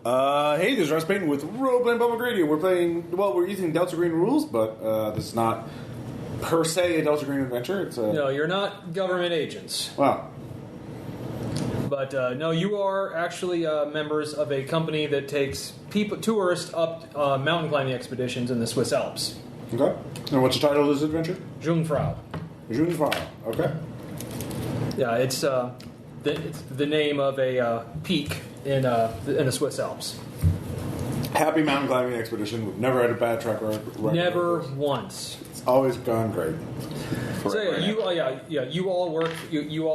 Hey, this is Russ Payton with Role Playing Public Radio. We're using Delta Green rules, but this is not per se a Delta Green adventure. It's a... No, you're not government agents. Wow. But no, you are actually members of a company that takes tourists up mountain climbing expeditions in the Swiss Alps. Okay. And what's the title of this adventure? Jungfrau. Jungfrau. Okay. Yeah, it's the name of a peak in the Swiss Alps. Happy mountain climbing expedition. We've never had a bad track record. Never once. It's always gone great. So you all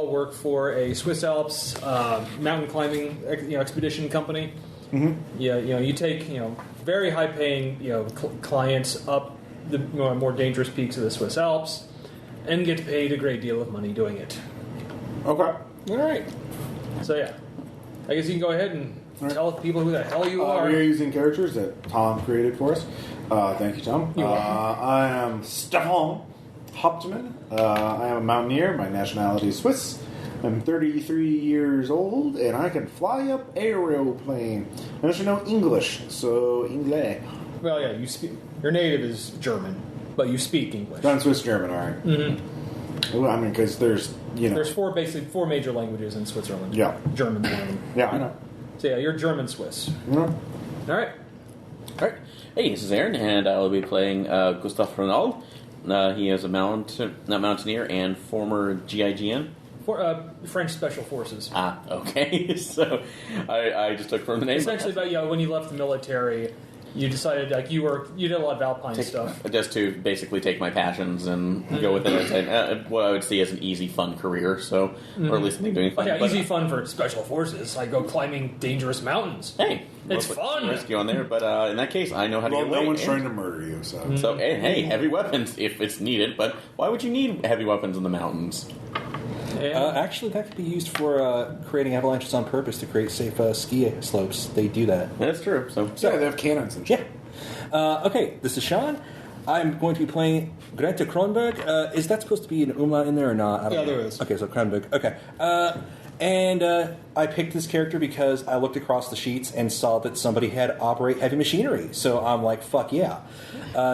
work for a Swiss Alps mountain climbing expedition company. Mm-hmm. Yeah, you take very high paying clients up the more dangerous peaks of the Swiss Alps, and get paid a great deal of money doing it. Okay. All right. So yeah, I guess you can go ahead and tell people who the hell you are. We are using characters that Tom created for us. Thank you, Tom. I am Stefan Hauptmann. I am a mountaineer. My nationality is Swiss. I'm 33 years old, and I can fly up aeroplane. I also know English, so English. Well, yeah, you speak. Your native is German, but you speak English. I'm Swiss German, all right. Mm-hmm. Well, I mean, because there's there's four major languages in Switzerland. Yeah, German's one of them. Yeah, I know. So yeah, you're German Swiss. Yeah. All right. Hey, this is Aaron, and I will be playing Gustav Ronald. He is a mountaineer and former GIGN. French Special Forces. Ah, okay. So I just took from the name. Essentially, but when you left the military, you decided you did a lot of alpine stuff. Just to basically take my passions and go with it as what I would see as an easy, fun career. So, or at least something doing fun. Yeah, easy fun for Special Forces. I go climbing dangerous mountains. Hey, it's fun. Risky on there, but in that case, I know how to get away. No one's trying to murder you, so. So hey, heavy weapons if it's needed. But why would you need heavy weapons in the mountains? Actually, that could be used for creating avalanches on purpose to create safe ski slopes. They do that. That's true. So yeah, they have cannons and shit. Yeah. Okay, this is Sean. I'm going to be playing Greta Kronberg. Is that supposed to be an umlaut in there or not? Yeah, there is. Okay, so Kronberg. Okay. And I picked this character because I looked across the sheets and saw that somebody had operate heavy machinery. So I'm like, fuck yeah.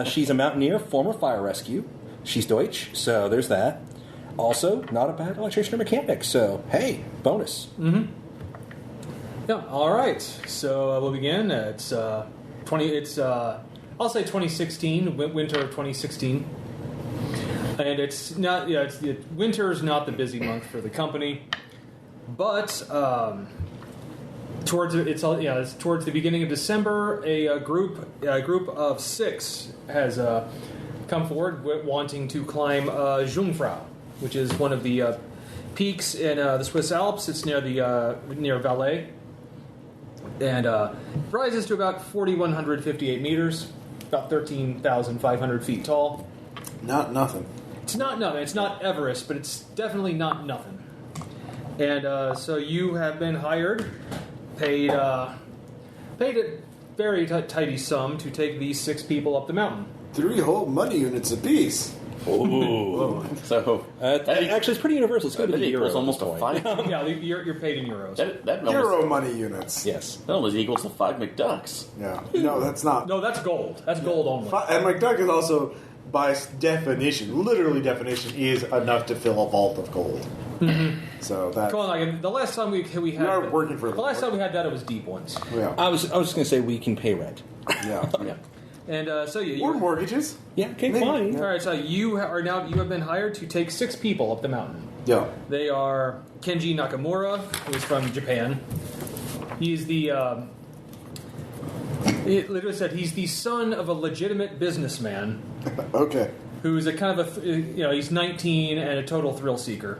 She's a mountaineer, former fire rescue. She's Deutsch, so there's that. Also, not a bad electrician or mechanic, so hey, bonus. Mm-hmm. Yeah. All right. So we'll begin. It's I'll say 2016, winter of 2016, and it's not. Yeah, winter is not the busy month for the company, but towards the beginning of December, a group of 6 has come forward wanting to climb Jungfrau, which is one of the peaks in the Swiss Alps. It's near Valais, and rises to about 4,158 meters, about 13,500 feet tall. Not nothing. It's not nothing. It's not Everest, but it's definitely not nothing. And so you have been hired, paid a very tidy sum to take these 6 people up the mountain. 3 whole money units apiece. Ooh. So actually, it's pretty universal. It's going to be equals almost a 5. Yeah, you're paid in euros. That Euro money units. Yes. That almost equals to 5 McDucks. Yeah. No, that's not. No, that's gold. That's gold only. And McDuck is also, by definition, literally definition, is enough to fill a vault of gold. Mm-hmm. So that. Come on, like, the last time we had are working for the last time we had that, it was deep ones. Yeah. I was just going to say we can pay rent. Yeah. Yeah. And so or mortgages. Yeah, okay, fine. All right, so you have been hired to take 6 people up the mountain. Yeah. They are Kenji Nakamura, who is from Japan. He's the it literally said he's the son of a legitimate businessman. Okay. Who's a kind of he's 19 and a total thrill seeker.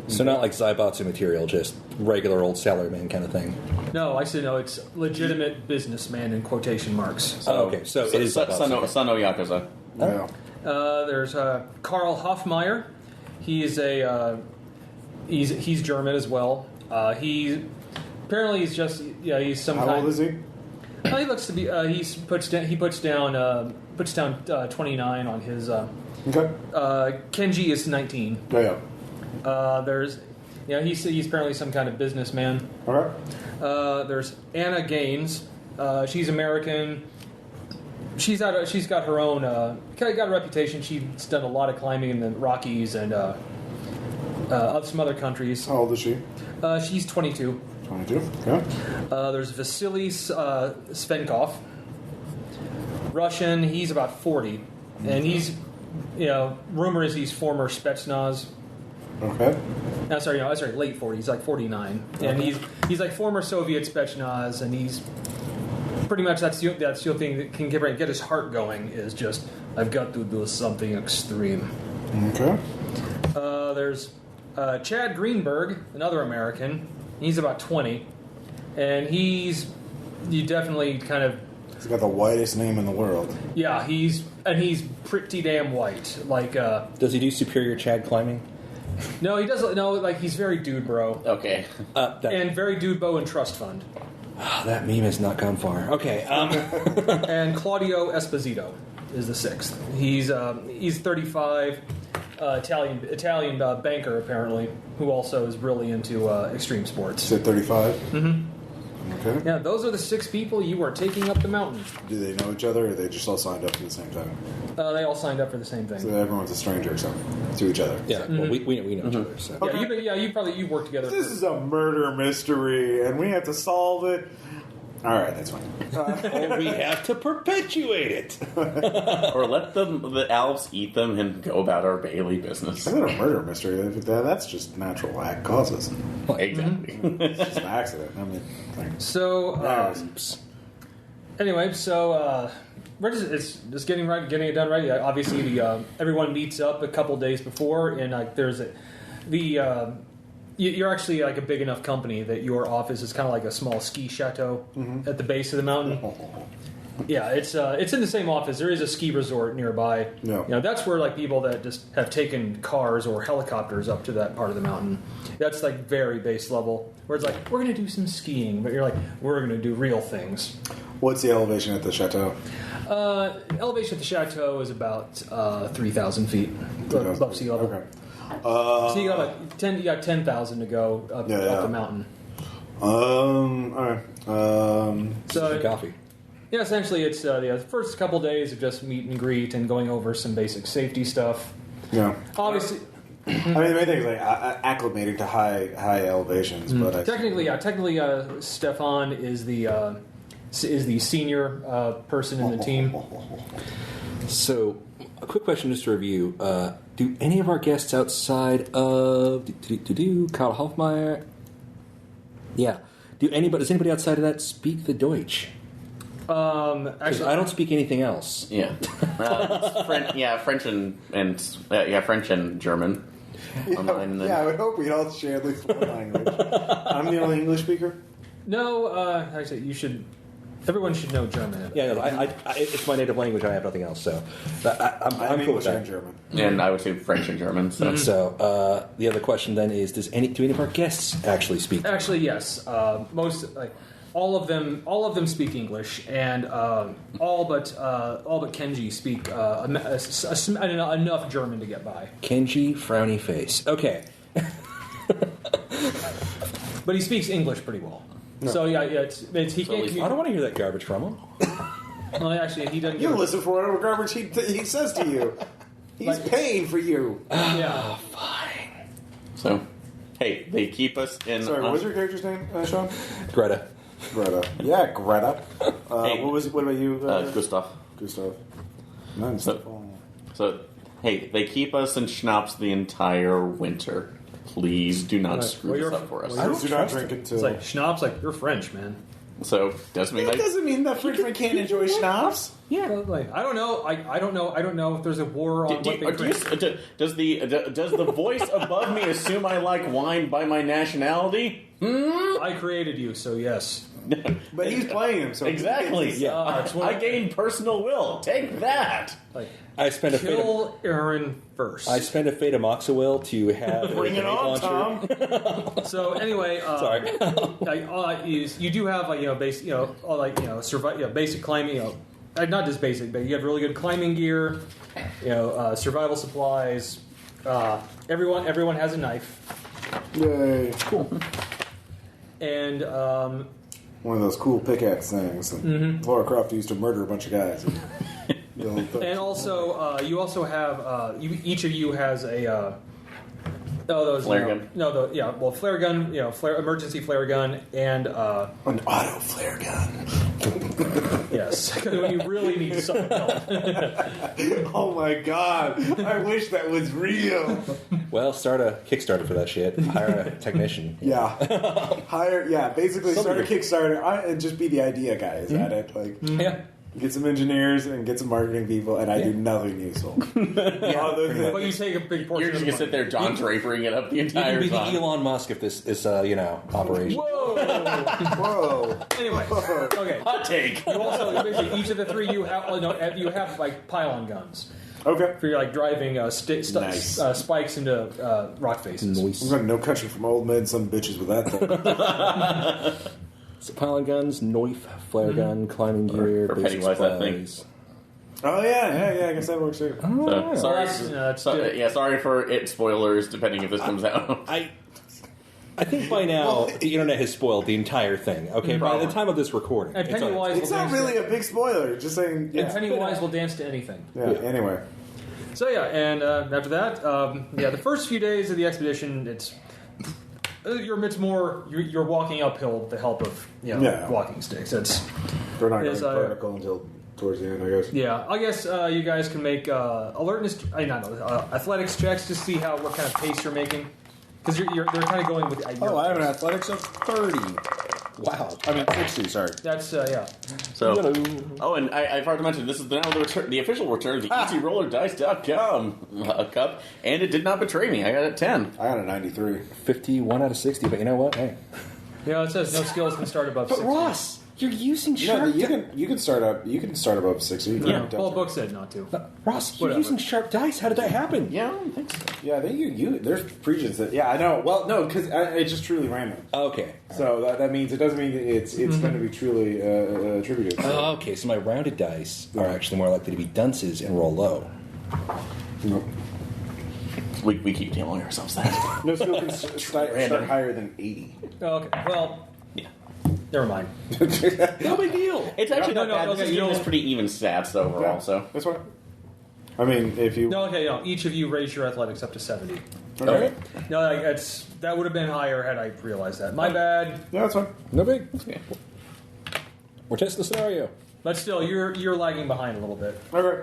So not like Zaibatsu material, just regular old salaryman kind of thing. No, I said no. It's legitimate businessman in quotation marks. Okay, so it is Sano Yakuza. Yeah. There's Karl Hoffmeyer. He's he's German as well. He's some. How old is he? He looks to be. He puts down 29 on his. Okay. Kenji is 19. Yeah. He's apparently some kind of businessman. All right. There's Anna Gaines, She's American. She's got her own got a reputation. She's done a lot of climbing in the Rockies and of some other countries. How old is she? She's 22. 22. Okay. There's Vasily Svenkov, Russian. He's about 40, and he's rumor is he's former Spetsnaz. Okay. Sorry, late 40s. He's like 49, and he's like former Soviet Spetsnaz, and he's pretty much that's the only thing that can get his heart going is just I've got to do something extreme. Okay. There's Chad Greenberg, another American. He's about 20, and you definitely kind of. He's got the whitest name in the world. Yeah, he's pretty damn white. Like, does he do superior Chad climbing? No, he doesn't. No, like he's very dude bro. Okay. And very dude bow and trust fund. Oh, that meme has not gone far. Okay. And Claudio Esposito is the 6th. He's 35, Italian banker apparently, who also is really into extreme sports. Is it 35? Mm-hmm. Okay. Yeah, those are the 6 people you are taking up the mountain. Do they know each other, or they just all signed up at the same time? They all signed up for the same thing. So everyone's a stranger, to each other. Yeah, well, we know each other. So. Okay. You work together. This is a murder mystery, and we have to solve it. All right, that's fine. Or we have to perpetuate it. Or let the Alps eat them and go about our daily business. It's not a murder mystery. That's just natural causes. Exactly. It's just an accident. I mean, so anyway, we're just getting it done right. Obviously, everyone meets up a couple days before, and you're actually like a big enough company that your office is kind of like a small ski chateau at the base of the mountain. Yeah, it's in the same office. There is a ski resort nearby. Yeah. That's where like people that just have taken cars or helicopters up to that part of the mountain. That's like very base level. Where it's like we're going to do some skiing, but you're like we're going to do real things. What's the elevation at the chateau? Elevation at the chateau is about 3,000 feet above sea level. Okay. So you got 10,000 to go up the mountain. All right. So coffee. Yeah, essentially it's the first couple days of just meet and greet and going over some basic safety stuff. Yeah. Obviously. I mean, the main thing is like acclimating to high elevations, but technically, Stefan is the senior person in the team. So, a quick question just to review. Do any of our guests outside of Kyle Hofmeyer? Yeah. Does anybody outside of that speak the Deutsch? Actually, I don't speak anything else. Yeah. French and German. I would hope we'd all share at least one language. I'm the only English speaker. No, actually, everyone should know German. Yeah, no, it's my native language. I have nothing else, so I'm cool English with that. and German. And I would say French and German. So, So the other question then is: do any of our guests actually speak? Actually, yes. All of them speak English, and all but Kenji speak enough German to get by. Kenji, frowny face. Okay. But he speaks English pretty well. No. So yeah, it's he can't. I don't want to hear that garbage from him. Well, actually, he doesn't. You listen for whatever garbage he says to you. He's paying for you. Yeah. Fine. So, hey, they keep us in. Sorry, what was your character's name, Sean? Greta. Yeah, Greta. Hey, what about you? Gustav. Nice. So, hey, they keep us in schnapps the entire winter. Please do not screw this up for us. Do not drink until. It's like schnapps. Like you're French, man. So doesn't mean That doesn't mean that Frenchmen can't enjoy schnapps. Yeah, like I don't know. I don't know if there's a war on what they drink. Does the voice above me assume I like wine by my nationality? I created you, so yes. But he's playing him, so exactly. Yeah, I gained personal will. Take that. Like I spent kill Aaron first. I spent a fate of Moxawil to have bring it on, Tom. So anyway, sorry. You do have basic climbing. Not just basic, but you have really good climbing gear. Survival supplies. Everyone has a knife. Yay! Cool. And one of those cool pickaxe things. And Laura Croft used to murder a bunch of guys. And also, you also have each of you has a Flare gun. Flare gun, emergency flare gun, and An auto flare gun. yes, when you really need some help. Oh my god! I wish that was real. Well, start a Kickstarter for that shit. Hire a technician. Yeah, basically start a Kickstarter and just be the idea guys at it. Like, Yeah. get some engineers and get some marketing people, and I do nothing useful. Other than But you take a big portion. You're just of gonna sit there, John Drapering it up the You entire can be the time. Elon Musk if this is, operation. Whoa! whoa. Anyway, okay. Hot take. You also basically each of the three you have like pylon guns Okay. for your like driving Nice. spikes into rock faces. Noise. I'm going to No Country from Old Men, some bitches with that thing. So pylon guns, knife, flare gun, climbing gear, or basic Pennywise, I think. supplies. Oh yeah, I guess that works too. So, sorry, that's good. sorry for it spoilers. Depending if this comes out. I think by now the internet has spoiled the entire thing. Okay, by the time of this recording, And it's on- Pennywise It's will not dance really a big spoiler. Just saying. and Yeah. Pennywise will dance to anything. Anyway. So yeah, and after that, the first few days of the expedition, it's you're walking uphill with the help of walking sticks. We're not going Is, vertical until towards the end, I guess. Yeah, I guess you guys can make athletics checks to see what kind of pace you're making, because they're kind of going with. Oh, I have an athletics of 30. Wow. I mean 60. Sorry. That's So, and I forgot to mention, this is now the official return of the EasyRollerDice.com cup, and it did not betray me. I got it 10. I got a 93. 51 out of 60, but you know what? Hey. It says no skills can start above. But 60. Ross, you're using You know, sharp. you can start above 60. Yeah, well, book said not to. Ross, you're Whatever. using sharp dice. How did that happen? Yeah, I don't think so. Yeah, I think there's preachers that. Yeah, I know. Well, no, because it's just truly random. Okay. So that means it doesn't mean that it's going to be truly attributed. Okay, so my rounded dice are actually more likely to be dunces and roll low. Nope. We keep telling ourselves that. No skill can start higher than 80. Okay, well, Yeah. never mind. No big deal. It's actually No, not bad. no, This okay, is you giving us don't- pretty even stats overall, so. That's fine. I mean, if you. Each of you raise your athletics up to 70. Okay. No, that would have been higher had I realized that. My bad. Yeah, that's fine. No big. Okay. We're testing the scenario. But still, you're lagging behind a little bit. Okay.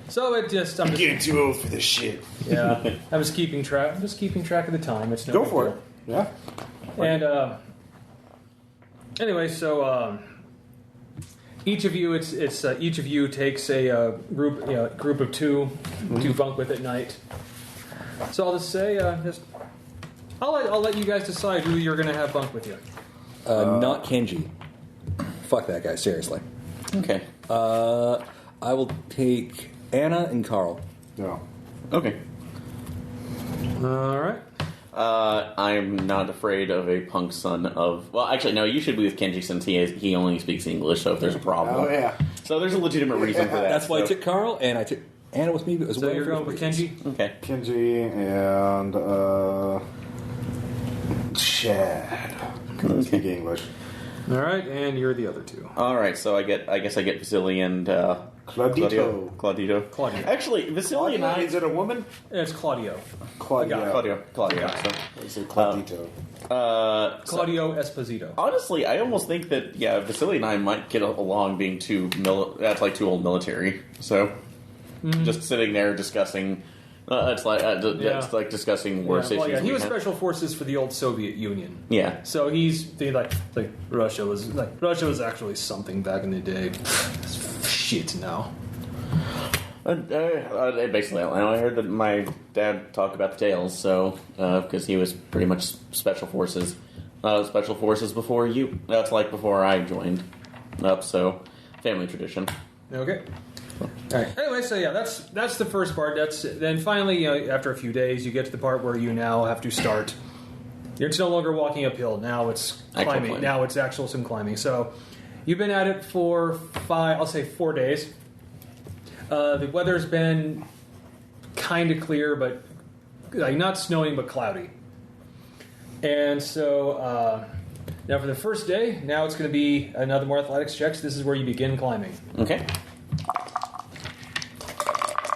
So I'm just Getting too old for this shit. yeah. I'm just keeping track of the time. It's no Go big for deal. it. Yeah. And anyway, so each of you each of you takes a group of two to bunk with at night. So I'll just say I'll let you guys decide who you're going to have bunk with you. Not Kenji. Fuck that guy, seriously. Okay. I will take Anna and Carl. No. Okay. All right. I'm not afraid of a punk son of. Well, actually, no. You should be with Kenji since he only speaks English. So if there's a problem, Oh yeah. So there's a legitimate reason for that. That's why I so. took Carl, and I took Anna with me as So well. you're for going with reasons. Kenji. Okay. Kenji and Chad. Couldn't speak English. All right, and you're the other two. All right. So I guess I get Vasily and Claudito. Claudio. Actually, Vasily and I. Is it a woman? It's Claudio. Claudio. Claudio. I say Claudito. Claudio Esposito. Honestly, I almost think that Vasily and I might get along being that's like too old military. So just sitting there discussing, it's like discussing war situations. He was special forces for the old Soviet Union. Yeah. So he's like Russia was actually something back in the day. Shit now. Basically, I heard that my dad talk about the tales, so because he was pretty much special forces before you. That's like before I joined up. So family tradition. Okay. All right. Anyway, so that's the first part. Then finally, after a few days, you get to the part where you now have to start. It's no longer walking uphill. Now it's climbing. Now it's some climbing. So you've been at it for 4 days. The weather's been kind of clear, but not snowing, but cloudy. And so Now for the first day, now it's going to be another more athletics checks. This is where you begin climbing. Okay.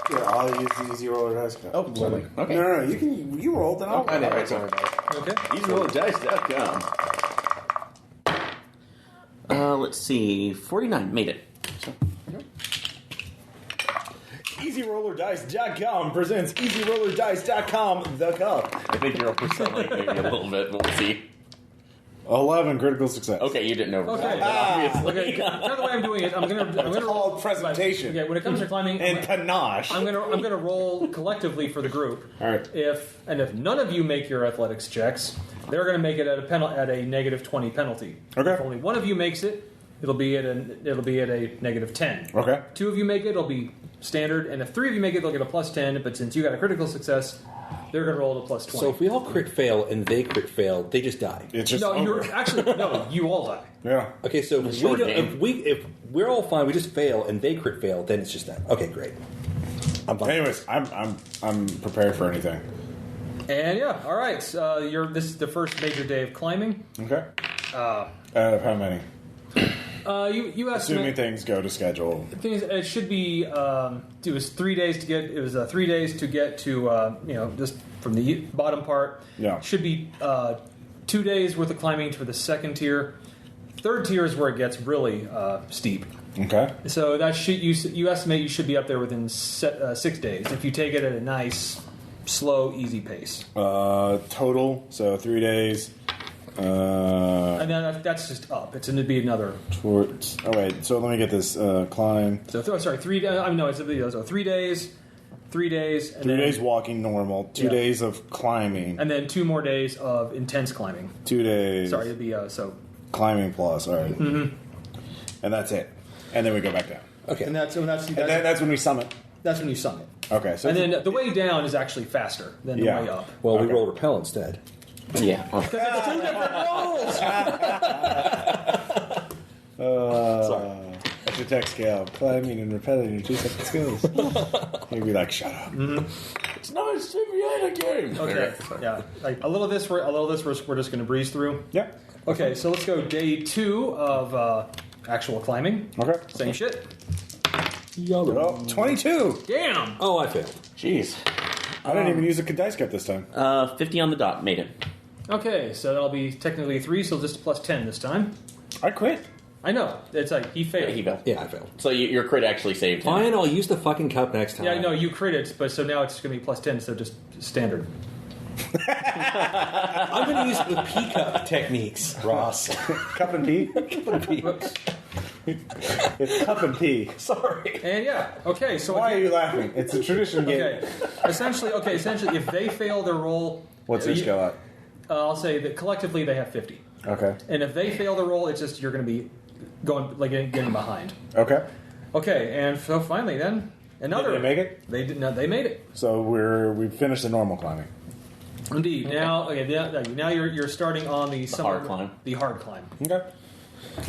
Yeah, I'll use the easy roller dice. Oh, sorry. Okay. No, you rolled and I'll I know, roll. right, sorry. Okay. EasyRollerDice.com. Let's see. 49. Made it. EasyRollerDice.com presents EasyRollerDice.com the cup. I think you're overselling maybe a little bit, but we'll see. 11 critical success. Okay, you didn't know. Okay. Obviously. Okay. Now the way I'm doing it, I'm gonna called presentation. Okay. When it comes to climbing, And panache. I'm gonna roll collectively for the group. All right. If none of you make your athletics checks, they're going to make it at a negative 20 penalty. Okay. If only one of you makes it, it'll be at a negative 10. Okay. Two of you make it, it'll be standard, and if three of you make it, they'll get a plus 10. But since you got a critical success, they're going to roll a plus 20. So if we all crit fail and they crit fail, they just die. It's just no, over. you all die. Yeah. Okay, so if, Short we game. if we're all fine, we just fail and they crit fail, then it's just that. Okay, great. I'm fine. Anyways, I'm prepared for anything. And yeah, all right. This is the first major day of climbing. Okay. How many? You estimate. Assuming things go to schedule. The thing is, it should be. It was 3 days to get. It was 3 days to get to. Just from the bottom part. Yeah. Should be 2 days worth of climbing for the second tier. Third tier is where it gets really steep. Okay. So that you estimate you should be up there within 6 days if you take it at a nice, slow, easy pace. Total, so 3 days. And then that's just up. It's going to be another. Towards. Oh wait. So let me get this climb. So 3 days. I mean, no, it's a video. So 3 days. 3 days. And 3 then, days walking normal. 2 Yeah. days of climbing. And then 2 more days of intense climbing. 2 days. Sorry, it'd be so. Climbing plus. All right. Mm-hmm. And that's it. And then we go back down. Okay. And that's when we summit. that's when you summit. Okay. So And then the way down is actually faster than the Yeah. way up. Well, we Okay. roll repel instead. Yeah. Because it's 2 different rolls. Sorry. At your tech scale, climbing and rappelling are 2 separate skills. You'd be like, shut up. It's not a simulator game. Okay. Yeah. Like a little of this we're just going to breeze through. Yeah. Okay, so let's go day 2 of actual climbing. Okay. Same shit. Oh, 22. Damn. Oh, I failed. Jeez. I didn't even use a dice cup this time. 50 on the dot. Made it. Okay, so that'll be technically 3, so just a plus 10 this time. I quit. I know. It's like he failed. He failed. Yeah, I failed. So your crit actually saved him. Fine, I'll use the fucking cup next time. Yeah, no, you crit it, but so now it's going to be plus 10, so just standard. I'm going to use the P cup techniques, Ross. Cup and pee? Whoops. It's cup and pee. Sorry. And yeah, okay, so Why are you laughing? It's a tradition game. Okay, essentially, if they fail their roll, What's your skill at? I'll say that collectively they have 50, Okay. and if they fail the roll, it's just you're going to be going like getting behind. Okay. Okay, and so finally, then another. Did they make it? They did not. They made it. So we finished the normal climbing. Indeed. Now, now you're starting on the hard climb. The hard climb. Okay.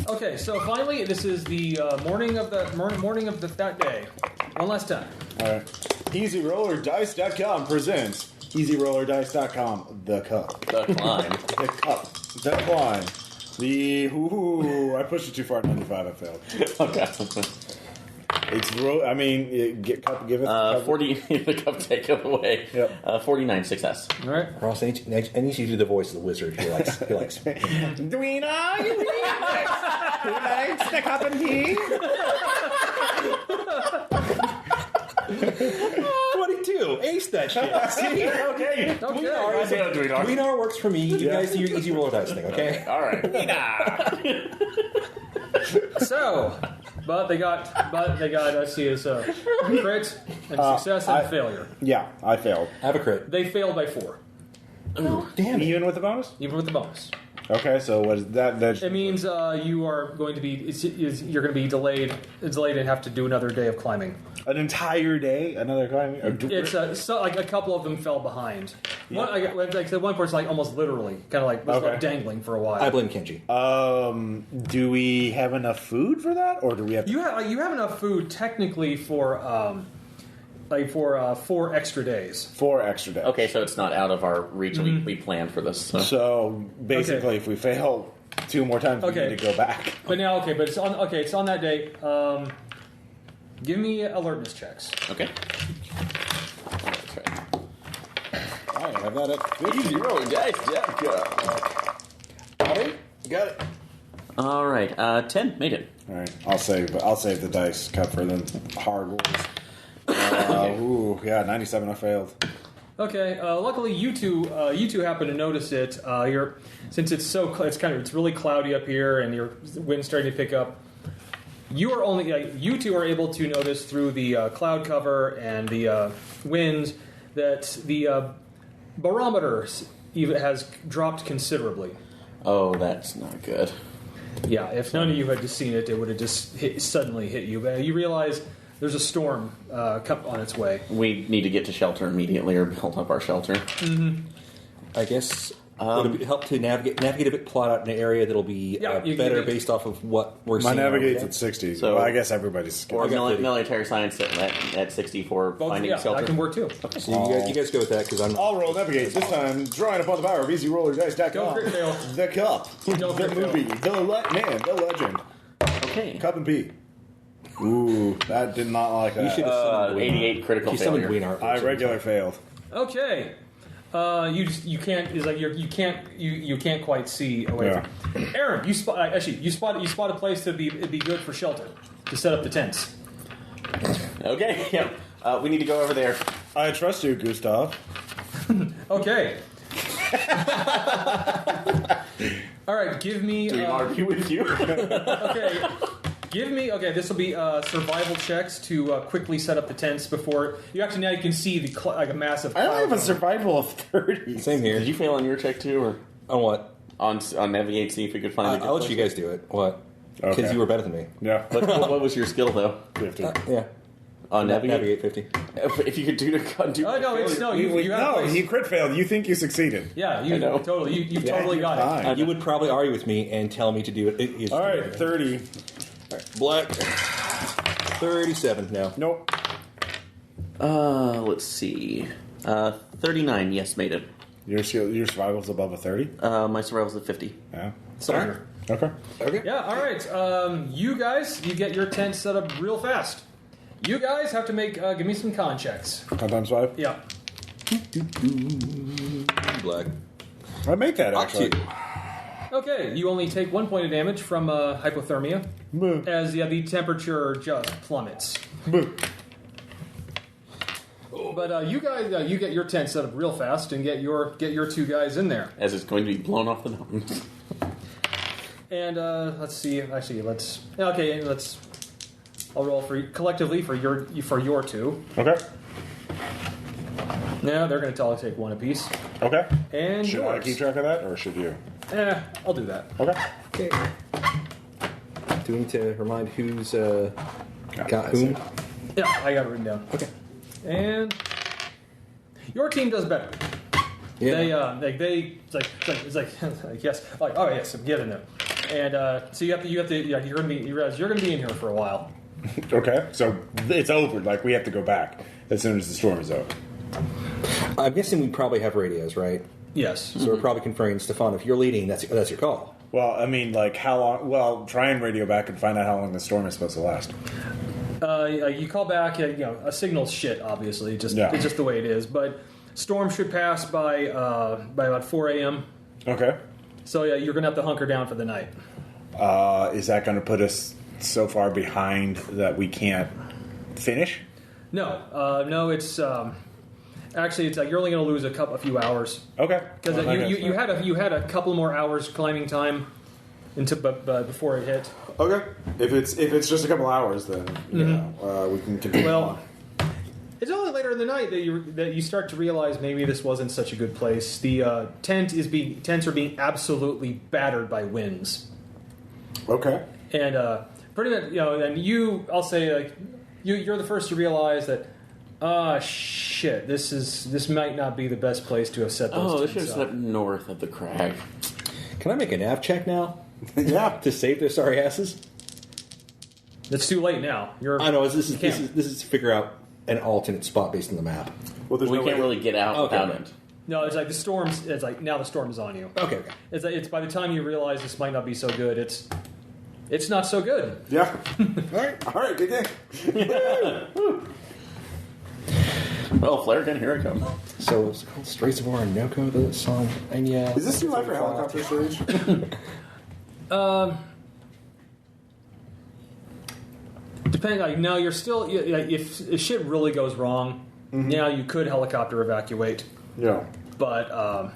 Okay, so finally, this is the morning of that day. One last time. All right. EasyRollerDice.com presents EasyRollerDice.com the cup. The climb. The cup. The climb. I pushed it too far. 95. I failed. Okay. It's give it. 40. The cup take it away. Yep. 49 success. All right. Ross, I need you to do the voice of the wizard. He likes. Dweena, who likes the cup and tea? 22. Ace that shit. See? Okay. Okay. Dweenar works for me. You guys do your easy roll dice thing, okay? All right. So, but they got let's see, it's a crit and success and failure. Yeah, I failed. Have a crit. They failed by 4, Damn it. Even with the bonus? even with the bonus. Okay, so what is that? It means you are going to be you're going to be delayed and have to do another day of climbing. An entire day? Another climbing? It's like a couple of them fell behind. One, like I said, one person like almost literally kind of like was Okay. like dangling for a while. I blame Kenji. Do we have enough food for that, or do we have? To... You have enough food technically for 4 extra days. 4 extra days. Okay, so it's not out of our reach. We planned for this. So. So basically, if we fail 2 more times we Okay. need to go back. But now, but it's on. Okay, it's on that day. Give me alertness checks. Okay. I have that at 50. Easy roll dice, Jack. Got it. All right, 10 made it. All right, I'll save the dice cup for the hard rolls. Ooh, yeah, 97. I failed. Okay. Luckily, you two happen to notice it. Since it's it's really cloudy up here, and your wind's starting to pick up. You two are able to notice through the cloud cover and the wind that the barometer even has dropped considerably. Oh, that's not good. Yeah, if none of you had just seen it, it would have just suddenly hit you. But you realize there's a storm on its way. We need to get to shelter immediately or build up our shelter. Mm-hmm. I guess would it help to navigate a bit, plot out an area that'll be better based off of what we're seeing. My navigate's at 60, So- well, I guess everybody's skilled. Or military science at 60 for finding Yeah, shelter. that can work too. So you guys go with that because I'm. I'll roll navigate, this time drawing upon the power of easyrollers.com. Don't crit fail. The cup. Don't The crit movie. The legend. Okay. Cup and P. Ooh, that did not like You that. should have summoned 88 critical You summoned failure. Wiener. I regular failed. Okay. You can't. It's like you can't quite see away. Yeah. From. Aaron, you spot a place to be good for shelter to set up the tents. Okay, yeah. We need to go over there. I trust you, Gustav. Okay. All right. Give me. Do we argue with you? Okay. Give me. Okay. This will be survival checks to quickly set up the tents before you actually now you can see like a massive. I only have a cloud survival of 30. Same here. Did you fail on your check too, or On what? on navigate? See if we could find. a good I'll let place? you guys do it. What? Because Okay. you were better than me. Yeah. What was your skill though? 50. Yeah. On navigate. 50. If you could do. Oh no! It's no. You have a No, place. he crit failed. You think you succeeded. Yeah, I know. totally. You've Yeah, totally you're got it. fine. You would probably argue with me and tell me to do it. All right, 30. Black. 37 now. Nope. Let's see. 39. Yes, made it. Your survival's above a 30? My survival's at 50. Yeah. Soldier. Okay. Okay. Yeah. All right. You guys, you get your tent set up real fast. You guys have to give me some con checks. 10 times 5? Yeah. Black. I make that, actually. Okay. You only take 1 point of damage from hypothermia, Boo. as the temperature just plummets. Boo. But you guys, you get your tent set up real fast and get your 2 guys in there. As it's going to be blown off the mountains. And let's see. Actually, I'll roll collectively for your 2. Okay. Now they're going to take 1 apiece. Okay. And Should I yours. keep track of that, or should you? I'll do that. Okay. Okay. Do we need to remind who's got that's whom? it. Yeah, I got it written down. Okay. And your team does better. Yeah. It's like yes, like oh yes, get in there. And so you realize you're gonna be in here for a while. Okay. So it's over. Like, we have to go back as soon as the storm is over. I'm guessing we probably have radios, right? Yes. So we're probably conferring, Stefan, if you're leading, that's your call. Well, I mean, like, how long? Well, try and radio back and find out how long the storm is supposed to last. You call back. A signal's shit. Obviously, it's just the way it is. But storm should pass by about 4 a.m. Okay. So yeah, you're gonna have to hunker down for the night. Is that going to put us so far behind that we can't finish? No. It's actually it's like you're only gonna lose a few hours. Okay. Because Well, you had a couple more hours climbing time before it hit. Okay. If it's just a couple hours, then we can continue. Well, it's only later in the night that you start to realize maybe this wasn't such a good place. The tents are being absolutely battered by winds, Okay. and pretty much and I'll say like you're the first to realize that. Shit! This might not be the best place to have set those. This should tents have up. set up north of the crag. Can I make a nav check now? Yeah. To save their sorry asses? It's too late now. I know. This can't. is to figure out an alternate spot based on the map. Well, there's We no can't way- really get out Okay. without it. No, it's like the storm's. It's like now the storm is on you. Okay. It's by the time you realize this might not be so good. It's not so good. Yeah. All right, good game. Well, flare again, here I come. So it's called Straits of Orinoco, the song. And yeah. Is this too high for helicopter stage? Depending, like now you're still. If shit really goes wrong, now you could helicopter evacuate. Yeah. But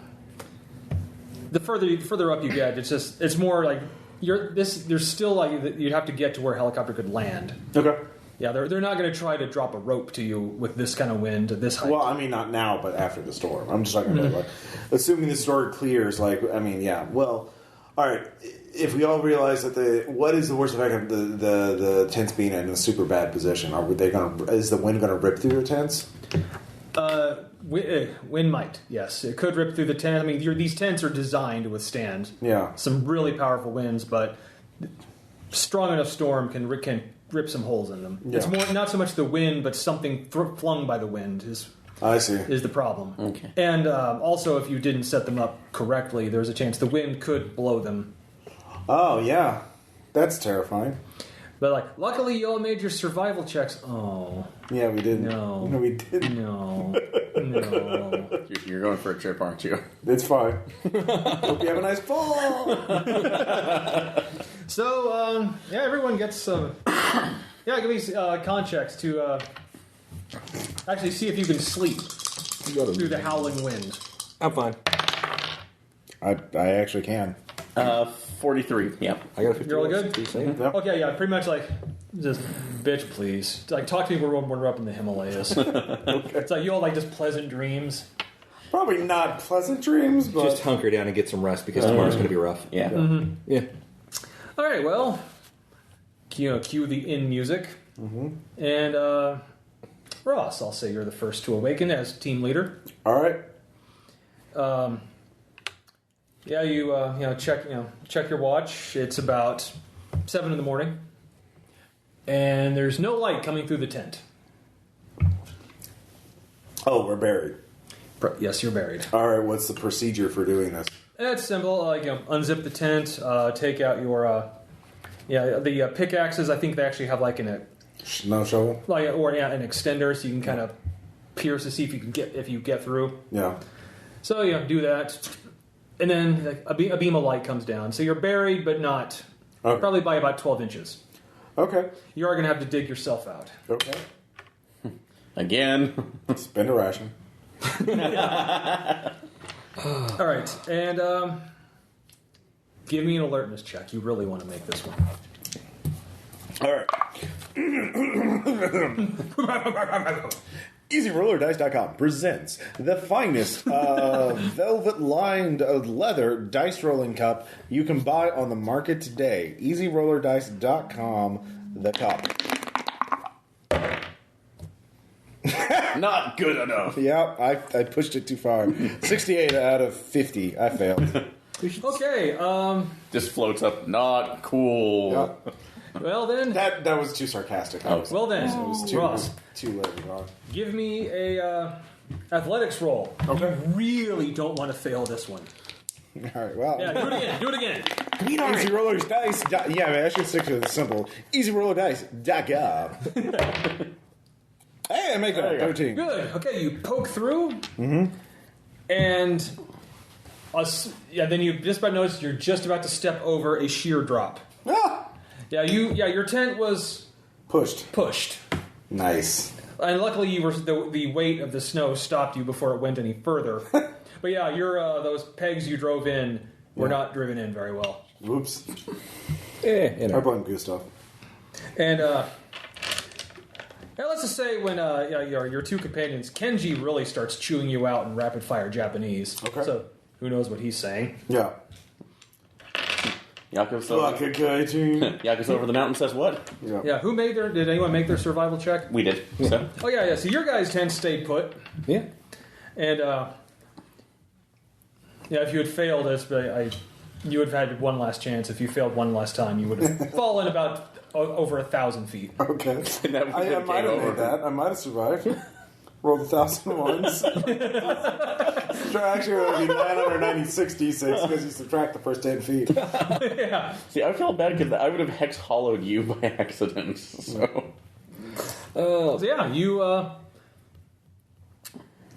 the further up you get, it's more like there's still like you'd have to get to where a helicopter could land. Okay. Yeah, they're not going to try to drop a rope to you with this kind of wind at this height. Well, I mean, not now, but after the storm. I'm just talking about, like, assuming the storm clears, like, I mean, yeah. Well, all right. If we all realize that what is the worst effect of the tents being in a super bad position? Is the wind going to rip through the tents? Wind might, yes. It could rip through the tent. I mean, these tents are designed to withstand some really powerful winds, but strong enough storm can rip some holes in them. Yeah. It's more not so much the wind, but something flung by the wind is the problem. Okay. And also, if you didn't set them up correctly, there's a chance the wind could blow them. Oh, yeah. That's terrifying. But like, luckily you all made your survival checks. Oh. Yeah, we didn't. No. No, we didn't. No. No. You're going for a trip, aren't you? It's fine. Hope you have a nice fall. So, everyone gets some... give me con checks to actually see if you can sleep through the howling wind. I'm fine. I actually can. 43, yeah. I got a 50. You're all good? Yep. Okay, yeah, pretty much like, just, bitch, please. Like, talk to me when we're up in the Himalayas. It's like, you all like just pleasant dreams. Probably not pleasant dreams, but... Just hunker down and get some rest because tomorrow's going to be rough. Yeah. Mm-hmm. Yeah. All right, well, cue the in music. Mm-hmm. And, Ross, I'll say you're the first to awaken as team leader. All right. You check your watch. It's about 7 a.m, and there's no light coming through the tent. Oh, we're buried. Yes, you're buried. All right, what's the procedure for doing this? It's simple. Unzip the tent. Take out your the pickaxes. I think they actually have like an Snow shovel? an extender, so you can kind of pierce to see if you get through. Yeah. So do that. And then a beam of light comes down. So you're buried, but not. Okay. Probably by about 12 inches. Okay. You are going to have to dig yourself out. Okay. Again. Spend a ration. All right. And give me an alertness check. You really want to make this one. All right. EasyRollerDice.com presents the finest velvet-lined leather dice rolling cup you can buy on the market today. EasyRollerDice.com, the cup. Not good enough. Yeah, I pushed it too far. 68 out of 50. I failed. Okay. Just floats up. Not cool. Yeah. Well then. That was too sarcastic. Well then, It was Ross, too late on. give me a athletics roll. Okay. You really don't want to fail this one. All right, well. Yeah, do it again. Easy Rollers Dice. Yeah, man, I should stick to the simple. EasyRollerDice.com. Hey, I make that 13. Good. Okay, you poke through, and then you just about notice you're just about to step over a sheer drop. Ah! Your tent was pushed. Nice. And luckily, you were the weight of the snow stopped you before it went any further. But yeah, those pegs you drove in were not driven in very well. Whoops. I I blame Gustav. And let's just say when your two companions, Kenji really starts chewing you out in rapid fire Japanese. Okay. So who knows what he's saying? Yeah. Yaku's over the mountain says what? Yeah. Who made did anyone make their survival check? We did. So. Oh yeah. So your guys' tent stayed put. Yeah. And if you had failed this, you would have had one last chance. If you failed one last time, you would have fallen about over 1,000 feet. Okay. I might have made that. I might have survived. Rolled 1,000 ones. Actually, it would be 996 because you subtract the first 10 feet. Yeah. See, I feel bad because I would have hex hollowed you by accident. So. So yeah, you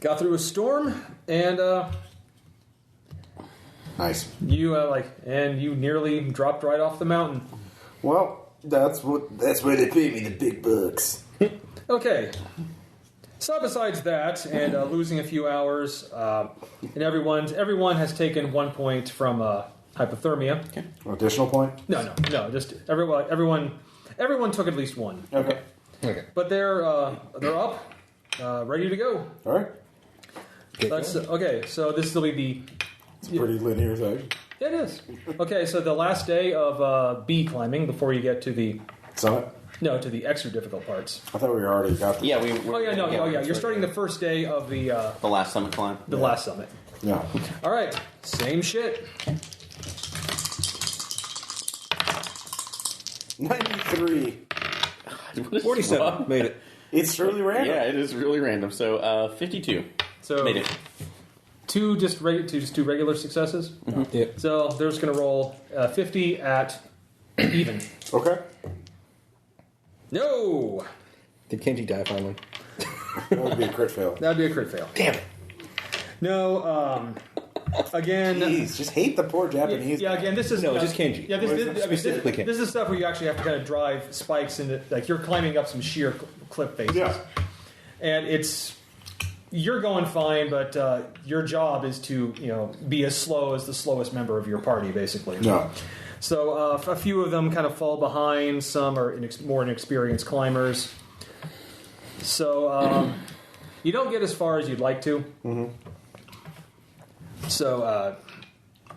got through a storm, and Nice. you you nearly dropped right off the mountain. Well, that's where they pay me the big bucks. Okay. So besides that, and losing a few hours, and everyone has taken 1 point from hypothermia. Okay. Additional point? No. Just everyone took at least one. Okay. But they're up, ready to go. All right. Okay, so this will be It's a pretty linear section. it is. Okay, so the last day of bee climbing before you get to the Summit? to the extra difficult parts. I thought we already got the... Yeah, You're starting the first day of the last summit climb. last summit. Yeah. All right, same shit. 93. 47. Made it. It's truly random. Yeah, it is really random. So 52. So Made it. two regular successes. Mm-hmm. Yeah. So they're just going to roll 50 at even. Okay. No, Did Kenji die finally? That would be a crit fail. that'd be a crit fail. Damn it. No, again. Jeez, just hate the poor Japanese. Yeah, again, this is No, just Kenji. Yeah, Specifically Kenji. this is stuff where you actually have to kind of drive spikes into, like you're climbing up some sheer cliff faces. Yeah. And you're going fine, but your job is to be as slow as the slowest member of your party, basically. No. So a few of them kind of fall behind. Some are more inexperienced climbers. So you don't get as far as you'd like to. Mm-hmm. So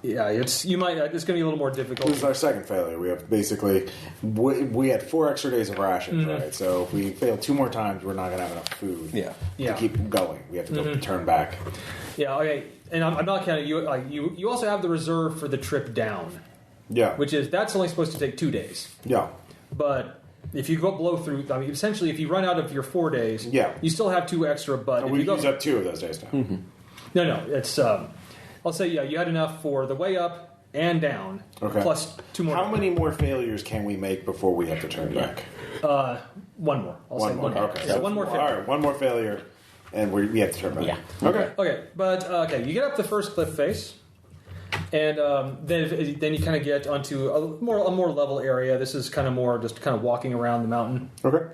it's going to be a little more difficult. This is our second failure. We have basically... We had 4 extra days of rations, right? So if we fail 2 more times, we're not going to have enough food Yeah. to keep going. We have to go turn back. Yeah, okay. And I'm not counting you. You also have the reserve for the trip down, Yeah. that's only supposed to take 2 days. Yeah. But if you blow through, essentially, if you run out of your 4 days, you still have 2 extra. But if We you go, use up 2 of those days now. no, it's. I'll say you had enough for the way up and down, Okay. plus 2 more. How many more failures can we make before we have to turn back? 1 more. I'll say one more. Okay. Yeah, So 1 more failure. All right, 1 more failure, and we have to turn back. Yeah. Okay. Okay, but you get up the first cliff face, and then you kind of get onto a more level area. This is kind of more just kind of walking around the mountain. Okay.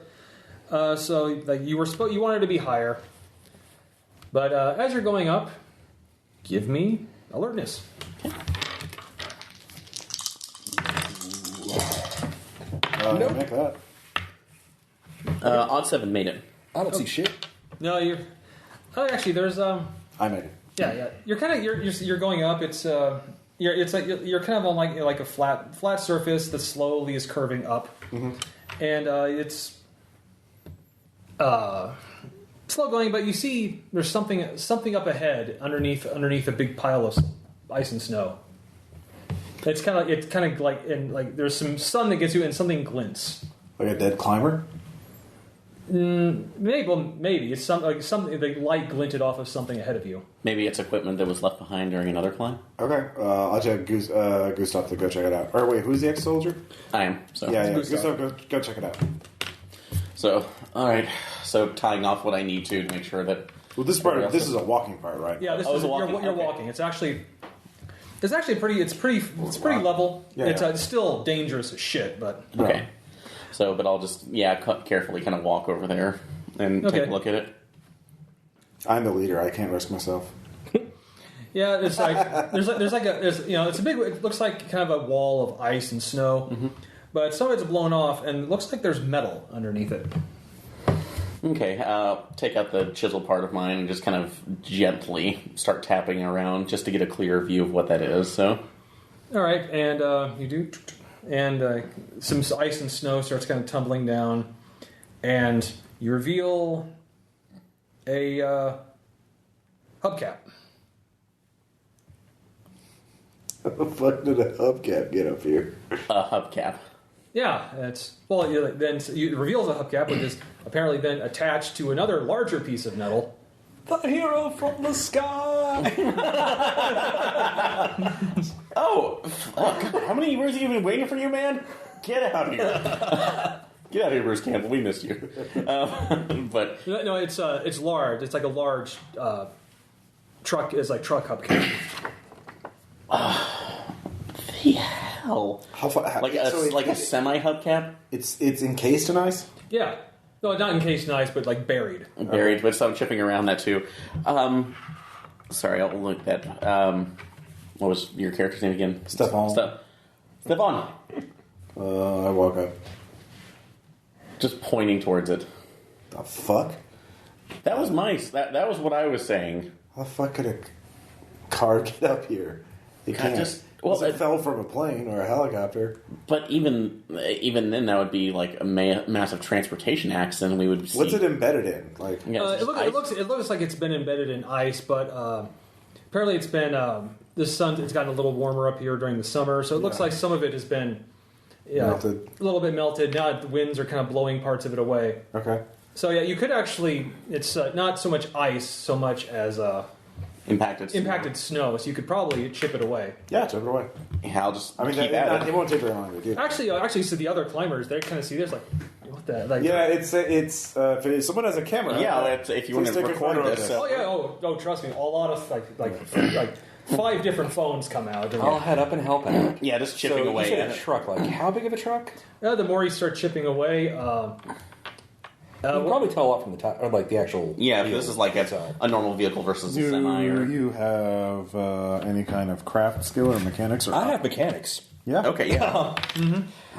So like you wanted to be higher, but as you're going up, give me alertness. Nope. Make that. Odd 7 made it. I don't see shit. No, you're. Oh, actually, there's I made it. Yeah. You're kind of you're going up. It's you're kind of on like a flat surface that slowly is curving up, and it's slow going. But you see, there's something up ahead underneath a big pile of ice and snow. It's kind of like there's some sun that gets you, and something glints. Like a dead climber? Maybe it's something the light glinted off of something ahead of you. Maybe it's equipment that was left behind during another climb. Okay. I'll check Gustav to go check it out. Or wait, who's the ex-soldier? I am. So. Yeah. Gustav. Gustav, go check it out. So, all right. So tying off what I need to make sure that. Well, this is a walking part, right? Yeah, this Oh, is it's walking? you're Okay. walking. It's actually pretty. It's pretty level. Yeah, it's yeah. It's still dangerous as shit, but Okay. So, but I'll just carefully kind of walk over there and take a look at it. I'm the leader. I can't risk myself. yeah, it's like there's it's a big. It looks like kind of a wall of ice and snow, but some of it's blown off, and it looks like there's metal underneath it. Okay, take out the chisel part of mine and just kind of gently start tapping around just to get a clear view of what that is. So, all right, and you do, and some ice and snow starts kind of tumbling down, and you reveal a hubcap. How the fuck did a hubcap get up here? a hubcap. Yeah, it's then it reveals a hubcap, which is apparently then attached to another larger piece of metal. The hero from the sky. Oh, fuck. How many years have you been waiting for you, man? Get out of here. Get out of here, Bruce Campbell. We missed you. But No, it's large. It's like a large truck. It's like truck hubcap. the hell? How far? Like a semi hubcap? It's encased in ice. Yeah. No, not encased in ice, but like buried. Buried, but some chipping around that too. Sorry, I'll look at what was your character's name again? Stefan. Stefan. I walk up. Just pointing towards it. The fuck? That was nice. That was what I was saying. How the fuck could a car get up here? It can't. Well, it fell from a plane or a helicopter. But even then, that would be like a massive transportation accident. We would see. What's it embedded in? Like, it looks like it's been embedded in ice, but apparently it's been the sun. It's gotten a little warmer up here during the summer, so it looks like some of it has been melted. A little bit melted. Now the winds are kind of blowing parts of it away. Okay. So yeah, you could actually. It's not so much ice, so much as impacted snow. So you could probably chip it away. Yeah, chip it away. Yeah, I'll just. I mean, it won't take very long to do. Actually, so the other climbers, they kind of see this like, what the? Like, yeah, it's if someone has a camera. Yeah, if you want to record this. Oh yeah, trust me, a lot of like 5 different phones come out. I'll head up and help out. Yeah, just chipping away. You said a truck. Like, how big of a truck? The more you start chipping away, you can probably tell a lot from the top, or like the actual. Yeah, this is like a normal vehicle versus a semi. You have any kind of craft skill or mechanics? Or I have mechanics. Yeah. Okay. Yeah.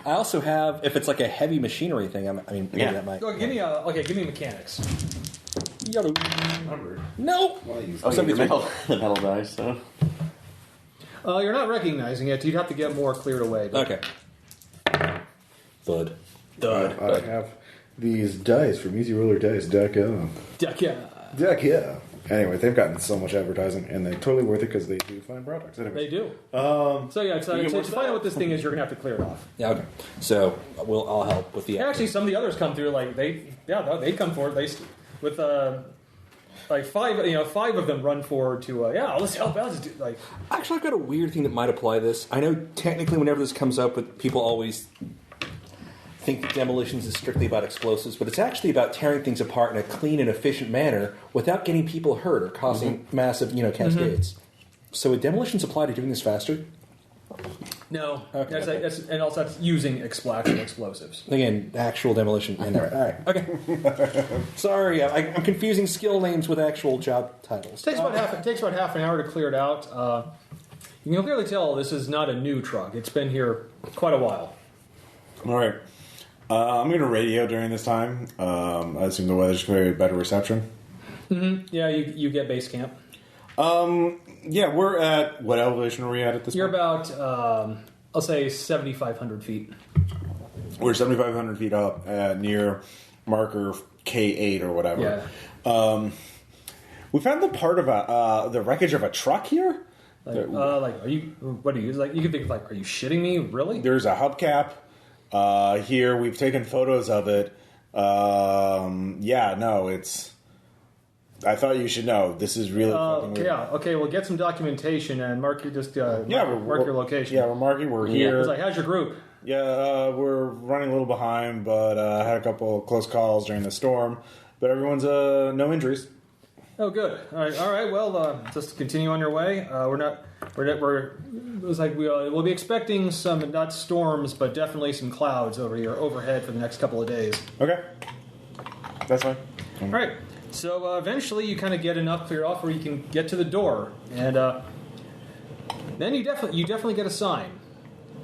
I also have, if it's like a heavy machinery thing. Maybe that might. Give me mechanics. No. The metal dice. So. You're not recognizing it. You'd have to get more cleared away. But... Okay. Thud. I have these dice from Easy Roller Dice. Deck yeah. Anyway, they've gotten so much advertising, and they're totally worth it because they do fine products. Anyway. They do. So yeah, to find out what this thing is, you're gonna have to clear it off. Yeah. Okay. So I'll help with the. Actually, some of the others come through like they come forward. With like 5 of them run forward to let's help out. Like, actually, I've got a weird thing that might apply this. I know technically, whenever this comes up, but people always think that demolitions is strictly about explosives, but it's actually about tearing things apart in a clean and efficient manner without getting people hurt or causing massive, cascades. Mm-hmm. So would demolitions apply to doing this faster? No. Okay. That's using explosives. Again, actual demolition. All right. Okay. Sorry, I'm confusing skill names with actual job titles. It takes about half an hour to clear it out. You can clearly tell this is not a new truck. It's been here quite a while. All right. I'm going to radio during this time. I assume the weather's going to be better reception. Mm-hmm. Yeah, you get base camp. Yeah, we're at... What elevation are we at this You're point? about, I'll say 7,500 feet. We're 7,500 feet up near marker K8 or whatever. Yeah. We found the part of the wreckage of a truck here. Are you... What are you... Like, you can think of, like, are you shitting me? Really? There's a hubcap. Here, we've taken photos of it. It's... I thought you should know. This is really fucking weird. Yeah, okay, well, get some documentation and mark your your location. Yeah, we're marking. We're here. It's like, how's your group? Yeah, we're running a little behind, but had a couple close calls during the storm. But everyone's no injuries. Oh, good. All right. Well, just continue on your way. We'll be expecting some, not storms, but definitely some clouds overhead for the next couple of days. Okay, that's fine. All right. So eventually, you kind of get enough cleared off where you can get to the door, and then you definitely get a sign.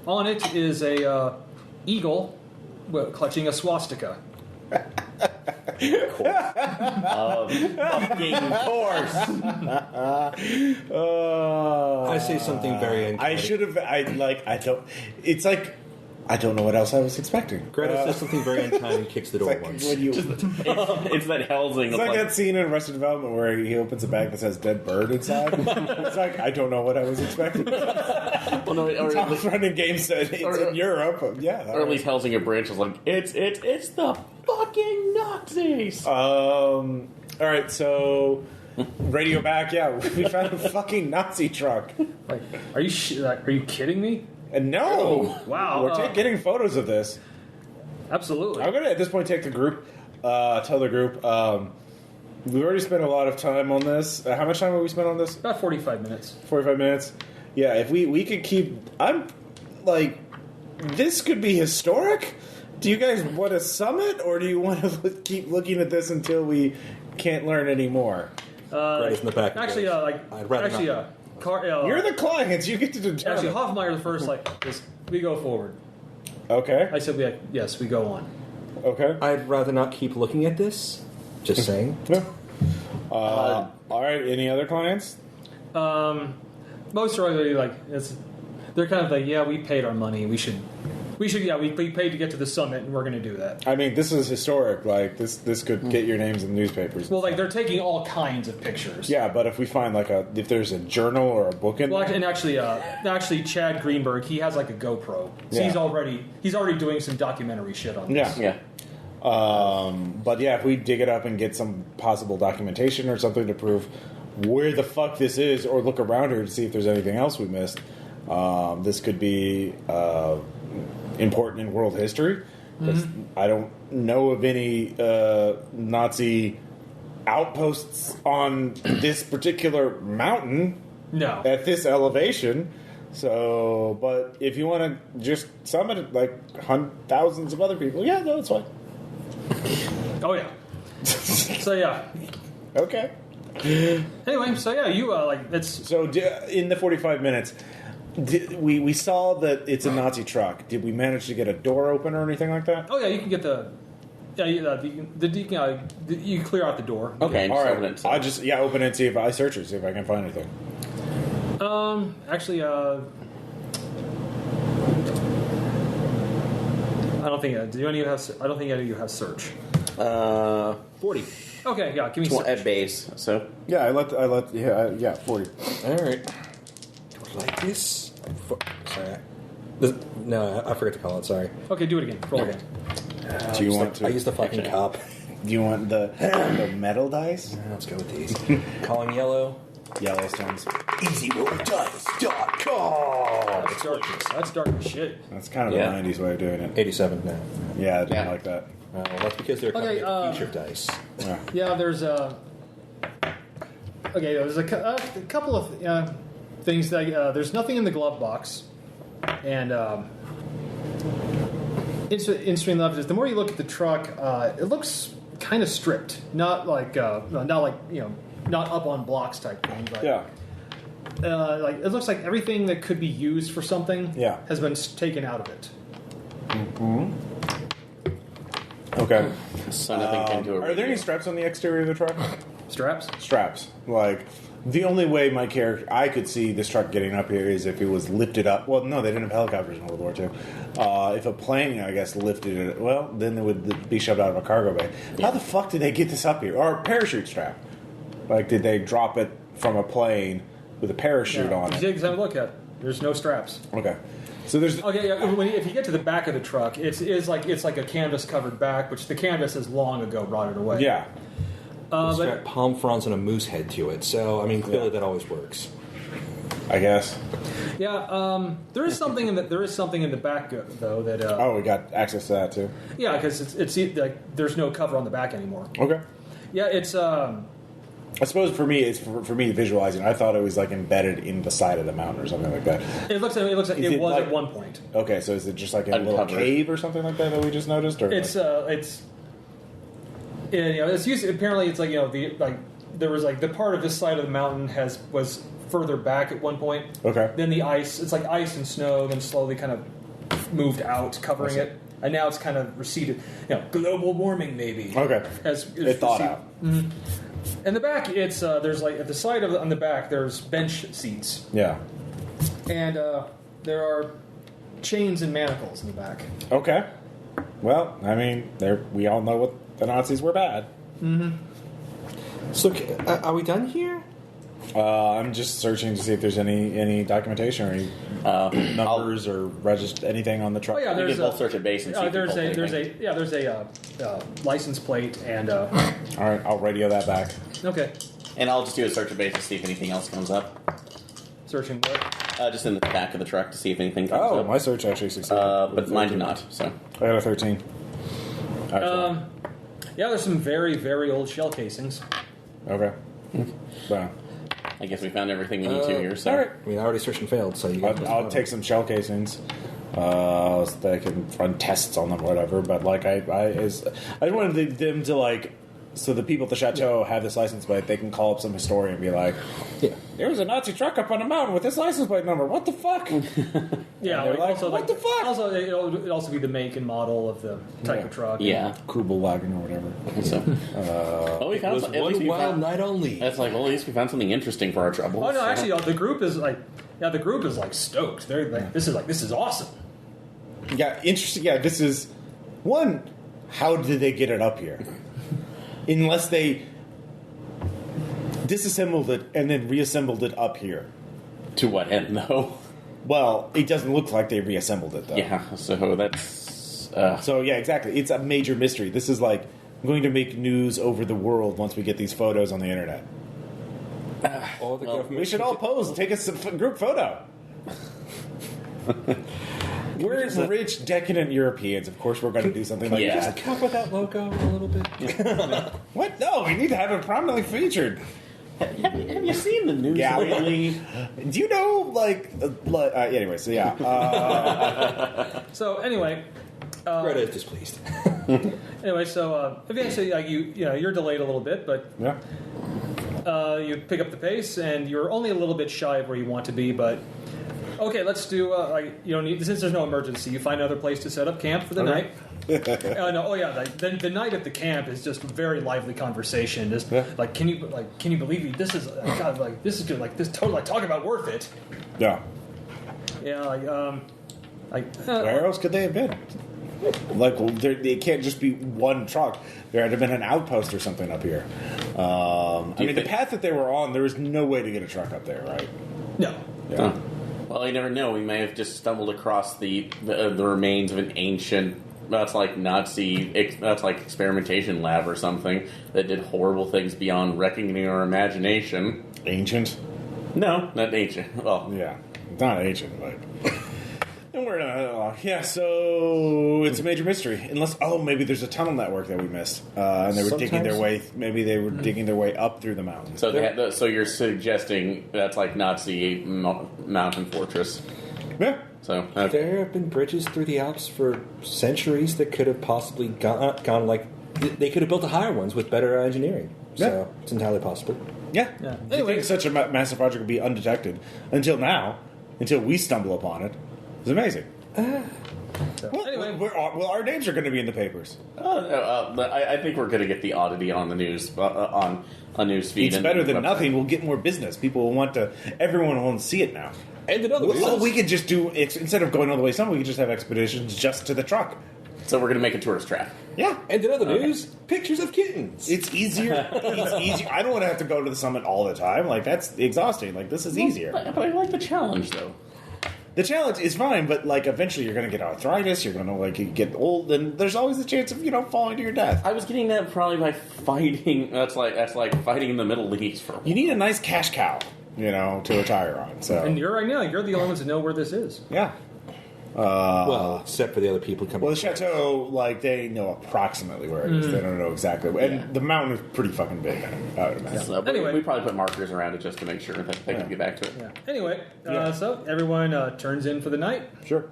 On it is a eagle clutching a swastika. Fucking course. I say something very unkind. I should have. I don't. It's like I don't know what else I was expecting. Greta says something very unkind and kicks the door once. It's that Helsing. It's like that scene in Arrested Development where he opens a bag that says "dead bird" inside. It's like I don't know what I was expecting. Well, no, Tom's running game said it's in Europe. Yeah, or at least Helsing branch is like it's the fucking Nazis. All right, so Radio back, yeah, we found a fucking Nazi truck. Like, are you kidding me? And no! Wow. We're getting photos of this. Absolutely. I'm going to, at this point, take the group, tell the group, we've already spent a lot of time on this. How much time have we spent on this? About 45 minutes. 45 minutes? Yeah, if we could keep... I'm, like, this could be historic? Do you guys want to summit, or do you want to keep looking at this until we can't learn anymore? Right in the back. Actually, I'd rather not. You're the clients. You get to determine. Actually, Hoffmeyer the first, we go forward. Okay. I said, yes, we go on. Okay. I'd rather not keep looking at this. Just saying. Yeah. All right. Any other clients? Most are really they're kind of like, yeah, we paid our money. We should, yeah, we paid to get to the summit, and we're going to do that. I mean, this is historic. Like, this could get your names in the newspapers. Well, they're taking all kinds of pictures. Yeah, but if we find if there's a journal or a book in well, there. and actually, Chad Greenberg, he has a GoPro, so Yeah. he's already doing some documentary shit on this. Yeah. But yeah, if we dig it up and get some possible documentation or something to prove where the fuck this is, or look around here to see if there's anything else we missed, this could be important in world history. Because I don't know of any Nazi outposts on this particular mountain. No. At this elevation. So, but if you want to just summit it like thousands of other people, yeah, no, it's fine. Oh yeah. So yeah. Okay. Anyway, so yeah, you it's So in the 45 minutes, we saw that it's a Nazi truck. Did we manage to get a door open or anything like that? oh yeah, you can get you clear out the door. Okay, All open right. it. I just open it and see if I search it, see if I can find anything. Actually, I don't think. Do any of you have? I don't think any of you have search. 40. Okay, yeah, give me search. At base. So Yeah, I let 40. All right. Do I like this? Sorry. No, I forgot to call it. Sorry. Okay, do it again. Roll again. Do you want to? I used the fucking cop. Do you want the metal dice? Let's go with these. Calling yellow. Yellowstones. EasyRollDice.com. That's dark as shit. That's kind of a 90s way of doing it. 87 now. Yeah, I didn't Yeah. like that. Well, that's because they're Okay, coming with feature dice. Yeah. Yeah, there's there's a couple of things that there's nothing in the glove box, and interesting enough is the more you look at the truck, it looks kind of stripped, not like not up on blocks type thing, but Yeah. it looks like everything that could be used for something has been taken out of it. Okay. so nothing came to a Are there any straps on the exterior of the truck? Straps? Straps. Like, the only way I could see this truck getting up here is if it was lifted up. Well, no, they didn't have helicopters in World War II. If a plane, I guess, lifted it, well, then it would be shoved out of a cargo bay. How the fuck did they get this up here? Or a parachute strap? Like, did they drop it from a plane with a parachute on it? Have a look at it. There's no straps. Okay. So there's... Okay, yeah, if you get to the back of the truck, it's like a canvas covered back, which the canvas has long ago rotted away. Yeah. It's got palm fronds and a moose head to it, so I mean clearly that always works. I guess. Yeah, there is something in the back though that. Oh, we got access to that too. Yeah, because it's like there's no cover on the back anymore. Okay. Yeah, it's. I suppose for me, it's for me visualizing. I thought it was like embedded in the side of the mountain or something like that. It looks like it was like, at one point. Okay, so is it just like a little Uncovered. cave or something like that we just noticed? Or It's it's used. Apparently, it's there was the part of this side of the mountain was further back at one point. Okay. Then the ice, it's like ice and snow, then slowly kind of moved out, covering it, and now it's kind of receded. Global warming maybe. Okay. It thawed out. Mm-hmm. In the back, it's there's at the side on the back there's bench seats. Yeah. And there are chains and manacles in the back. Okay. Well, I mean, we all know what the Nazis were bad. Mm-hmm. So, are we done here? I'm just searching to see if there's any documentation or any numbers or anything on the truck. Oh yeah, there's both search at base and see if there's a license plate and. All right, I'll radio that back. Okay. And I'll just do a search of base to see if anything else comes up. Searching what? Just in the back of the truck to see if anything comes up. My search actually succeeded. But mine did not, so. I got a 13. Yeah, there's some very, very old shell casings. Okay. Wow. I guess we found everything we need to here, so. All right. I mean, I already searched and failed, so you got I'll take some shell casings. So that I can run tests on them or whatever. But like I wanted them to like, so the people at the chateau have this license plate. They can call up some historian and be like, Yeah. "There was a Nazi truck up on a mountain with this license plate number. What the fuck?" Yeah, they're like, also, "What the fuck?" Also, it'd also be the make and model of the type of truck. Yeah. Kubelwagen or whatever. So. Well, we It found was some, at one least we wild found, night only. That's like, well, at least we found something interesting for our trouble. Oh no, so. actually, the group is like, the group is like stoked. They're like, this is awesome. Yeah, interesting. Yeah, this is one. How did they get it up here? Unless they disassembled it and then reassembled it up here. To what end, though? Well, it doesn't look like they reassembled it, though. Yeah, so that's... So, yeah, exactly. It's a major mystery. This is like going to make news over the world once we get these photos on the internet. All the Well, government We should all pose, take a group photo. We're rich, decadent Europeans. Of course, we're going to do something like Yeah. this. Come up with that logo a little bit. What? No, we need to have it prominently featured. have you seen the news Yeah, lately? Do you know, anyway, so yeah. So anyway, Greta is displeased. anyway, so eventually, you're delayed a little bit, but Yeah. you pick up the pace, and you're only a little bit shy of where you want to be, but. Okay, let's do. You don't need, since there's no emergency, you find another place to set up camp for the night. The night at the camp is just very lively conversation. Just like, can you believe me? This is God, this is good. Like this, totally talk about worth it. Yeah. Yeah, Where else could they have been? Like, they can't just be one truck. There had to have been an outpost or something up here. The path that they were on, there was no way to get a truck up there, right? no. Yeah. Well, you never know. We may have just stumbled across the remains of an ancient... That's like experimentation lab or something that did horrible things beyond reckoning or imagination. Ancient? No, not ancient. Well, Yeah. It's not ancient, but... And we're so it's a major mystery. Unless, maybe there's a tunnel network that we missed, and they were digging their way. Maybe they were digging their way up through the mountains. so so you're suggesting that's like Nazi mountain fortress? Yeah. So There have been bridges through the Alps for centuries that could have possibly gone like they could have built higher ones with better engineering. So it's entirely possible. Yeah. Yeah. Do you think such a massive project would be undetected until now? Until we stumble upon it. It's amazing. Anyway. Our names are going to be in the papers. I think we're going to get the oddity on the news on a news feed. It's better than nothing. We'll get more business. People will want to. Everyone will want to see it now. And another We could just do instead of going all the way somewhere. We could just have expeditions just to the truck. So we're going to make a tourist trap. Yeah. And in other news, pictures of kittens. It's easier. It's easier. I don't want to have to go to the summit all the time. Like that's exhausting. Like this is easier. But I like the challenge, though. The challenge is fine, but like eventually you're going to get arthritis. You're going to get old, and there's always the chance of falling to your death. I was getting that probably by fighting. That's like fighting in the Middle East for. You need a nice cash cow, to retire on. So And you're the only ones that know where this is. yeah. Well, except for the other people coming. Well, the chateau, they know approximately where it is. They don't know exactly. And the mountain is pretty fucking big, I would imagine. So, Anyway. we probably put markers around it just to make sure that they can get back to it. Yeah. Anyway, so everyone turns in for the night. Sure.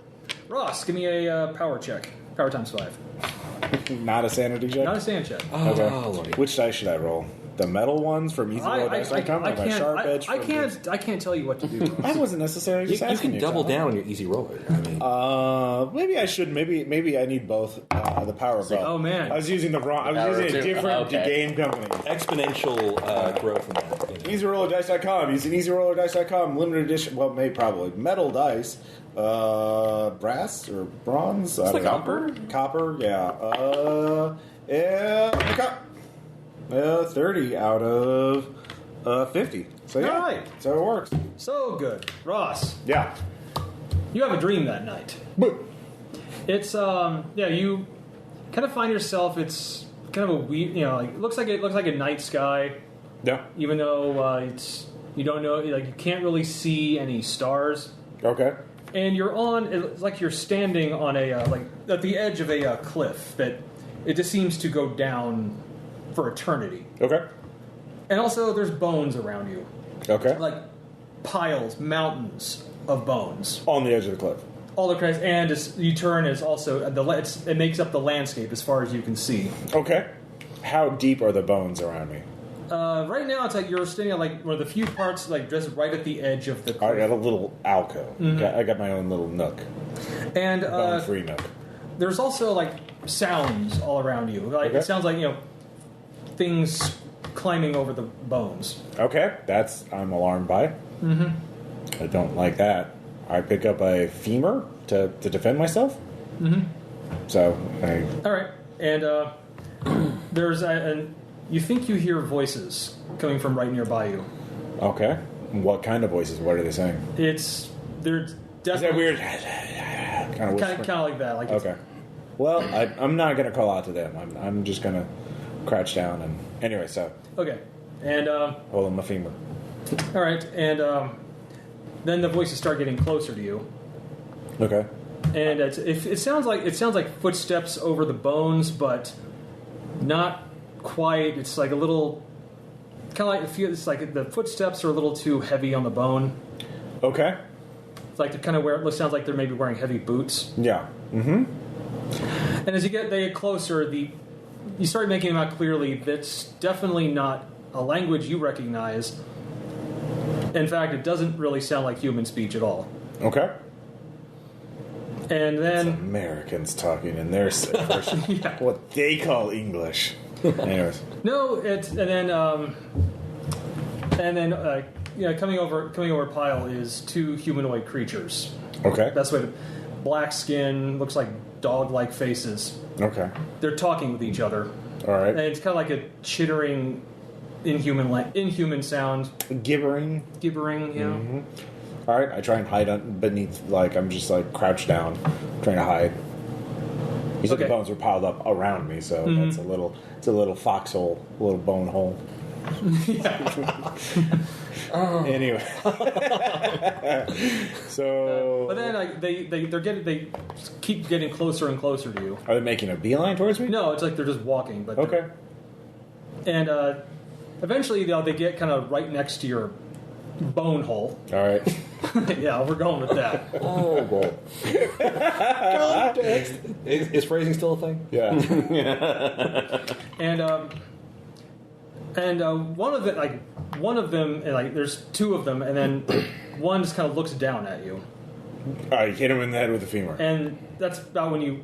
Ross, give me a power check. Power times 5. Not a sanity check? Not a sand check. Okay. Lordy. Which dice should I roll? The metal ones from EasyRollDice.com or my sharp edge? I can't tell you what to do. I wasn't necessarily just You asking can double Tom. down on your easy roller. I mean, Maybe I should. Maybe I need both. The power of both. Oh, man. I was using the wrong. I was Power using a too. different game company. exponential growth in that. EasyRollerDice.com. Using EasyRollerDice.com. Limited edition. Well, maybe probably metal dice. Brass or bronze? It's like copper. Copper. Yeah. Yeah. 30 out of 50. So yeah. All right. So it works. So good. Ross, Yeah. you have a dream that night. It's you kind of find yourself, it's kind of a weird, it looks like a night sky. Yeah. Even though you don't know, like you can't really see any stars. Okay. And it's like you're standing on a like at the edge of a cliff that it just seems to go down for eternity. Okay. And also, there's bones around you, Okay. like piles, mountains of bones. On the edge of the cliff. All the credits, and you turn is also it makes up the landscape as far as you can see. Okay. How deep are the bones around me? Right now, it's like you're standing at like one of the few parts, like just right at the edge of the cliff. I got a little alcove. I got my own little nook. And Bone-free nook. there's also like sounds all around you. Like Okay. it sounds like things climbing over the bones. Okay. I'm alarmed by. Mm-hmm. I don't like that. I pick up a femur to defend myself. Mm-hmm. So All right, and there's and you think you hear voices coming from right nearby you. Okay. What kind of voices? What are they saying? They're Is that definitely weird? kind of kind of like that. Like Okay. Well, I'm not going to call out to them. I'm just going to crouch down and anyway. So Okay, and hold on my femur. all right, and then the voices start getting closer to you, Okay. and it sounds like footsteps over the bones, but not quite. It's like a little kind of like it's like the footsteps are a little too heavy on the bone. Okay. It's like it sounds like they're maybe wearing heavy boots. Yeah. Mm-hmm. And as they get closer, you start making them out clearly. That's definitely not a language you recognize. In fact, it doesn't really sound like human speech at all. Okay. And then Americans talking in their version, Yeah. what they call English. Anyways. coming over Pile is two humanoid creatures. Okay. That's what black skin, looks like dog-like faces. Okay. They're talking with each other. All right. And it's kind of like a chittering inhuman sound. Gibbering. Gibbering, Mm-hmm. All right. I try and hide beneath, I'm just crouched down, trying to hide. You said Okay. the bones were piled up around me, so that's it's a little foxhole, a little bone hole. Anyway, so But then they keep getting closer and closer to you. are they making a beeline towards me? No, it's like they're just walking. But Okay. And eventually they get kind of right next to your bone hole. All right. Yeah, we're going with that. Oh, boy. Is phrasing still a thing? Yeah. And one of them, there's two of them, and then one just kind of looks down at you, All right. Hit him in the head with a femur. and that's about when you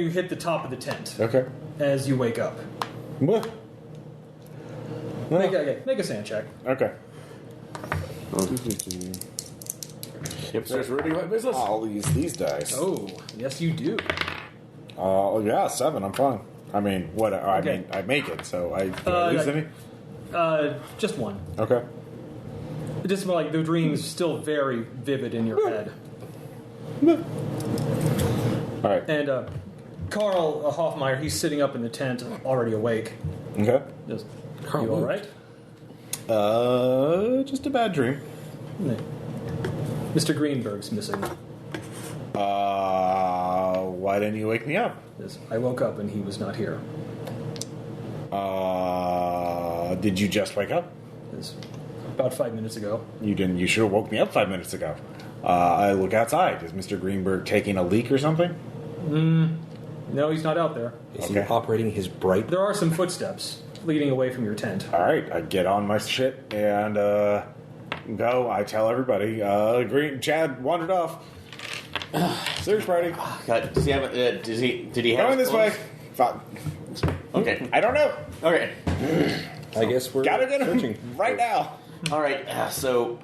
hit the top of the tent Okay. as you wake up. What? Make a sand check. Okay. Hipsters ruining my business. I'll use these dice. Oh, yes, you do. Yeah, 7. I'm fine. I mean, what? Okay. I make it. So I lose any? Just one. Okay. It's just more like the dream's still very vivid in your head. All right. And Carl Hoffmeyer, he's sitting up in the tent, already awake. Okay. Just, you all right? Just a bad dream. Mr. Greenberg's missing. Why didn't you wake me up? Yes, I woke up and he was not here. Did you just wake up? It's about 5 minutes ago. You didn't. You should have woke me up 5 minutes ago. I look outside. Is Mr. Greenberg taking a leak or something? No, he's not out there. Is he Okay. operating his bright? There are some footsteps leading away from your tent. All right. I get on my shit and go. I tell everybody. Chad wandered off. Search party. God, does he have? Did he have? Going his this way. clothes? Okay. I don't know. Okay. I guess we're Gotta get him searching. right now. All right. So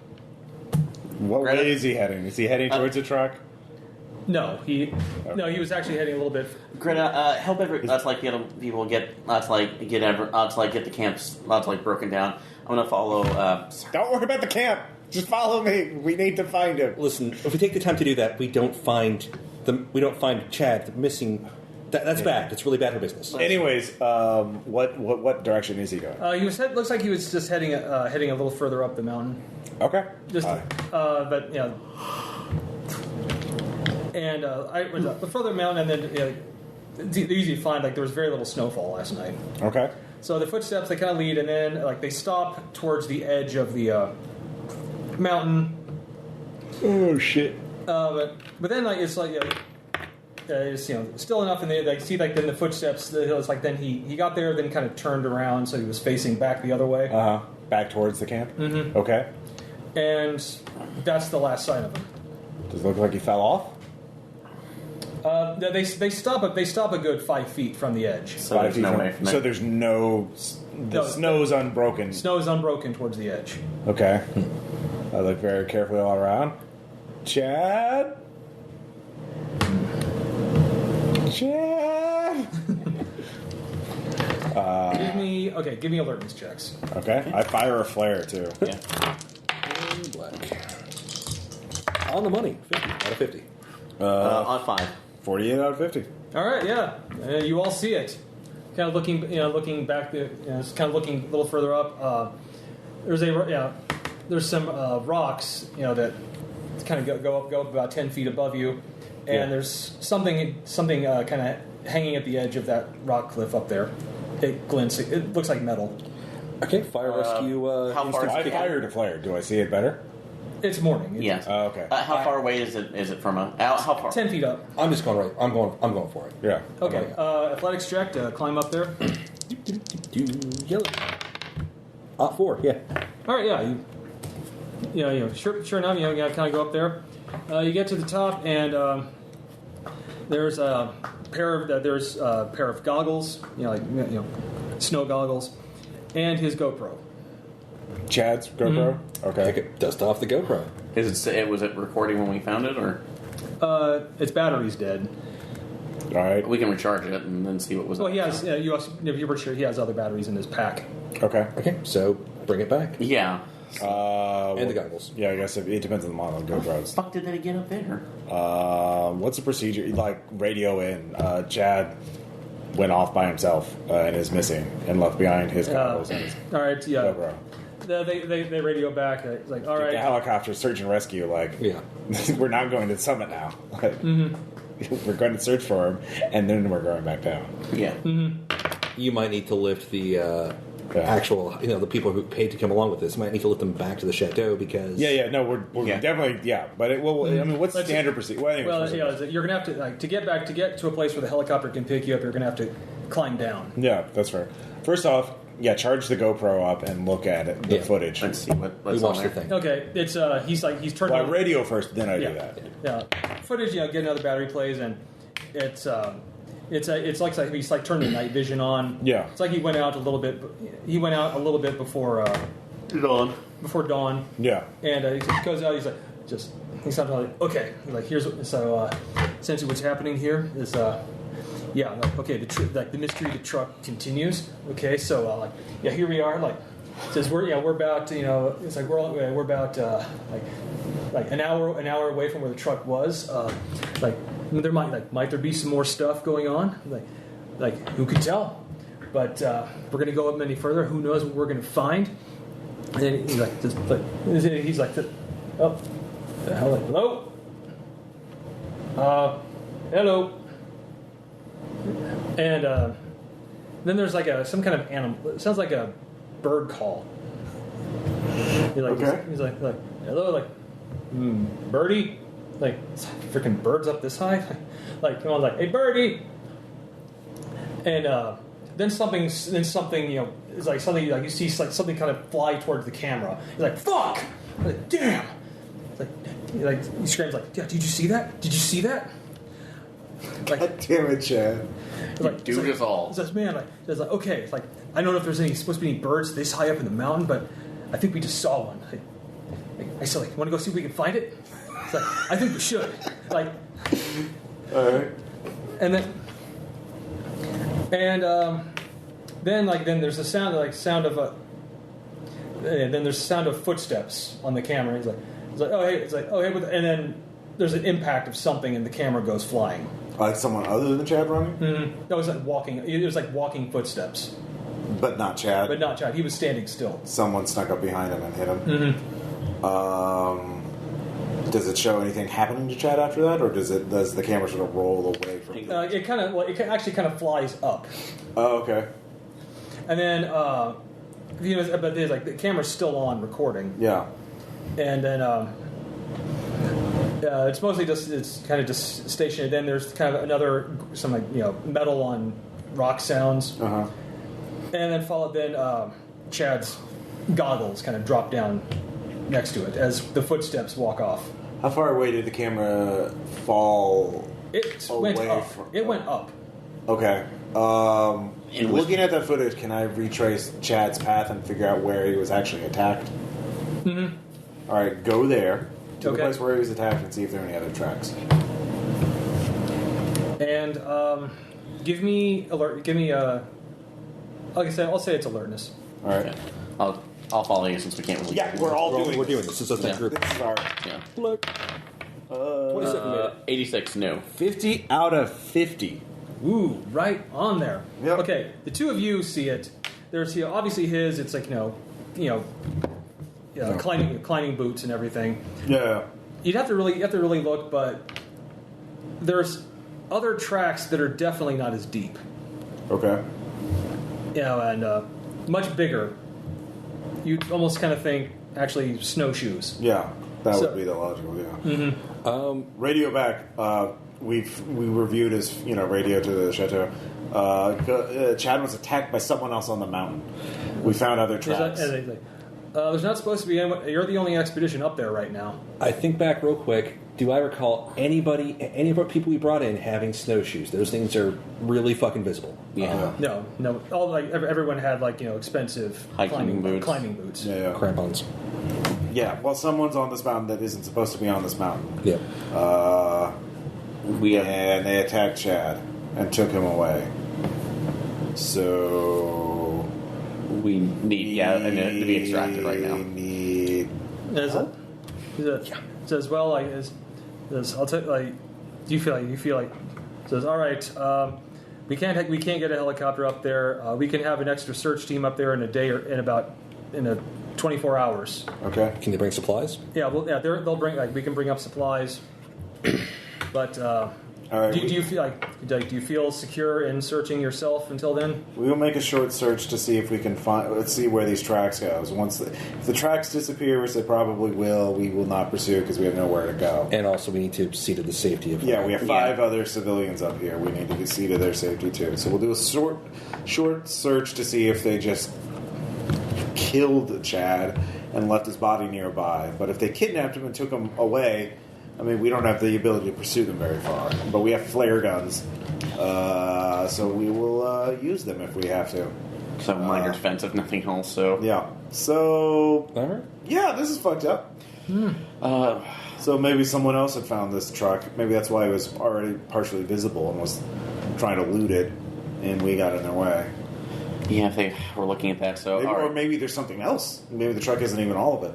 What Greta? way is he heading? Is he heading towards the truck? No, he was actually heading a little bit. Greta, help every. Let's get people get. Let's get the camps. Broken down. I'm gonna follow. Don't worry about the camp. Just follow me. We need to find him. Listen, if we take the time to do that, we don't find Chad, the missing That's bad. It's really bad for business. Anyways, what direction is he going? Looks like he was just heading a little further up the mountain. Okay. Just, but yeah. And I went up the further mountain, and then it's easy to find. Like there was very little snowfall last night. Okay. So the footsteps they kind of lead, and then like they stop towards the edge of the mountain. Oh shit. But then like it's like it's still enough, and they like see like then the footsteps. It's like then he got there, then kind of turned around, so he was facing back the other way. Back towards the camp. Mm-hmm. Okay. And that's the last sight of him. Does it look like he fell off? They stop a good 5 feet from the edge. So there's no way from there. So there's no. The snow's unbroken. Snow is unbroken towards the edge. Okay. I look very carefully all around. Chad. Give me alertness checks. Okay. I fire a flare too. Yeah. Black. On the money. 50 out of 50. On 5. 48 out of 50. All right, yeah, you all see it. Kind of looking back there, it's kind of looking a little further up. There's some rocks, that kind of go up about 10 feet above you, and there's something kind of hanging at the edge of that rock cliff up there. It glints. It looks like metal. Okay, fire rescue. How far? I fired a flare. Do I see it better? It's morning. Yes. Okay. How far away is it from a? How far? 10 feet up. I'm just going right. I'm going for it. Yeah. Okay. Athletics check to climb up there. Yellow. 4. Yeah. All right. Yeah. Sure enough, you kind of go up there. You get to the top, and there's a pair of goggles, snow goggles, and his GoPro. Chad's GoPro? Mm-hmm. Okay. Take it, dust off the GoPro. Was it recording when we found it, or? Its battery's dead. All right. We can recharge it and then see what was. Well, he has. You were sure he has other batteries in his pack. Okay. Okay, so bring it back. Yeah. And the goggles. Yeah, I guess it depends on the model of How the GoPros. fuck did they get up there? What's the procedure? Like, radio in. Chad went off by himself and is missing and left behind his goggles and his All right. Yeah. GoPro. They radio back. It's like, all right. The helicopter search and rescue, Yeah. we're not going to the summit now. We're going to search for him, and then we're going back down. Yeah. You might need to lift the actual, the people who paid to come along with this might need to lift them back to the chateau because. We're definitely, but it will. I mean, what's the standard procedure? Well, anyways, you're gonna have to to get to a place where the helicopter can pick you up. You're gonna have to climb down. Yeah, that's fair. First off, charge the GoPro up and look at it, the footage. Let's see what's We on watched the there. thing. Okay, it's he's turned Well, I on radio first, then I do that. Yeah, footage. Get another battery plays, and it's like he's like turned the night vision on. Yeah. It's like he went out a little bit. He went out a little bit before Dawn. Before dawn. Yeah. And he just goes out. He's like, he's not like, okay. He's like, essentially what's happening here is okay. The mystery of the truck continues. Okay, so here we are. Like, says we're about it's like we're about like an hour away from where the truck was. There might there be some more stuff going on. Like who could tell? But we're gonna go up any further. Who knows what we're gonna find? And then he's like, oh, the hell, like, hello, hello. And then there's like some kind of animal. It sounds like a bird call. He's like, hello, like, birdie, like freaking birds up this high, like come on, like, hey, birdie. And then something, it's like something like you see like something kind of fly towards the camera. He's like, fuck, like, damn. He screams like, yeah, did you see that? Did you see that? Like, God damn it, Chad. Do us all. It's like, man, it's like, okay, it's like, I don't know if there's supposed to be any birds this high up in the mountain, but I think we just saw one. I said, like, want to go see if we can find it? It's like, I think we should. Like, all right. And then there's a sound of footsteps on the camera. He's like, oh hey, and then there's an impact of something and the camera goes flying. Like someone other than Chad running? Mm-hmm. No, it was like walking. It was like walking footsteps. But not Chad. But not Chad. He was standing still. Someone snuck up behind him and hit him. Mm-hmm. Does it show anything happening to Chad after that, or does the camera sort of roll away from him? It kind of it actually kind of flies up. Oh, okay. And then but there's like the camera's still on recording. Yeah. And then it's mostly just stationary. Then there's kind of another some metal on rock sounds. Uh-huh. And then Chad's goggles kind of drop down next to it as the footsteps walk off. How far away did the camera fall? It went up. It went up. Okay. Looking at that footage, can I retrace Chad's path and figure out where he was actually attacked? Mm-hmm. All right, go there to the Okay. place where he was attacked and see if there are any other tracks. And give me alert. Give me like I said, I'll say it's alertness. All right. Okay. I'll follow you since we can't really. Yeah, we're We're doing this. It's a thing Yeah. group. This is our. Yeah. Look. 27 made it. 86. No. 50 out of 50. Ooh, right on there. Yep. Okay, the two of you see it. There's obviously his. It's like climbing boots and everything. Yeah. You have to really look, but there's other tracks that are definitely not as deep. Okay. And much bigger. You'd almost kind of think actually snowshoes. Yeah, that So- would be the logical. Yeah. Mm-hmm. Radio back. We reviewed his radio to the chateau. Chad was attacked by someone else on the mountain. We found other tracks. There's not supposed to be anyone. You're the only expedition up there right now. I think back real quick. Do I recall any of our people we brought in having snowshoes? Those things are really fucking visible. Yeah. No. Everyone had expensive Hiking boots. climbing boots. Yeah. Crampons. Yeah. Well, someone's on this mountain that isn't supposed to be on this mountain. Yeah. And they attacked Chad and took him away. So We need to be extracted right now. Says well I'll tell do you feel like says all right we can't get a helicopter up there we can have an extra search team up there in a day or in 24 hours. Okay. Can they bring supplies? They'll bring we can bring up supplies but All right. do you feel do you feel secure in searching yourself until then? We will make a short search to see if we can find. Let's see where these tracks go. If the tracks disappear, which they probably will, we will not pursue because we have nowhere to go. And also, we need to see to the safety of. Yeah, we have 5 other civilians up here. We need to see to their safety too. So we'll do a short search to see if they just killed Chad and left his body nearby. But if they kidnapped him and took him away, I mean, we don't have the ability to pursue them very far. But we have flare guns, so we will use them if we have to. So minor defense, if nothing else. So Yeah. So All right. yeah, this is fucked up. So maybe someone else had found this truck. Maybe that's why it was already partially visible and was trying to loot it, and we got in their way. yeah, if they were looking at that. So Maybe, all or right. maybe there's something else. Maybe the truck isn't even all of it.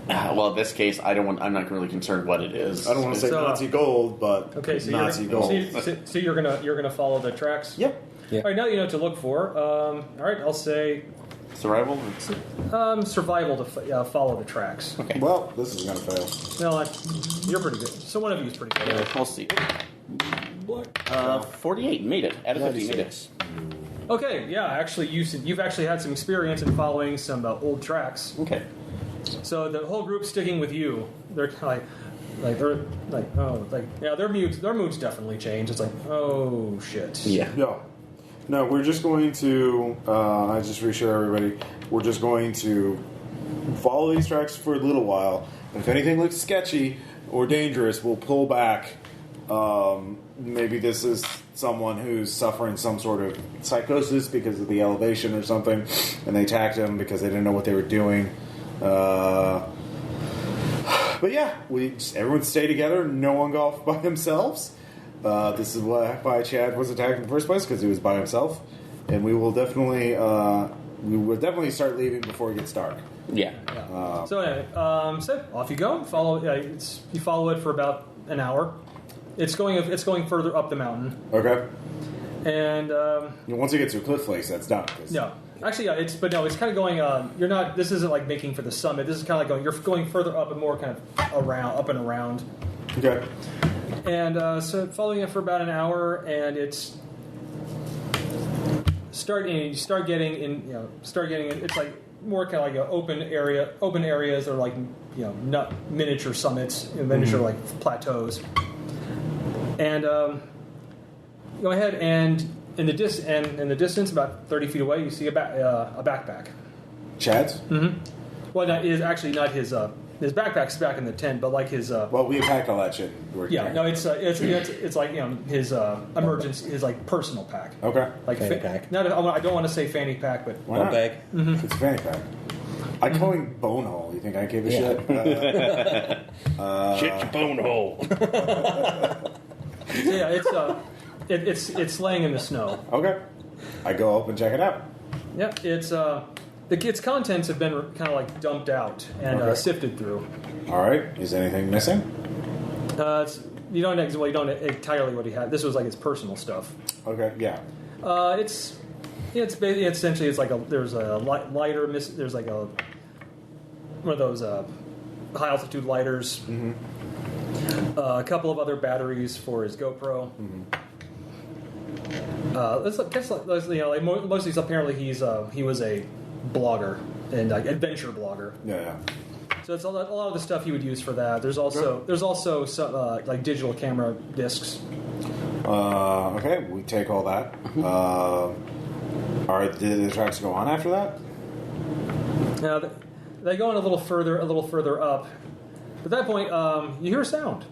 Well, in this case, I'm not really concerned what it is. I don't want to say So, Nazi gold, but Okay, so Nazi gold. So you're gonna follow the tracks. Yep. Yeah. All right, now you know what to look for. All right, I'll say Survival. survival to follow the tracks. Okay. Well, this is going to fail. No, you're pretty good. So one of you is pretty good. We'll see. 48 made it. Out of 50 made it. Okay, yeah, actually, you've actually had some experience in following some old tracks. Okay. So the whole group's sticking with you. They're their moods definitely change. It's like, oh shit. Yeah. No, we're just going to, I just reassure everybody, we're just going to follow these tracks for a little while. If anything looks sketchy or dangerous, we'll pull back. Maybe this is someone who's suffering some sort of psychosis because of the elevation or something, and they attacked him because they didn't know what they were doing. But yeah, everyone stay together. No one go off by themselves. This is why Chad was attacked in the first place, because he was by himself. And we will definitely start leaving before it gets dark. Yeah. So off you go. You follow it for about an hour. It's going further up the mountain, Okay. and Once you get to a cliff face, that's done. 'Cause- no, actually, it's kind of going. You're not. This isn't like making for the summit. This is kind of like going. You're going further up and more kind of up and around. Okay. And so following it for about an hour, and it's It's like more kind of like an open area. Open areas are like not miniature summits, miniature like plateaus. And go ahead and in the distance, about 30 feet away, you see a backpack. Chad's? Mm-hmm. Well, that is actually not his. His backpack's back in the tent, but like his. Well, we packed all that shit. It's like his emergency, his like personal pack. Okay. Like fanny pack. Not, I don't want to say fanny pack, but Why not? Bag. Mm-hmm. It's a fanny pack. I call him bone hole. You think I gave a shit? Shit your bone hole. It's laying in the snow. Okay. I go up and check it out. Yeah, its contents have been kind of like dumped out and sifted through. All right. Is anything missing? You don't entirely what he had. This was like his personal stuff. Okay. Yeah. It's essentially there's a lighter. There's like one of those high altitude lighters. Mm-hmm. A couple of other batteries for his GoPro. Mm-hmm. Mostly apparently he was a blogger and like adventure blogger. Yeah. So it's a lot of the stuff he would use for that. There's also some like digital camera discs. Okay, we take all that. All right, did the tracks go on after that? Now they go in a little further up. At that point, you hear a sound.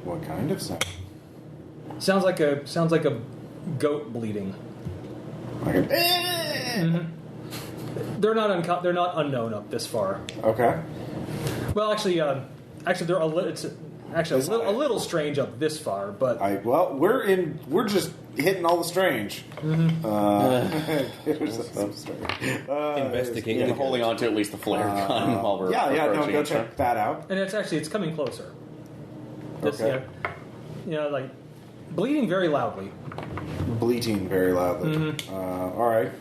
What kind of sound? Sounds like a goat bleeding. Like a... Mm-hmm. They're not unknown up this far. Okay. Well, actually, they're a little strange up this far, but we're just hitting all the strange. Mm-hmm. Investigating, holding on to at least the flare gun while we're approaching go it, check that out. and it's coming closer. Okay. Like bleeding very loudly. Bleating very loudly. Mm-hmm. All right,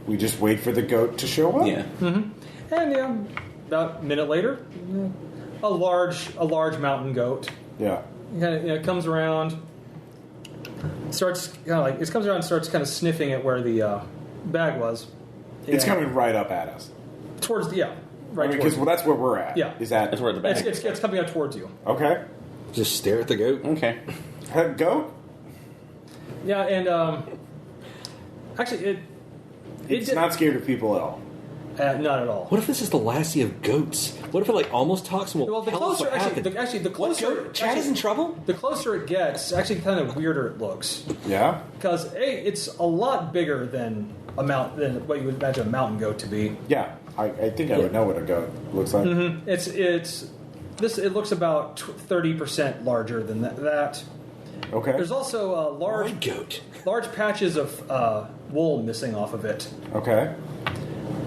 we just wait for the goat to show up. Yeah. Mm-hmm. And about a minute later, a large mountain goat. Yeah. Comes around, starts kind of sniffing at where the bag was. It's And coming right up at us. towards right Because towards that's where we're at. Yeah. That's where the bag is. it's coming out towards you. Okay. Just stare at the goat. Okay. Goat? Yeah, and actually It's not scared of people at all. not at all. What if this is the lassie of goats? What if it almost talks and will Well, the tell us closer what happened? the closer Chad is in trouble? The closer it gets, actually, kind of weirder it looks Yeah? because it's a lot bigger than than what you would imagine a mountain goat to be. Yeah. I think I would know what a goat looks like. Mm-hmm. It looks about 30% larger than that. Okay. There's also large patches of wool missing off of it, Okay.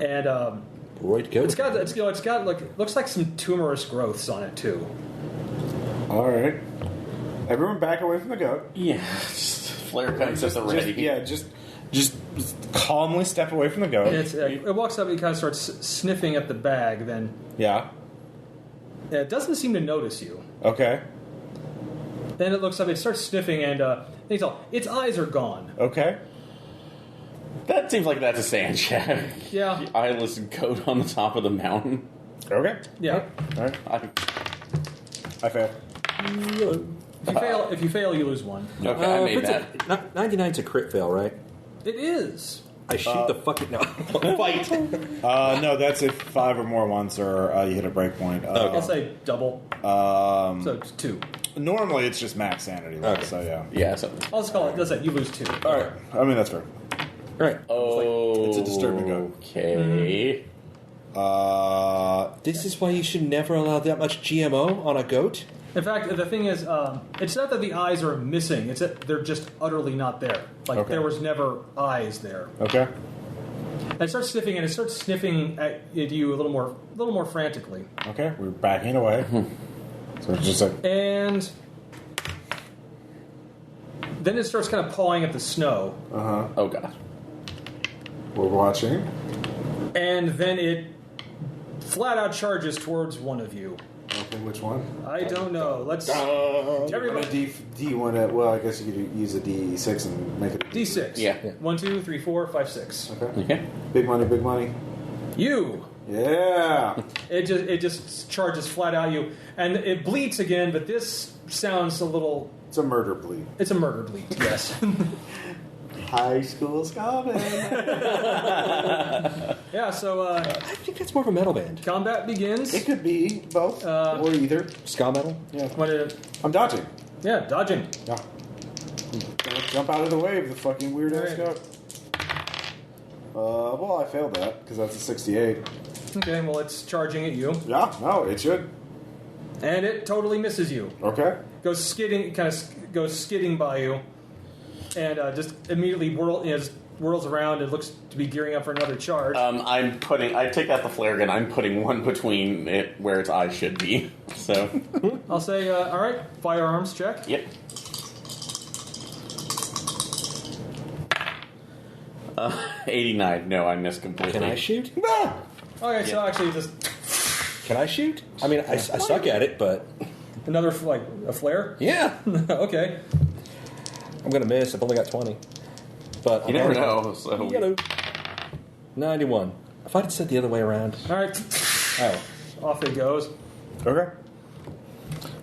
and Roid goat. it's got looks like some tumorous growths on it too. All right. Everyone back away from the goat. Yeah. Flare guns at the ready. Just calmly step away from the goat. And it walks up and kind of starts sniffing at the bag. Then Yeah. it doesn't seem to notice you. Okay. Then it looks up, it starts sniffing, and its eyes are gone. Okay. That seems like that's a sand shack. Yeah. The eyeless goat on the top of the mountain. Okay. Yeah. All right. I fail. If you fail, you lose one. Okay, I made that. 99's a crit fail, right? It is. I shoot the fucking... No. Fight! No, that's if 5 or more once, or you hit a break point. I'll say double. So it's 2. Normally, it's just max sanity. Okay. So yeah. Yeah, so. I'll just call it. That's it. You lose 2. All right. I mean, that's fair. Right. Oh. It's a disturbing goat. Okay. This is why you should never allow that much GMO on a goat? In fact, the thing is, it's not that the eyes are missing. It's that they're just utterly not there. Like there was never eyes there. Okay. And it starts sniffing, and it starts sniffing at you a little more frantically. Okay. We're backing away. So it's just like. And then it starts kind of pawing at the snow. Oh god. We're watching. And then it flat out charges towards one of you. Okay, which one? I don't know. Let's... Everybody. D1. Well, I guess you could use a D6 and make it a D6. Yeah. 1, 2, 3, 4, 5, 6. Okay. Okay. Big money, big money. You! Yeah. It just charges flat out you. And it bleats again, but this sounds a little... It's a murder bleed. It's a murder bleat, yes. High school scabbing. Yeah, so I think that's more of a metal band. combat begins. It could be both or either. Ska metal? Yeah. What I'm dodging. yeah, dodging. Yeah. Gonna jump out of the way of the fucking weird ass Alright. goat. Well, I failed that because that's a 68. Okay, well, it's charging at you. Yeah, no, it should. And it totally misses you. Okay. Goes skidding by you. And just immediately just whirls around and looks to be gearing up for another charge. I take out the flare gun. I'm putting one between it where its eyes should be. So, I'll say, all right, firearms check. yep. 89. No, I missed completely. Can I shoot? Okay, so actually just Can I shoot? I mean, I suck at it, but another, a flare? yeah. Okay. I'm going to miss. I've only got 20. But You never know. So Yellow. 91. If I'd said the other way around. All right. Oh. Off it goes. Okay.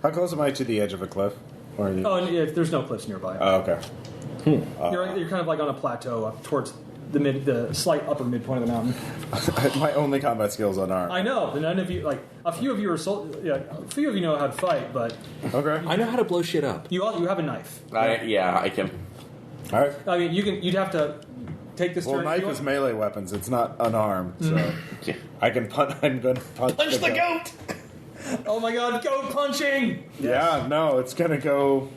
How close am I to the edge of a cliff? Or are you... Oh, and there's no cliffs nearby. Oh, okay. You're kind of like on a plateau up towards the slight upper midpoint of the mountain. My only combat skills unarmed. I know, but none of you, a few of you know how to fight, but Okay. I know how to blow shit up. you have a knife. I can. All right. I mean, you'd have to take this Well, turn. knife is melee weapons. It's not unarmed, so Yeah. I can punch. I'm going to punch the goat. Oh my God, goat punching! Yeah, no, it's gonna go.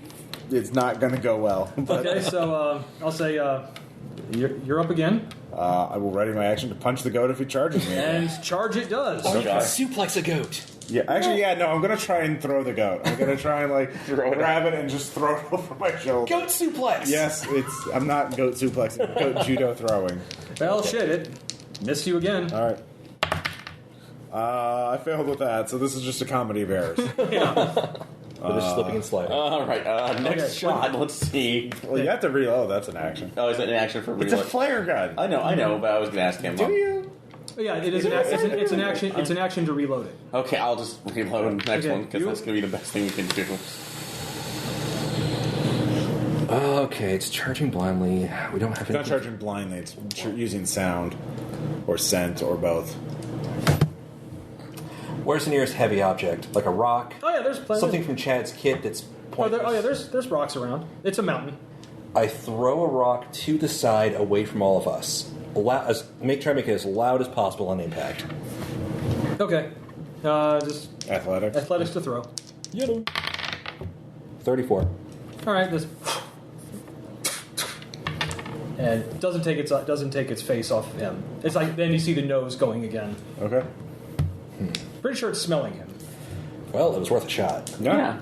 It's not gonna go well. But, Okay, so I'll say you're up again, I will ready my action to punch the goat if he charges me. and charge it does. Suplex a goat. Yeah, actually, yeah, no, I'm gonna try and throw the goat. I'm gonna try and Throw it grab it and just throw it over my shoulder. Goat suplex. Yes, I'm not goat suplexing, goat judo throwing. Well, shit, it missed you again. All right. I failed with that, so this is just a comedy of errors. With a slipping and sliding. All right. Next Okay. shot. Let's see. Well, you have to reload. That's an action. Oh, is it an action for It's a reload? flare gun. I know, but I was going to ask him. Do you? Yeah, it is it's an action. It's an action to reload it. Okay, I'll just reload the next Okay, one because you- that's going to be the best thing we can do. Okay, it's charging blindly. We don't have It's not any. charging blindly. It's using sound or scent or both. Where's the nearest heavy object? Like a rock? Oh yeah, there's plenty. Something from Chad's kit that's pointless. There's rocks around. It's a mountain. I throw a rock to the side away from all of us. Try to make it as loud as possible on impact. Okay, just Athletics. athletics to throw. 34. All right, this and it doesn't take its face off him. It's like then you see the nose going again. Okay. Pretty sure it's smelling him. Well, it was worth a shot. Yeah.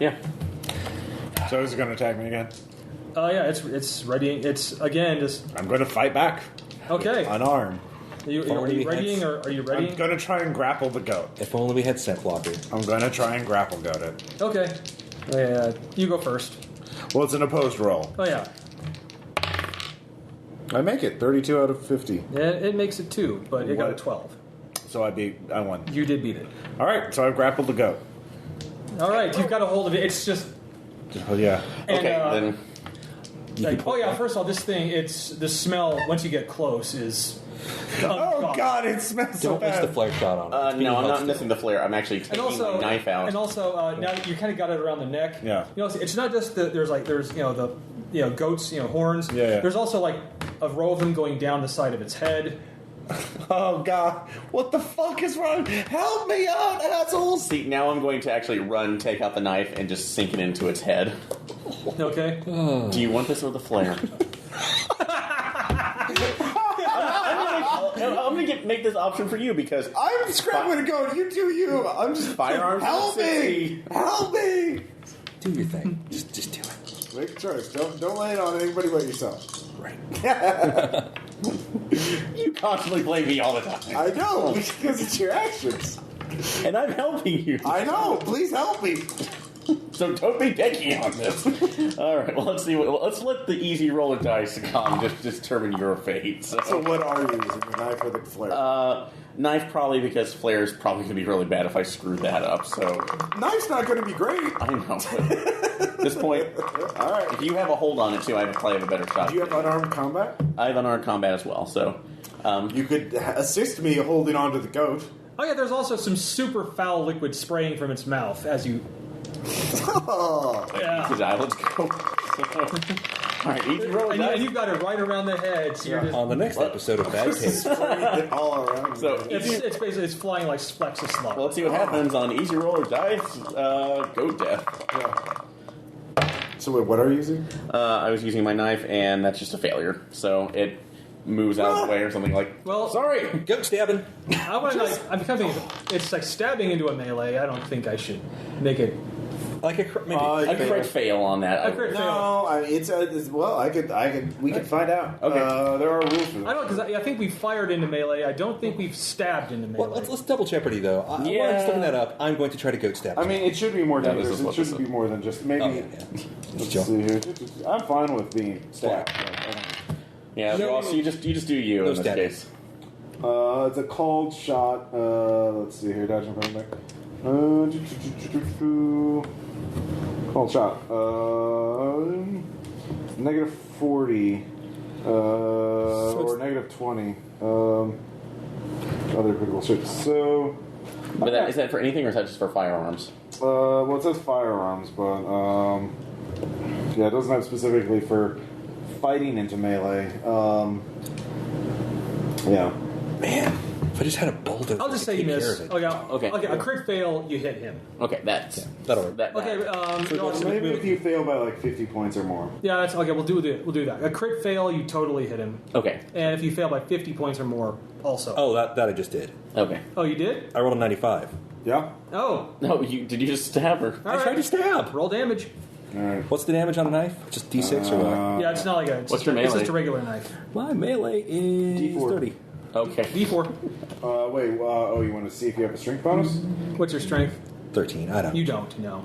So is it going to attack me again? Yeah, it's readying. It's again just I'm going to fight back. okay. Unarmed. Are you readying or are you I'm readying? going to try and grapple the goat. If only we had scent blocker. I'm going to try and grapple goat it. Okay. You go first. Well, it's an opposed roll. Oh yeah. I make it 32 out of 50. Yeah, it makes it 2, but it got a What? 12. So I won. You did beat it. All right, so I've grappled the goat. All right, you've got a hold of it. It's just Oh yeah. and, Okay, then. oh yeah. First of all, this thing. It's the smell. Once you get close, is Oh God, it smells so Don't miss bad. the flare shot on it. No, I'm not missing the flare. I'm actually taking my knife out. And also, now that you kind of got it around the neck. Yeah. You know, it's not just there's goats horns. Yeah. There's also like a row of them going down the side of its head. Oh God, what the fuck is wrong? Help me out, assholes! See, now I'm going to actually run, take out the knife, and just sink it into its head. Okay. Do you want this or the flare? I'm going to make this option for you because I'm scrapping to go. You do you. I'm just Firearms Help me! 60. Help me! Do your thing. Just do it. Quick choice. Don't lay it on anybody but yourself. Right. You constantly blame me all the time. I know, because it's your actions. And I'm helping you. I know. Please help me. So don't be picky on this. All right. Well, let's see. Let's let the easy roll of dice come just determine your fate. So what are you using? The knife or the flare? Knife probably because flare is probably going to be really bad if I screw that up. So knife's not going to be great. I know. But at this point, All right. if you have a hold on it too, I probably have a better shot. Do you have unarmed combat? I have unarmed combat as well. So You could assist me holding on to the goat. Oh yeah, there's also some super foul liquid spraying from its mouth as you. Oh. Yeah. Let's go. All right, easy roll of dice. And you've got it right around the head. So you're just, On the next episode of Bad Taste. All around. So it's basically flying like flecks of slop. well, let's see what happens on easy roll of dice. Go death. So wait, what are you using? I was using my knife, and that's just a failure. So it moves out of the way or something like. Well, Sorry. Goat stabbing. I'm thinking it's like stabbing into a melee. I don't think I should make it. Like a maybe. I crit fail on that. A crit fail. No, I mean, we could find out. Okay. There are rules for that. I don't because I think we've fired into melee. I don't think we've stabbed into melee. Well, let's double jeopardy though. While I'm looking that up, I'm going to try to goat stab. I mean, it should be more Yeah, this dangerous. is It what shouldn't this be more than just maybe. Oh, yeah. Let's see here. I'm fine with being stabbed. Yeah, well, so you just do you in this stab. case. It's a cold shot. Let's see here. Dodge and coming back. Cold shot. Negative 40. Or negative 20. Other critical hits. So. But is that for anything, or is that just for firearms? Well, it says firearms, but yeah, it doesn't have specifically for fighting into melee. Yeah. Man, if I just had a bulldozer. I'll just say you miss. Okay. Okay. A crit fail, you hit him. Okay, that's That'll work. that. Okay. So maybe if you fail by like 50 points or more. Yeah, that's okay. We'll do that. A crit fail, you totally hit him. Okay. And if you fail by 50 points or more, also. Oh, that I just did. Okay. Oh, you did? I rolled a 95. Yeah? Oh. No, did you just stab her? All I tried to stab. Roll damage. Alright. What's the damage on a knife? Just D6 or what? Yeah, it's not like a. It's What's just, your It's melee? just a regular knife. My melee is D4. 30. Okay. D4. Wait, you want to see if you have a strength bonus? What's your strength? 13. I don't. You don't. No.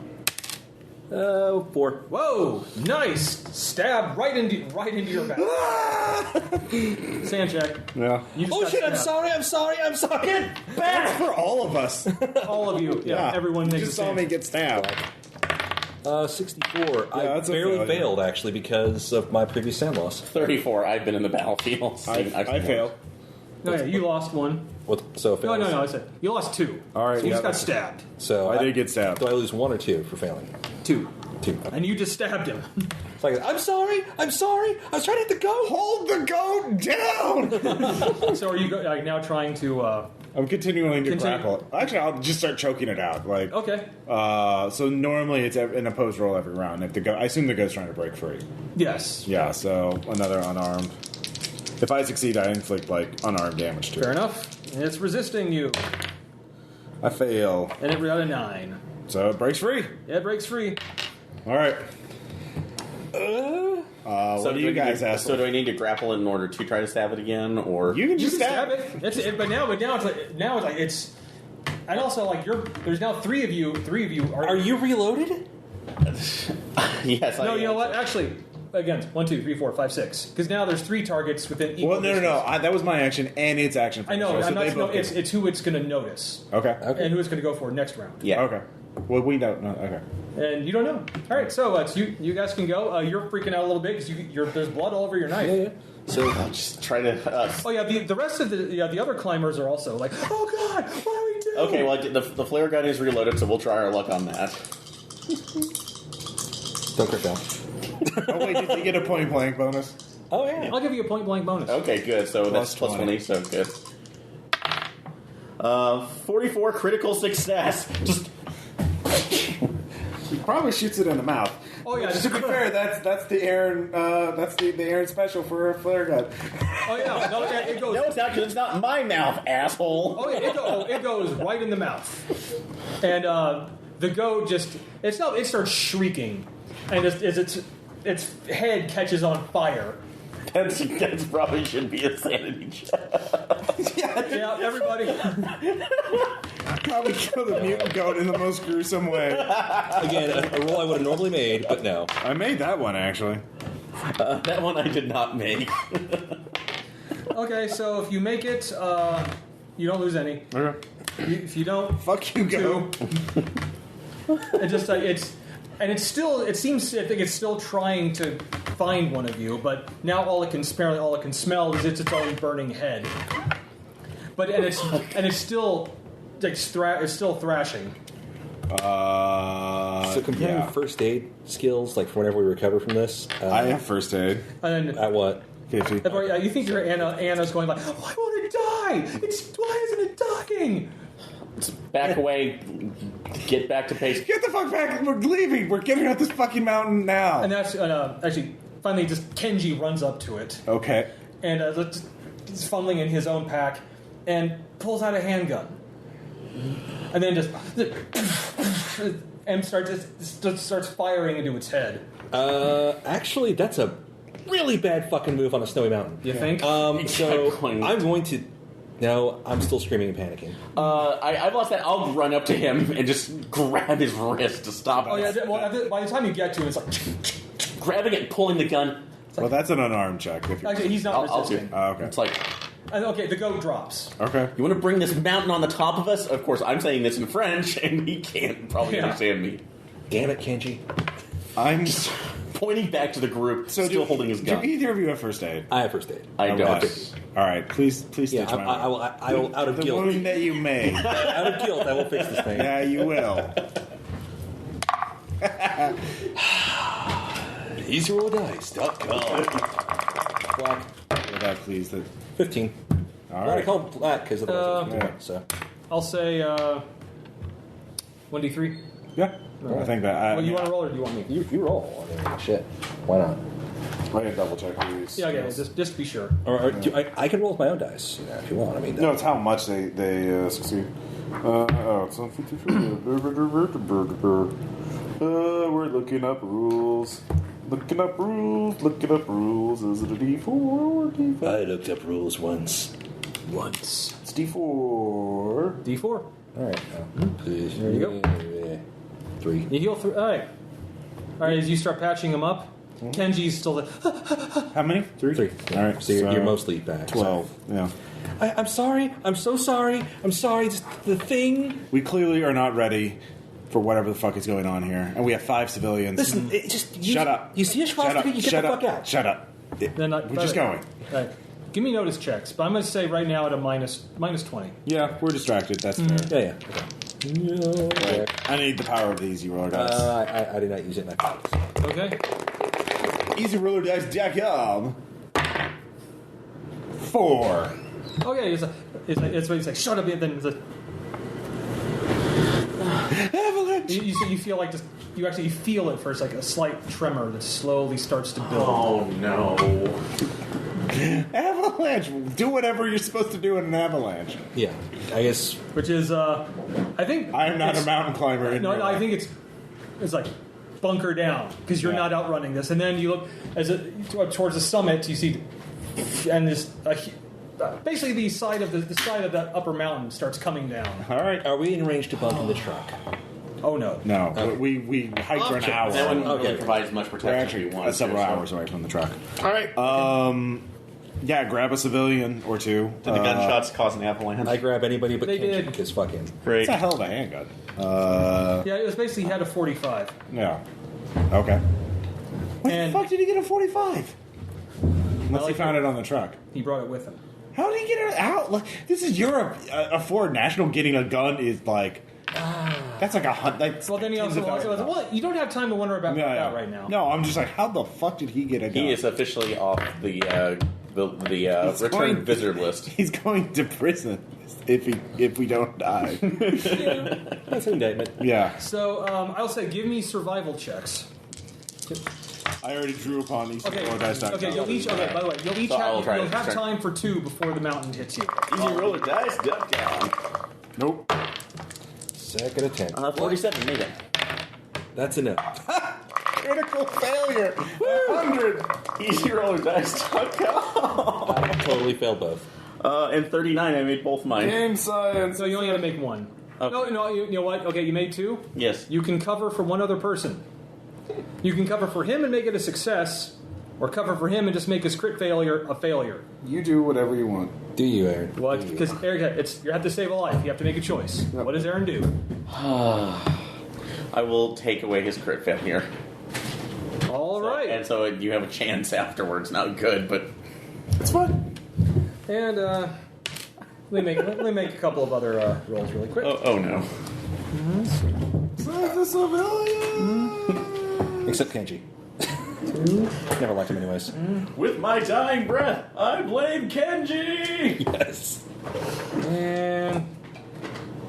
4. Whoa! Nice stab right into your back. Sand check. Yeah. You just Oh got shit! stabbed. I'm sorry. That's for all of us. All of you. Yeah. Everyone You makes just a saw sand me check. get stabbed. 64. I that's a barely failure. failed actually because of my previous sand loss. 34. I've been in the battlefield. I failed. No, yeah, you lost one. So No, fails. I said you lost 2. All right, So you just yeah, got stabbed. So I did get stabbed. Do I lose 1 or 2 for failing? 2. 2. And you just stabbed him. It's like, I'm sorry. I was trying to hit the goat. Hold the goat down! So are you now trying to? I'm continuing to Continue. grapple it. Actually, I'll just start choking it out. Like, Okay. So normally it's an opposed roll every round. If I assume the goat's trying to break free. Yes. Yeah, so another unarmed. If I succeed, I inflict unarmed damage to Fair it. enough. It's resisting you, I fail, and it got a 9. so it breaks free. Yeah, it breaks free. All right. What do you I guys need, ask? So do I need to grapple it in order to try to stab it again, or You can You just can stab stab it. But now it's like it's. And also, there's now 3 of you. 3 of you Are you reloaded? yes? No, I you know what? Actually, again, 1, 2, 3, 4, 5, 6. Because now there's 3 targets within equal Well, no. distance. That was my action and its action. I know. So I'm they not. both No, get- it's who it's going to notice, Okay. and who it's going to go for next round. Yeah. Okay. Well, we don't know. Okay. And you don't know. All right, so it's you guys can go. You're freaking out a little bit because there's blood all over your knife. Yeah. So I'll just try to. Oh yeah, the rest of the other climbers are also like, oh god, what do we do? Okay, well the flare gun is reloaded, so we'll try our luck on that. don't crit down. Oh wait, did you get a point blank bonus? Oh yeah. I'll give you a point blank bonus. Okay, good. So that's plus 20, so good. 44 critical success. Just He probably shoots it in the mouth. Oh yeah, To be fair, that's the Aaron the Aaron special for a flare gun. oh yeah, no, it goes. no, it's not because it's not my mouth, asshole. Oh yeah, it goes right in the mouth, and the goat it starts shrieking, and it its head catches on fire. That's probably should be a sanity check. Yeah, everybody. Probably kill the mutant goat in the most gruesome way. Again, a roll I would have normally made, but no. I made that one, actually. That one I did not make. Okay, so if you make it, you don't lose any. Okay. If you don't, Fuck you, goat. it just it seems I think it's still trying to find one of you, but now all it can smell is its own burning head. But it's still it's still thrashing. So comparing first aid skills, like for whenever we recover from this, I have first aid. And then at what? 50. you think your Anna's going like, oh, I want to die. Why isn't it dying? Back away. Get back to pace. Get the fuck back. We're leaving. We're getting out this fucking mountain now. And that's actually finally just Kenji runs up to it. Okay. And he's fumbling in his own pack and pulls out a handgun. And then just and starts firing into its head. Actually, that's a really bad fucking move on a snowy mountain. You think? So I'm going to. No, I'm still screaming and panicking. I've lost that. I'll run up to him and just grab his wrist to stop it. Oh yeah. Well, by the time you get to him, it's like Grabbing it and pulling the gun. Well, that's an unarmed check. If actually he's not I'll do resisting. it. Oh, okay. It's like, And okay, the goat drops. Okay. you want to bring this mountain on the top of us? Of course, I'm saying this in French, and he can't probably understand me. Damn it, Kenji. I'm Just pointing back to the group, still holding his gun. Do either of you have first aid? I have first aid. I don't. Okay. All right. Please stitch Yeah, my I will. I will. Out of the guilt. wound that you made. Out of guilt, I will fix this thing. Yeah, you will. EasyRollDice.com. Black. With that, please. 15. All I right. call it black because otherwise yeah. it's so. I'll say 1d3. Yeah. I think that. Well, you want to roll or do you want me? You roll. I mean, shit. Why not? I can double check these. Yeah, okay, just to be sure. Or I can roll with my own dice if you want. I mean, No, it's how much they succeed. It's on 53. We're looking up rules. Looking up rules. Is it a D4 or D5? I looked up rules once. It's D4. D4. All right. Please. There you go. 3. You heal through. All right. As you start patching him up, Kenji's still How many? 3. All right. So you're mostly back. 12. Yeah. I'm sorry. I'm so sorry. I'm sorry. Just the thing. We clearly are not ready for whatever the fuck is going on here, and we have 5 civilians. Listen, Shut up. You see a swastika, you get the fuck out. Shut up. Then We're just going. All right. Give me notice checks, but I'm going to say right now at a minus 20. Yeah, we're distracted. That's fair. Yeah. Okay. Right. I need the power of the easy roller dice. I did not use it in that. Okay. EasyRollerDice.com. 4. Okay. It's like shut up, and then it's like, Avalanche. you feel like you actually feel it first, like a slight tremor that slowly starts to build. Oh no! Avalanche. Do whatever you're supposed to do in an avalanche. Yeah. I guess. Which is, I think I am not a it's- mountain climber. In No, real I life. think it's like bunker down because you're not outrunning this, and then you look towards the summit. You see, and this basically the side of the side of that upper mountain starts coming down. All right. Are we in range to bump in the truck? Oh no! No, we hiked for an hour. That one Okay. really provides as much We're protection as actually you want. several hours away from the truck. All right. Yeah, grab a civilian or two. Did the gunshots cause an avalanche? I grab anybody but They Kenji did. because fuck him. Great. It's a hell of a handgun. Yeah, it was basically he had a 45. Yeah. Okay. Where And- the fuck did he get a 45? Unless he found it on the truck. He brought it with him. How did he get it out? Look, this is Europe. A Ford National getting a gun is like... That's like Well, then he also well, you don't have time to wonder about that right now. No, I'm just like, how the fuck did he get a gun? He is officially off the He's return going- visitor list. He's going to prison if we don't die. That's an indictment. Yeah. So I'll say, give me survival checks. I already drew upon these. Okay. Okay. You'll each. Okay. By the way, you'll each So I'll have try you'll to have start. time for 2 before the mountain hits you. Easy roller dice, duck down. Nope. Second attempt. 47, made it. That's enough. Critical failure. EasyRollerDice.com. I totally failed both. And 39, I made both mine. Game science. So you only got to make one. Okay. No, you know what? Okay, you made two. Yes. You can cover for one other person. You can cover for him and make it a success, or cover for him and just make his crit failure a failure. You do whatever you want. Do you, Aaron? What? Because Eric, you have to save a life. You have to make a choice. Yep. What does Aaron do? I will take away his crit failure. All right. And so you have a chance afterwards. Not good, but It's fun. And let me make a couple of other rolls really quick. oh no. Save the civilian. Except Kenji. Never liked him anyways. With my dying breath, I blame Kenji. Yes. And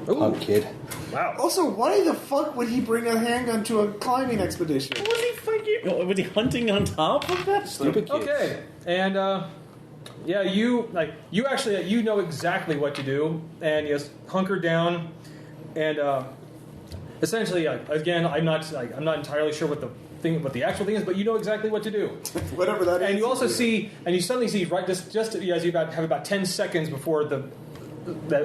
Oh, kid. wow. Also, why the fuck would he bring a handgun to a climbing expedition? Was he fucking? Was he hunting on top of that? Stupid kids. Okay. And yeah, you actually you know exactly what to do, and you just hunker down, and essentially again I'm not entirely sure what the actual thing is, but you know exactly what to do. Whatever that is. And you also see, and you suddenly see right just as you have about 10 seconds before the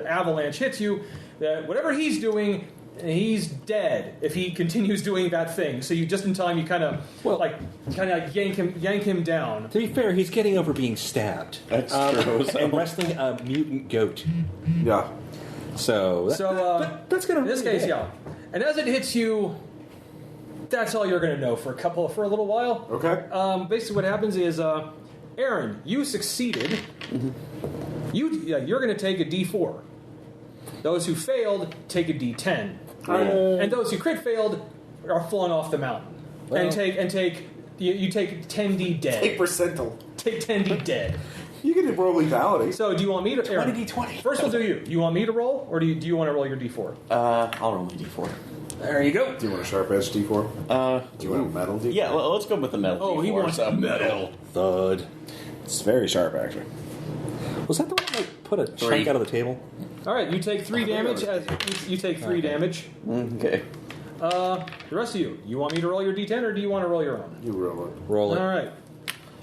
avalanche hits you, that whatever he's doing, he's dead if he continues doing that thing. So you just in time, you kind of yank him down. To be fair, he's getting over being stabbed. That's true. And wrestling a mutant goat. Yeah. So that's gonna in this really case, hit. yeah. And as it hits you, that's all you're going to know for a little while. Okay. Basically, what happens is, Aaron, you succeeded. You're going to take a D4. Those who failed take a D10, and those who crit failed are flown off the mountain and take 10D dead. Take percentile. Take 10D dead. You can roll lethality. So, do you want me to? Aaron, 20D20. First, we'll do you. Do you want me to roll, or do you want to roll your D4? I'll roll my D4. There you go. Do you want a sharp edge D4? Do you want a metal D4? Yeah, well, let's go with the metal. Oh, D4, he wants so. a metal. Thud. It's very sharp, actually. Was that the one that put a chunk out of the table? All right, you take 3 damage. You take 3 damage. Okay. The rest of you want me to roll your D10, or do you want to roll your own? You roll it. Roll it. All right.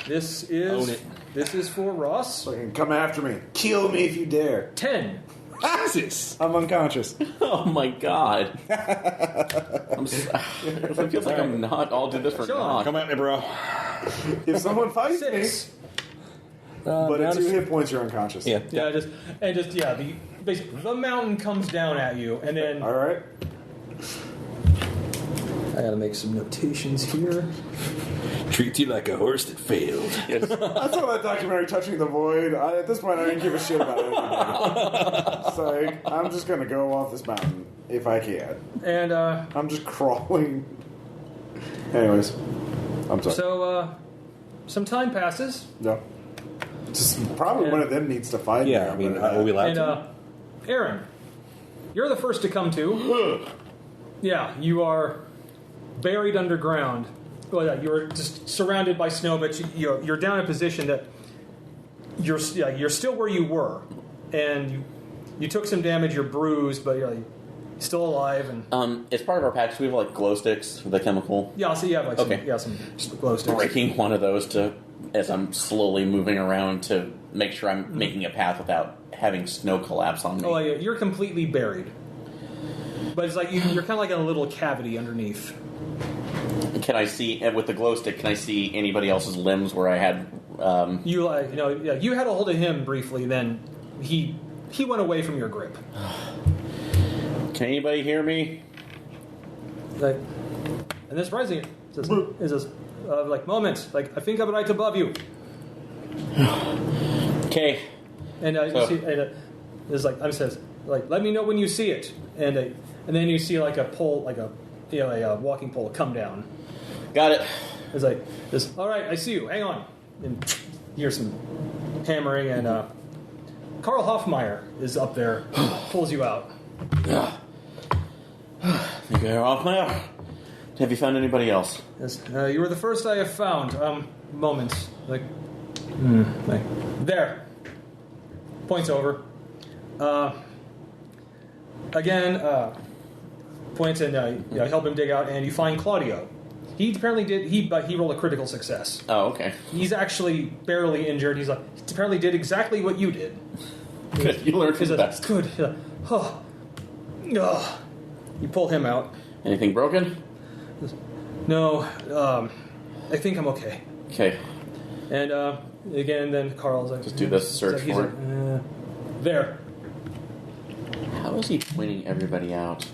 This Own is it. this is for Ross. Fucking come after me. Kill me if you dare. 10. Jesus. I'm unconscious. Oh my god. It feels like I'm not. I'll do this for Sean, God. Come at me, bro. If someone fights me, 6. but down at to 2 hit points, you're unconscious. Yeah. Basically the mountain comes down at you, and then All right. I gotta make some notations here. Treat you like a horse that failed. Yes. I saw that documentary, Touching the Void. At this point, I didn't give a shit about anything. It's like, I'm just going to go off this mountain if I can. And I'm just crawling. Anyways, I'm sorry. so some time passes, No. Just probably one of them needs to fight me. Yeah, I mean, are we allowed and to? Aaron, you're the first to come to. Yeah, you are buried underground. Well, yeah, you're just surrounded by snow, but you're down in a position that you're still where you were, and you took some damage. You're bruised, but you're still alive. And As part of our package, we have like glow sticks for the chemical. yeah, so you have Okay. some glow sticks. Breaking one of those as I'm slowly moving around to make sure I'm making a path without having snow collapse on me. Oh, yeah, you're completely buried, but it's like you're kind of like in a little cavity underneath. Can I see with the glow stick? Can I see anybody else's limbs where I had? You you had a hold of him briefly, then he went away from your grip. Can anybody hear me? Like, and then surprisingly, it says like moments. Like, I think I'm right above you. Okay. And you see, and it's like it says like, let me know when you see it. And then you see like a pole, like a walking pole come down. Got it. It's like this. All right, I see you. Hang on. And you hear some hammering, and Karl Hoffmeyer is up there, pulls you out. Think you're off my arm. Have you found anybody else? Yes, you were the first I have found. Moments like there. Points over. Again, points and help him dig out, and you find Claudio. He apparently did. But he rolled a critical success. Oh, okay. He's actually barely injured. He apparently did exactly what you did. Good. You learned from the best. Good. You pull him out. Anything broken? No. I think I'm okay. Okay. And again, then Carl's like, Just do this search he's for like, there. How is he pointing everybody out?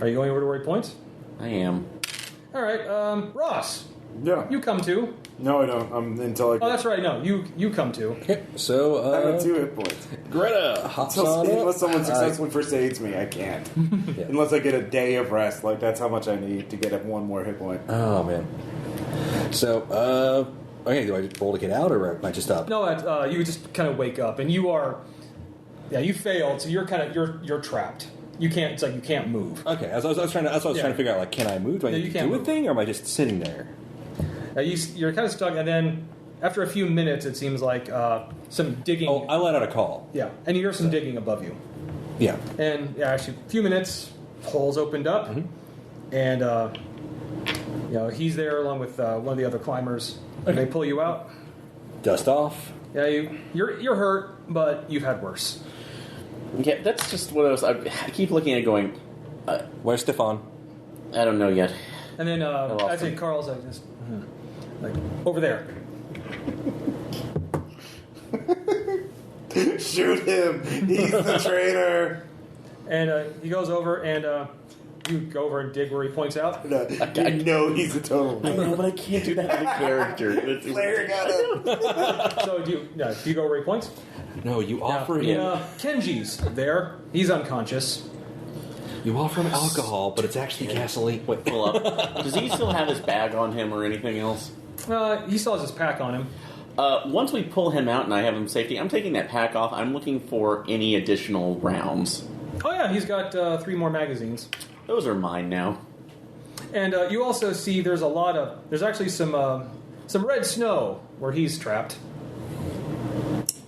Are you going over to where he points? I am. All right, Ross. Yeah. You come too. No, I don't. Until I. Oh, that's right. No, you come too. Okay, so I have 2 hit points. Greta hops on up. Unless someone successfully first aids me, I can't. Yeah. Unless I get a day of rest. Like, that's how much I need to get up 1 more hit point. Oh man. So okay, do I just roll to get out, or am I just up? No, you just kind of wake up, and you are. Yeah, you failed, so you're kind of you're trapped. You can't. It's like you can't move. Okay, I was trying to figure out, like, can I move? Do I No, need you to can't do a move. thing, or am I just sitting there? You're kind of stuck, and then after a few minutes, it seems like some digging. Oh, I let out a call. Yeah, and you hear some digging above you. Yeah. And yeah, actually, a few minutes, holes opened up, and he's there along with one of the other climbers. And they pull you out. Dust off. Yeah, you're hurt, but you've had worse. Yeah, that's just what I keep looking at it going, Where's Stefan? I don't know yet. And then lost I think him. Carl's like this, like over there. Shoot him! He's the traitor! And he goes over, and you go over and dig where he points out. No, you know he's a total. I know, but I can't do that with a character. Flaring at him. So do you go where he points? No, you offer him. Kenji's there. He's unconscious. You offer him alcohol, but it's actually gasoline. Wait. Pull up. Does he still have his bag on him or anything else? He still has his pack on him. Once we pull him out and I have him safety, I'm taking that pack off. I'm looking for any additional rounds. Oh yeah, he's got 3 more magazines. Those are mine now. And you also see there's actually some red snow where he's trapped.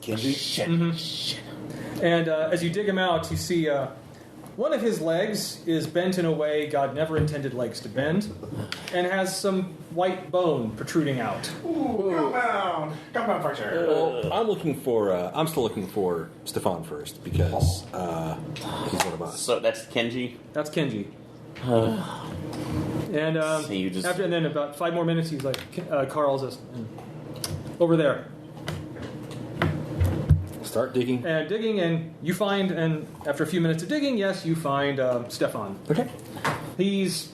Kenji? Shit. And as you dig him out, you see one of his legs is bent in a way God never intended legs to bend, and has some white bone protruding out. Ooh, come down for sure. Well, I'm still looking for Stefan first, because he's one of us. So that's Kenji? That's Kenji. And So you just- and then about 5 more minutes, he's like, Carl's just over there. Start digging. And you find, and after a few minutes of digging, yes, you find Stefan. Okay. He's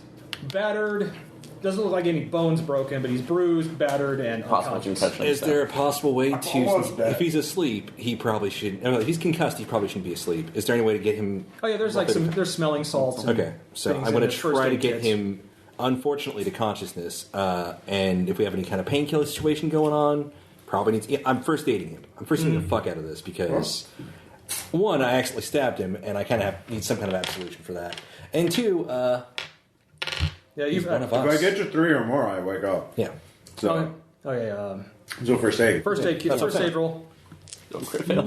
battered. Doesn't look like any bones broken, but he's bruised, battered, and Possible unconscious. concussion. Is there a possible way almost to... dead. If he's asleep, he probably should... No, if he's concussed, he probably shouldn't be asleep. Is there any way to get him... Oh yeah, there's there's smelling salts. And Okay, so things I'm in going to his first try to aid get kits. him, unfortunately, to consciousness. And if we have any kind of painkiller situation going on, probably needs... I'm first aiding him. I'm first aiding the fuck out of this because... One, I accidentally stabbed him, and I kind of need some kind of absolution for that. And two, Yeah, he's you've one of If I us. get to 3 or more, I wake up. Yeah. So, so first aid. First aid kit, That's first okay. aid roll. Don't crit fail.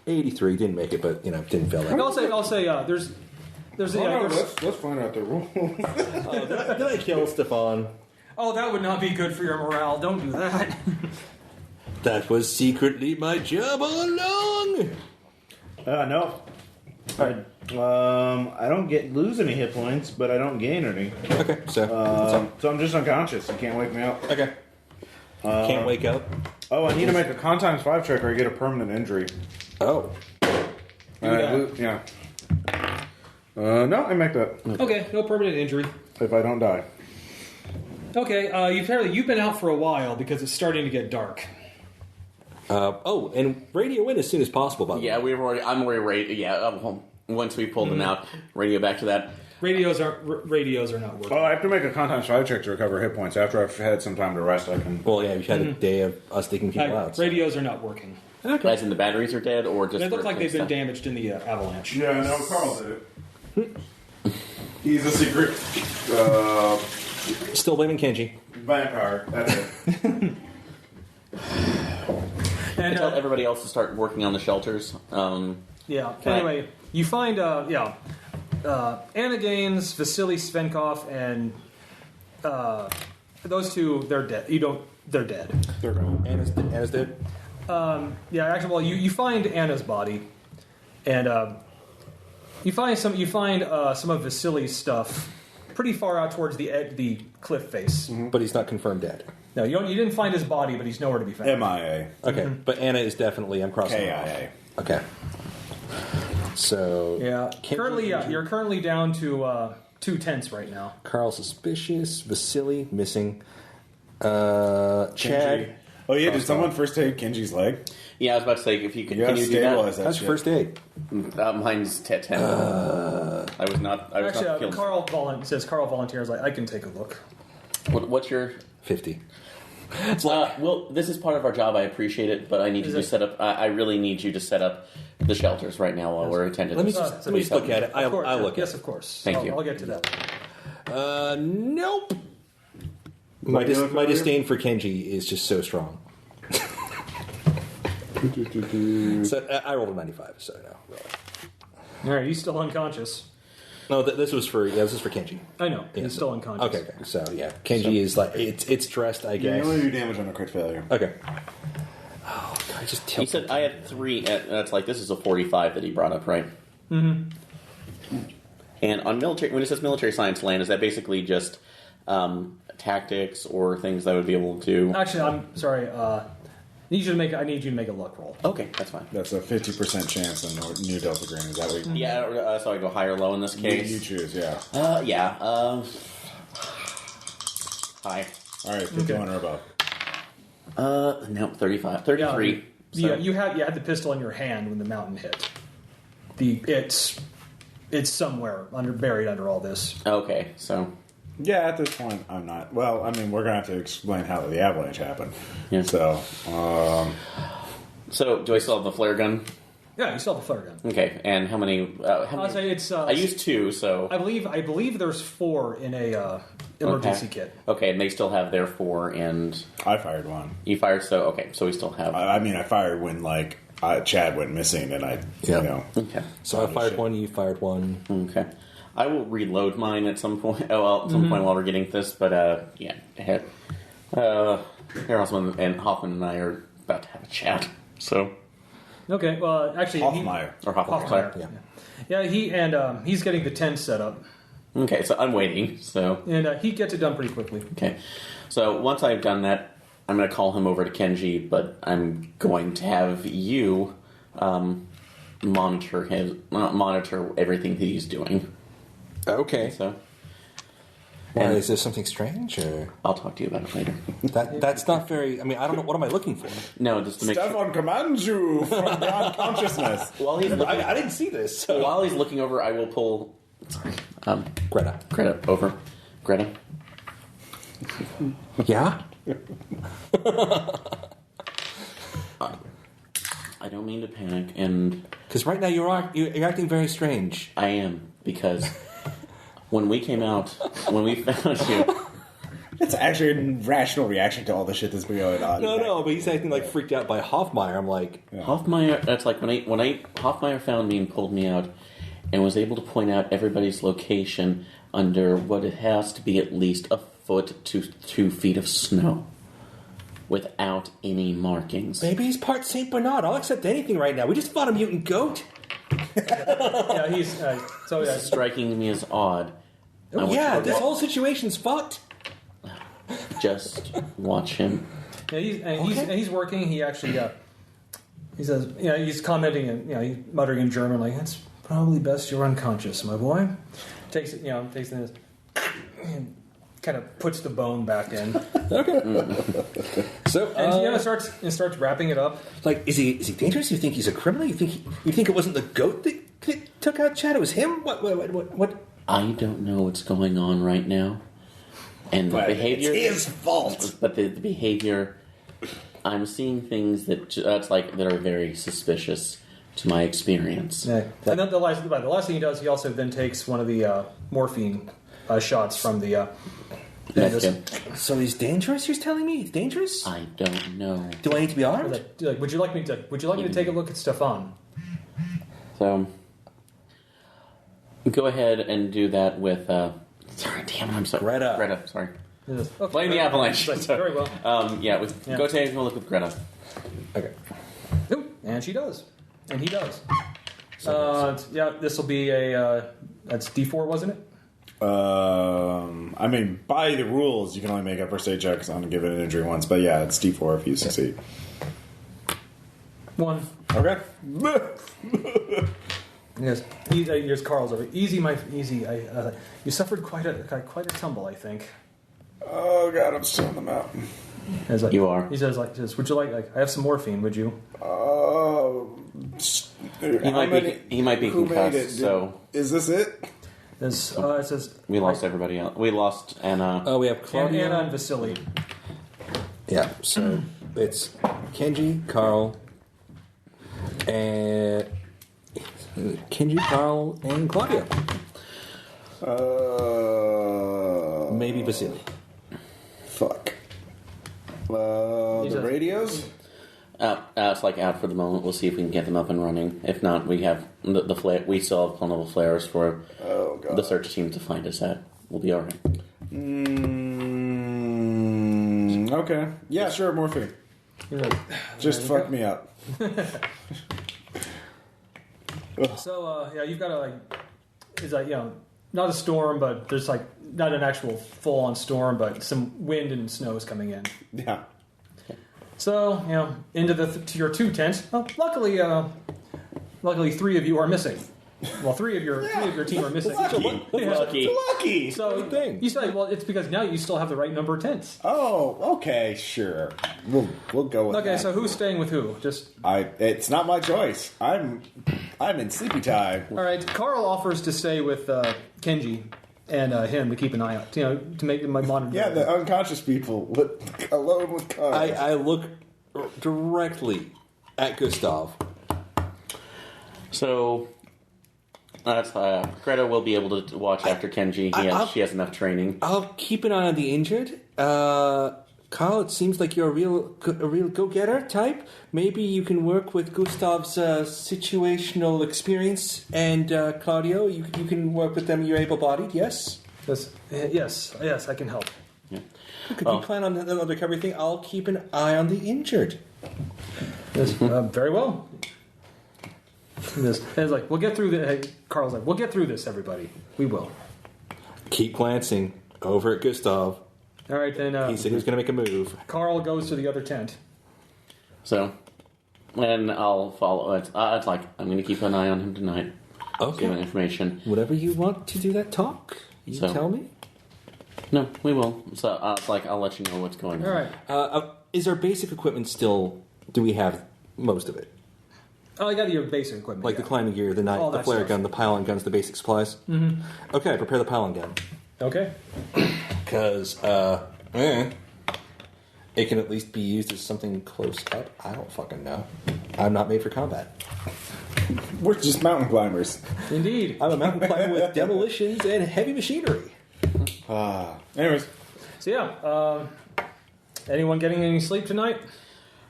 83, didn't make it, but, didn't fail And that. I'll say there's Let's find out the rules. Did I kill Stefan? oh, that would not be good for your morale. Don't do that. That was secretly my job all along! No. I don't lose any hit points, but I don't gain any. Okay, so... So I'm just unconscious. You can't wake me up. okay. Can't wake up. Oh, I need to make a con times 5 check or I get a permanent injury. Oh. Yeah. No, I make that Okay, no permanent injury. if I don't die. Okay, you've been out for a while because it's starting to get dark. And radio in as soon as possible, by the way. Yeah, I'm already ready. Yeah, once we pulled them out, radio back to that. Radios are not working. Oh, I have to make a con times 5 check to recover hit points. After I've had some time to rest, I can. Well, yeah, we've had a day of us digging people out. So. Radios are not working. As in the batteries are dead, or just... They look like they've been stuff? damaged in the avalanche. Yeah, no, Carl did it. He's a secret Still blaming Kenji. vampire. That's it. I And tell everybody else to start working on the shelters. yeah. Can I- Anyway, you find Anna Gaines, Vasily Svenkov, and those two, they're dead. They're dead. They're gone. Anna's dead. Yeah, actually, well, you find Anna's body, and you find some of Vasily's stuff pretty far out towards the cliff face. Mm-hmm. But he's not confirmed dead. No, you didn't find his body, but he's nowhere to be found. MIA. Okay, but Anna is definitely. I'm crossing her off. KIA. Okay. So Yeah. Kenji- You're currently down to 2 tents right now. Carl suspicious. Vasily missing. Chad. Oh yeah, did someone first aid Kenji's leg? Yeah, I was about to say, if you could, You can gotta you do that? stabilize that That's shit. first aid. Mine's 10. I was not. I was Actually, not killed. Carl volunteers. Like, I can take a look. What's your? 50. Well, this is part of our job. I appreciate it, but I need you to set up. I really need you to set up the shelters right now while we're attending. Let me this. just, let me just look at it. I'll look Yes, at it. of course. Thank you. I'll get to that. Nope. My disdain for Kenji is just so strong. So I rolled a 95, so no. Really. All right, he's still unconscious. No, this was for Kenji. I know. Yeah, He's so- still unconscious. Okay. So yeah, Kenji is like it's dressed, I Yeah, guess. you only do damage on a crit failure. Okay. Oh, God, I just He tilt. said I had 3. That's like this is a 45 that he brought up, right? Mm-hmm. And on military, when it says military science land, is that basically just tactics or things that would be able to? Actually, I'm sorry. I need you to make a luck roll. Okay, that's fine. That's a 50% chance on New Delta Green. Is that what you... Yeah, so I go high or low in this case. You choose, yeah. Yeah. High. All right, 51 or above. No, 35. 33. Yeah, So- you had the pistol in your hand when the mountain hit. It's somewhere buried under all this. Okay, so Yeah, at this point, I'm not. Well, I mean, we're going to have to explain how the avalanche happened. Yeah. So, so do I still have the flare gun? Yeah, you still have a flare gun. Okay, and how many? I'll say it's. I used 2, so I believe there's 4 in a emergency kit. Okay, and they still have their 4, and I fired one. you fired. So okay, so we still have. I mean, I fired when, like, Chad went missing, and I, Yeah. you know. Okay. So I fired one, you fired one. Okay. I will reload mine at some point. Oh, well, at some point while we're getting this, but yeah, ahead. Harrelson and Hoffman and I are about to have a chat. So Okay, well, actually, Hoffmeyer. or Hoffman. Hoffmeyer. Yeah. Yeah, he's getting the tent set up, Okay, so I'm waiting. So and he gets it done pretty quickly. okay, so once I've done that, I'm going to call him over to Kenji, but I'm going to have you monitor everything that he's doing. Okay. So Is there something strange, or I'll talk to you about it later. that's not very? I mean, I don't know. What am I looking for? No, just to make sure. Stefan commands you from beyond consciousness. While he's looking, I didn't see this. So. while he's looking over, I will pull. Sorry, Greta. over. Greta. Yeah. I don't mean to panic, and Because right now you're acting very strange. I am because when we found you, It's actually a rational reaction to all the shit that's been going on. No, but he's acting like freaked out by Hoffmeyer. I'm like, Hoffmeyer. That's like when Hoffmeyer found me and pulled me out, and was able to point out everybody's location under what it has to be at least a foot to 2 feet of snow, without any markings. maybe he's part Saint Bernard. I'll accept anything right now. We just fought a mutant goat. Yeah, he's so yeah. Striking me as odd. I want Yeah, you to this whole situation's fucked. just watch him. Yeah, he's working. He actually he says, he's commenting and he's muttering in German like, "It's probably best you're unconscious, my boy." Takes it, takes it, and kind of puts the bone back in, So, and starts wrapping it up. like, is he dangerous? You think he's a criminal? You think it wasn't the goat that took out Chad? It was him? What? I don't know what's going on right now, and the behavior. It's his fault. But the behavior, I'm seeing things that are very suspicious to my experience. Yeah. And then the last thing he does, he also then takes one of the morphine shots from the. That's good. So he's dangerous? You're telling me he's dangerous? I don't know. Do I need to be armed? Like, would you like me to take a look at Stefan? So, go ahead and do that with. Sorry, damn it, I'm sorry. Greta. Greta, sorry. Okay. Blame the avalanche. Like, very well. Go take a look with Greta. Okay. Ooh, and she does. And he does. This will be that's D4, wasn't it? I mean, by the rules, you can only make a first aid check on a given injury once, but yeah, it's D4 if you succeed. 1. Okay. Yes. Here's Carl's over. Easy. You suffered quite a tumble, I think. Oh god, I'm still on the mountain. Like, You are. He says, would you like? I have some morphine. Would you? He might be who concussed. made it? So Is this it? It says we lost everybody else. We lost Anna. Oh, we have Claudia. Anna and Vasily. Yeah, so it's Kenji, Carl, and Claudia. Maybe Vasily. Fuck. The radios? It's like out for the moment. We'll see if we can get them up and running. If not, we have the flare. We still have plentiful flares for the search team to find us at. We'll be alright. Okay. Yeah, sure, morphine. Just fuck me up. So you've got to it's not a storm, but there's not an actual full-on storm, but some wind and snow is coming in. Yeah. So into to your 2 tent. Well, luckily 3 of you are missing. Well, three of your team are missing. Lucky. So you say, well, it's because now you still have the right number of tents. Oh, okay, sure. We'll go with that. Okay, so who's staying with who? It's not my choice. I'm in sleepy time. All right. Carl offers to stay with Kenji and him to keep an eye out, to make them monitor. Yeah, the unconscious people alone with Carl. I look directly at Gustav. So that's Greta will be able to watch after Kenji. She has enough training. I'll keep an eye on the injured. Carl, it seems like you're a real go-getter type. Maybe you can work with Gustav's situational experience, and Claudio, you can work with them. You're able-bodied, yes? Yes, I can help. Yeah. Could you plan on the recovery thing? I'll keep an eye on the injured. Yes, very well. It's like, we'll get through this. Carl's like, we'll get through this, everybody. We will. Keep glancing over at Gustav. All right, then. He said he was going to make a move. Carl goes to the other tent. So, and I'll follow it. I'm going to keep an eye on him tonight. Okay. Give him information. Whatever you want to do that talk, you tell me. No, we will. So, I'll let you know what's going on. All right. Is our basic equipment still... Do we have most of it? Oh, I got your basic equipment. Like the climbing gear, the knife, the flare gun, the pylon guns, the basic supplies? Mm-hmm. Okay, prepare the pylon gun. Okay. Because, it can at least be used as something close up. I don't fucking know. I'm not made for combat. We're just mountain climbers. Indeed. I'm a mountain climber with demolitions and heavy machinery. Anyways. So, anyone getting any sleep tonight?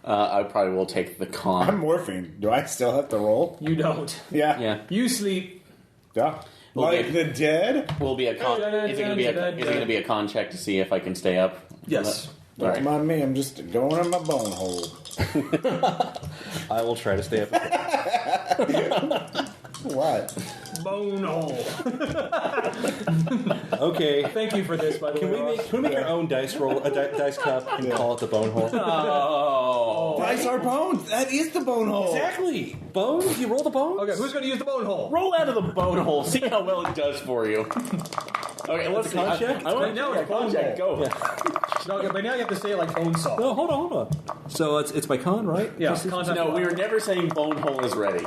I probably will take the con. I'm morphine. Do I still have to roll? You don't. Yeah. You sleep. Yeah. Like the dead? Will be a con. Is it going to be a con check to see if I can stay up? Yes. Don't mind me. I'm just going in my bone hole. I will try to stay up. What? Bone hole. Okay. Thank you for this, by the way. Can we make our own dice roll, dice cup, and call it the bone hole? Oh. Dice are bones. That is the bone hole. Exactly. Bones? You roll the bones? Okay, who's going to use the bone hole? Roll out of the bone hole. See how well it does for you. Okay, let's see. con check? I want Now to it's bone check. hole. Go. No, but now you have to say it like bone saw. No, hold on. So it's my con, right? Yeah. No, we were never saying bone hole is ready.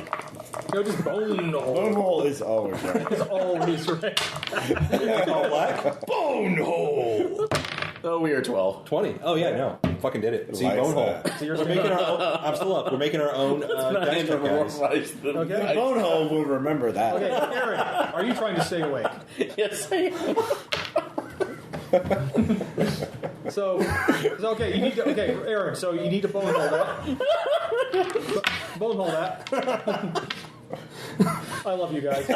No, just bone hole. Bone hole is always right. It's always right. All black? Bone hole! Oh, we are 12. 20. Oh, yeah, no. Fucking did it. See, Likes bone hole. that. So you're We're making our own... I'm still up. We're making our own dice cup, guys. Okay. The bone hole will remember that. Okay, Aaron, are you trying to stay awake? Yes, I am. So okay, you need to. Okay, Aaron. So you need to bone hole that. Bone hole that. I love you guys.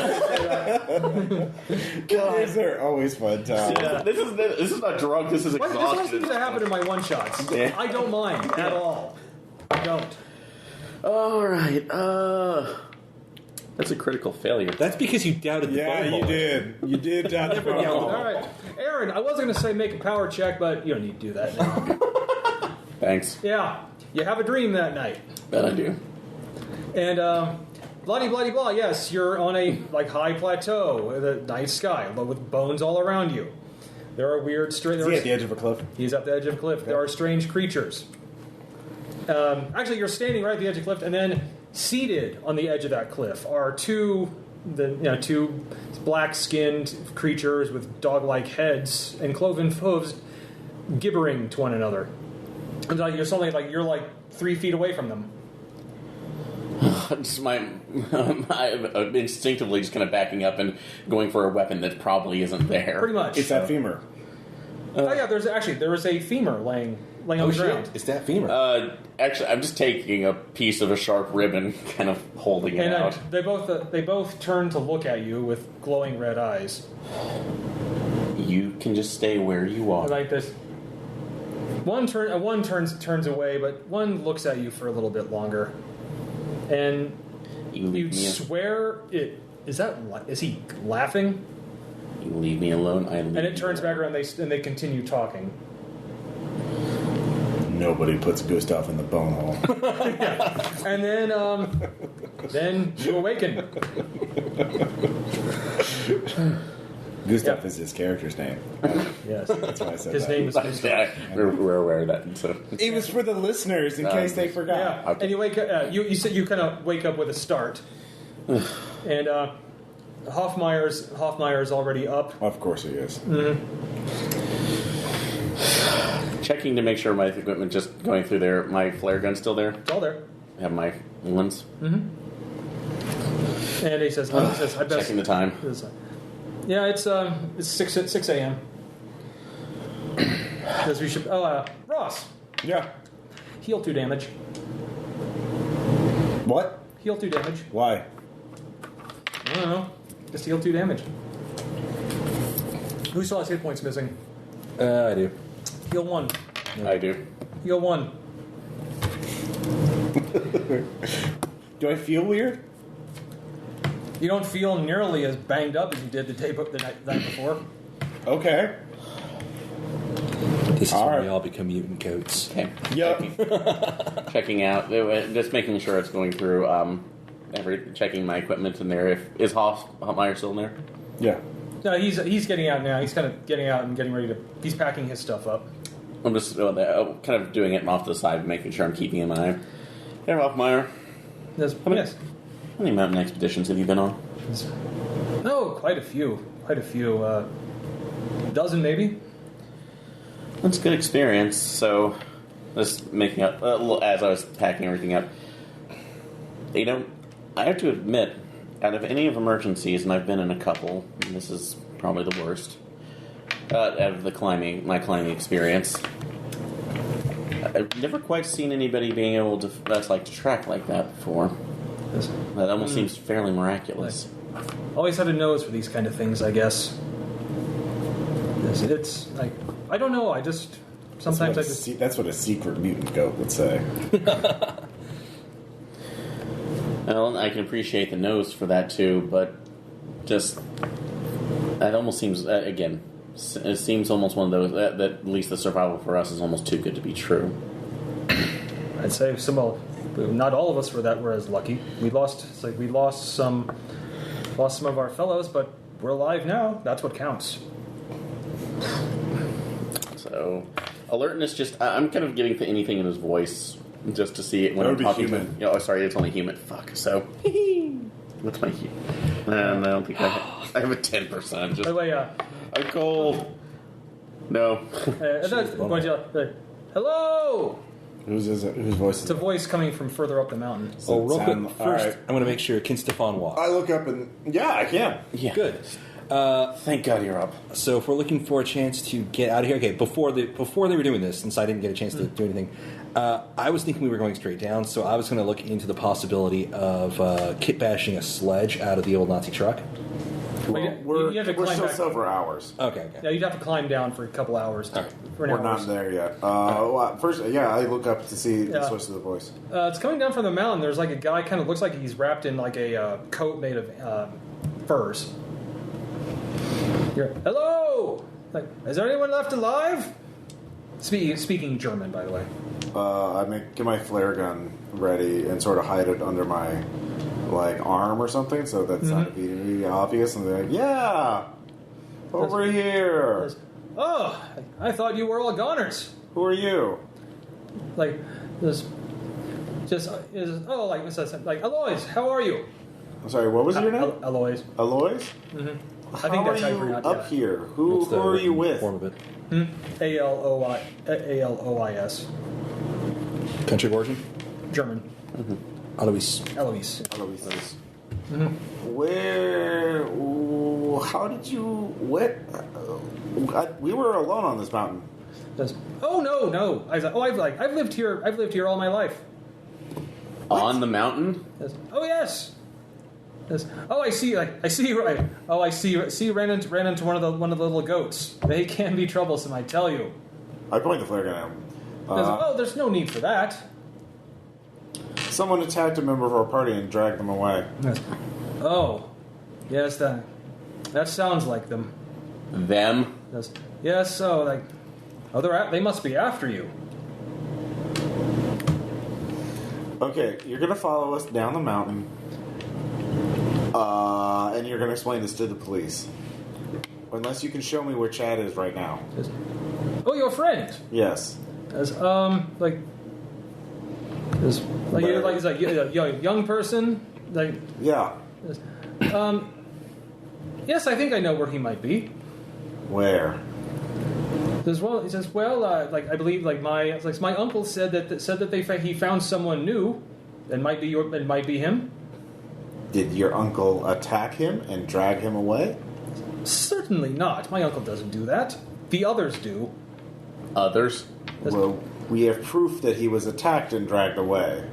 Guys are always fun, Tom. Yeah. This is not drunk. This is This always exhaustion. seems to happen in my one-shots. Yeah. I don't mind at all. I don't. All right. That's a critical failure. That's because you doubted the Yeah, bone you hole. did. You did down the All right. Aaron, I wasn't going to say make a power check, but you don't need to do that now. Thanks. Yeah. You have a dream that night. Bet I do. And, bloody, bloody, blah, yes, you're on a, high plateau, the night sky, but with bones all around you. There are weird, Is he at the edge of a cliff? He's at the edge of a cliff. There are strange creatures. Actually, you're standing right at the edge of the cliff, and then seated on the edge of that cliff are two black-skinned creatures with dog-like heads and cloven hooves gibbering to one another. And you're 3 feet away from them. Just I'm instinctively just kind of backing up and going for a weapon that probably isn't there. Pretty much. It's that femur. There is a femur laying on Oh the shit! ground. It's that femur. Actually, I'm just taking a piece of a sharp ribbon, kind of holding it And out. they both turn to look at you with glowing red eyes. You can just stay where you are. Like this. One turns away, but one looks at you for a little bit longer, and You leave you'd me. swear it is he laughing? You leave me alone. And it turns back around. And they continue talking. Nobody puts Gustav in the bone hole. And then you awaken. Gustav is his character's name. Yes, That's why I said his that. name is Gustav. Yeah, we're aware of that. So. It was for the listeners in case they forgot. Yeah, Okay. and you wake up. You said you kind of wake up with a start, and Hoffmeyer's already up. Of course he is. Checking to make sure my equipment just going through there. My flare gun's still there. It's all there. I have my ones. And he says, "I best." Checking the time. Yeah, it's 6 a.m. Because we should. Ross, Yeah. heal 2 damage. What? Heal 2 damage. Why? I don't know. Just heal 2 damage. Who still has hit points missing? I do. Heal 1. I do. Heal 1. Do I feel weird? You don't feel nearly as banged up as you did the night before. Okay. This is All when right. we all become mutant goats. Okay. Yep. Checking out. Just making sure it's going through. Checking my equipment in there. Is Hoffmeyer still in there? Yeah. No, he's getting out now. He's kind of getting out and getting ready to. He's packing his stuff up. I'm just kind of doing it off to the side, making sure I'm keeping an eye. Hey, Hoffmeyer. Yes. How many mountain expeditions have you been on? Oh, quite a few. Quite a few. Dozen, maybe. That's a good experience. So, just making up as I was packing everything up. I have to admit, out of any of emergencies, and I've been in a couple, and this is probably the worst. Out of my climbing experience, I've never quite seen anybody being able to track like that before. That almost seems fairly miraculous. Always had a nose for these kind of things, I guess. It's like I don't know. I just sometimes That's what a secret mutant goat would say. Well, I can appreciate the nose for that too, but just that almost seems again. It seems almost one of those that at least the survival for us is almost too good to be true. I'd say not all of us were as lucky. We lost some of our fellows, but we're alive now. That's what counts. So, alertness. I'm kind of getting to anything in his voice just to see it when That I'm would be talking human. to him. Oh, sorry, it's only human. Fuck. So, what's my human? I don't think I have a 10%. By Just the way, I'm cold. No. hello. Whose voice is It's a voice coming from further up the mountain. Oh, real quick. Sound- First, all right. I'm going to make sure. Can Stefan walk? I look up and... Yeah, I can. Yeah. Good. Thank God you're up. So if we're looking for a chance to get out of here, okay. Before they were doing this, since I didn't get a chance to do anything, I was thinking we were going straight down. So I was going to look into the possibility of kit bashing a sledge out of the old Nazi truck. Well, you have to we're climb still back. several hours. Okay. Yeah, you'd have to climb down for a couple hours. All right. For an We're hour. not there yet. Well, first, I look up to see the Yeah. source of the voice. It's coming down from the mountain. There's like a guy, kind of looks like he's wrapped in like a coat made of furs. Hello! Like, is there anyone left alive? Speaking German, by the way. Get my flare gun ready and sort of hide it under my arm or something, so that's not immediately obvious. And they're like, "Yeah, over here." Oh, I thought you were all goners. Who are you? Like, this, like Alois, how are you? I'm sorry. What was your name? Alois. Alois? I How think that's are how you you pronounce up it. here? Who What's the are you written with? Form of it. Alois. Country of origin? German. Alois. Eloise. Alois. Where? How did you? What? We were alone on this mountain. Oh no! I've lived here. I've lived here all my life. On the mountain? Oh yes. Oh, I see. I see. Right. Oh, I see. See, ran into one of the little goats. They can be troublesome, I tell you. I point the flare gun at him. Oh, there's no need for that. Someone attacked a member of our party and dragged them away. Oh, yes. That sounds like them. Them? Yes. So they must be after you. Okay, you're gonna follow us down the mountain, and you're gonna explain this to the police. Unless you can show me where Chad is right now. Oh, your friend. Yes. He's like a young person. Yeah. Yes, I think I know where he might be. Where? He says, I believe, my uncle said that he found someone new. It might be him. Did your uncle attack him and drag him away? Certainly not. My uncle doesn't do that. The others do. Others? Well, we have proof that he was attacked and dragged away.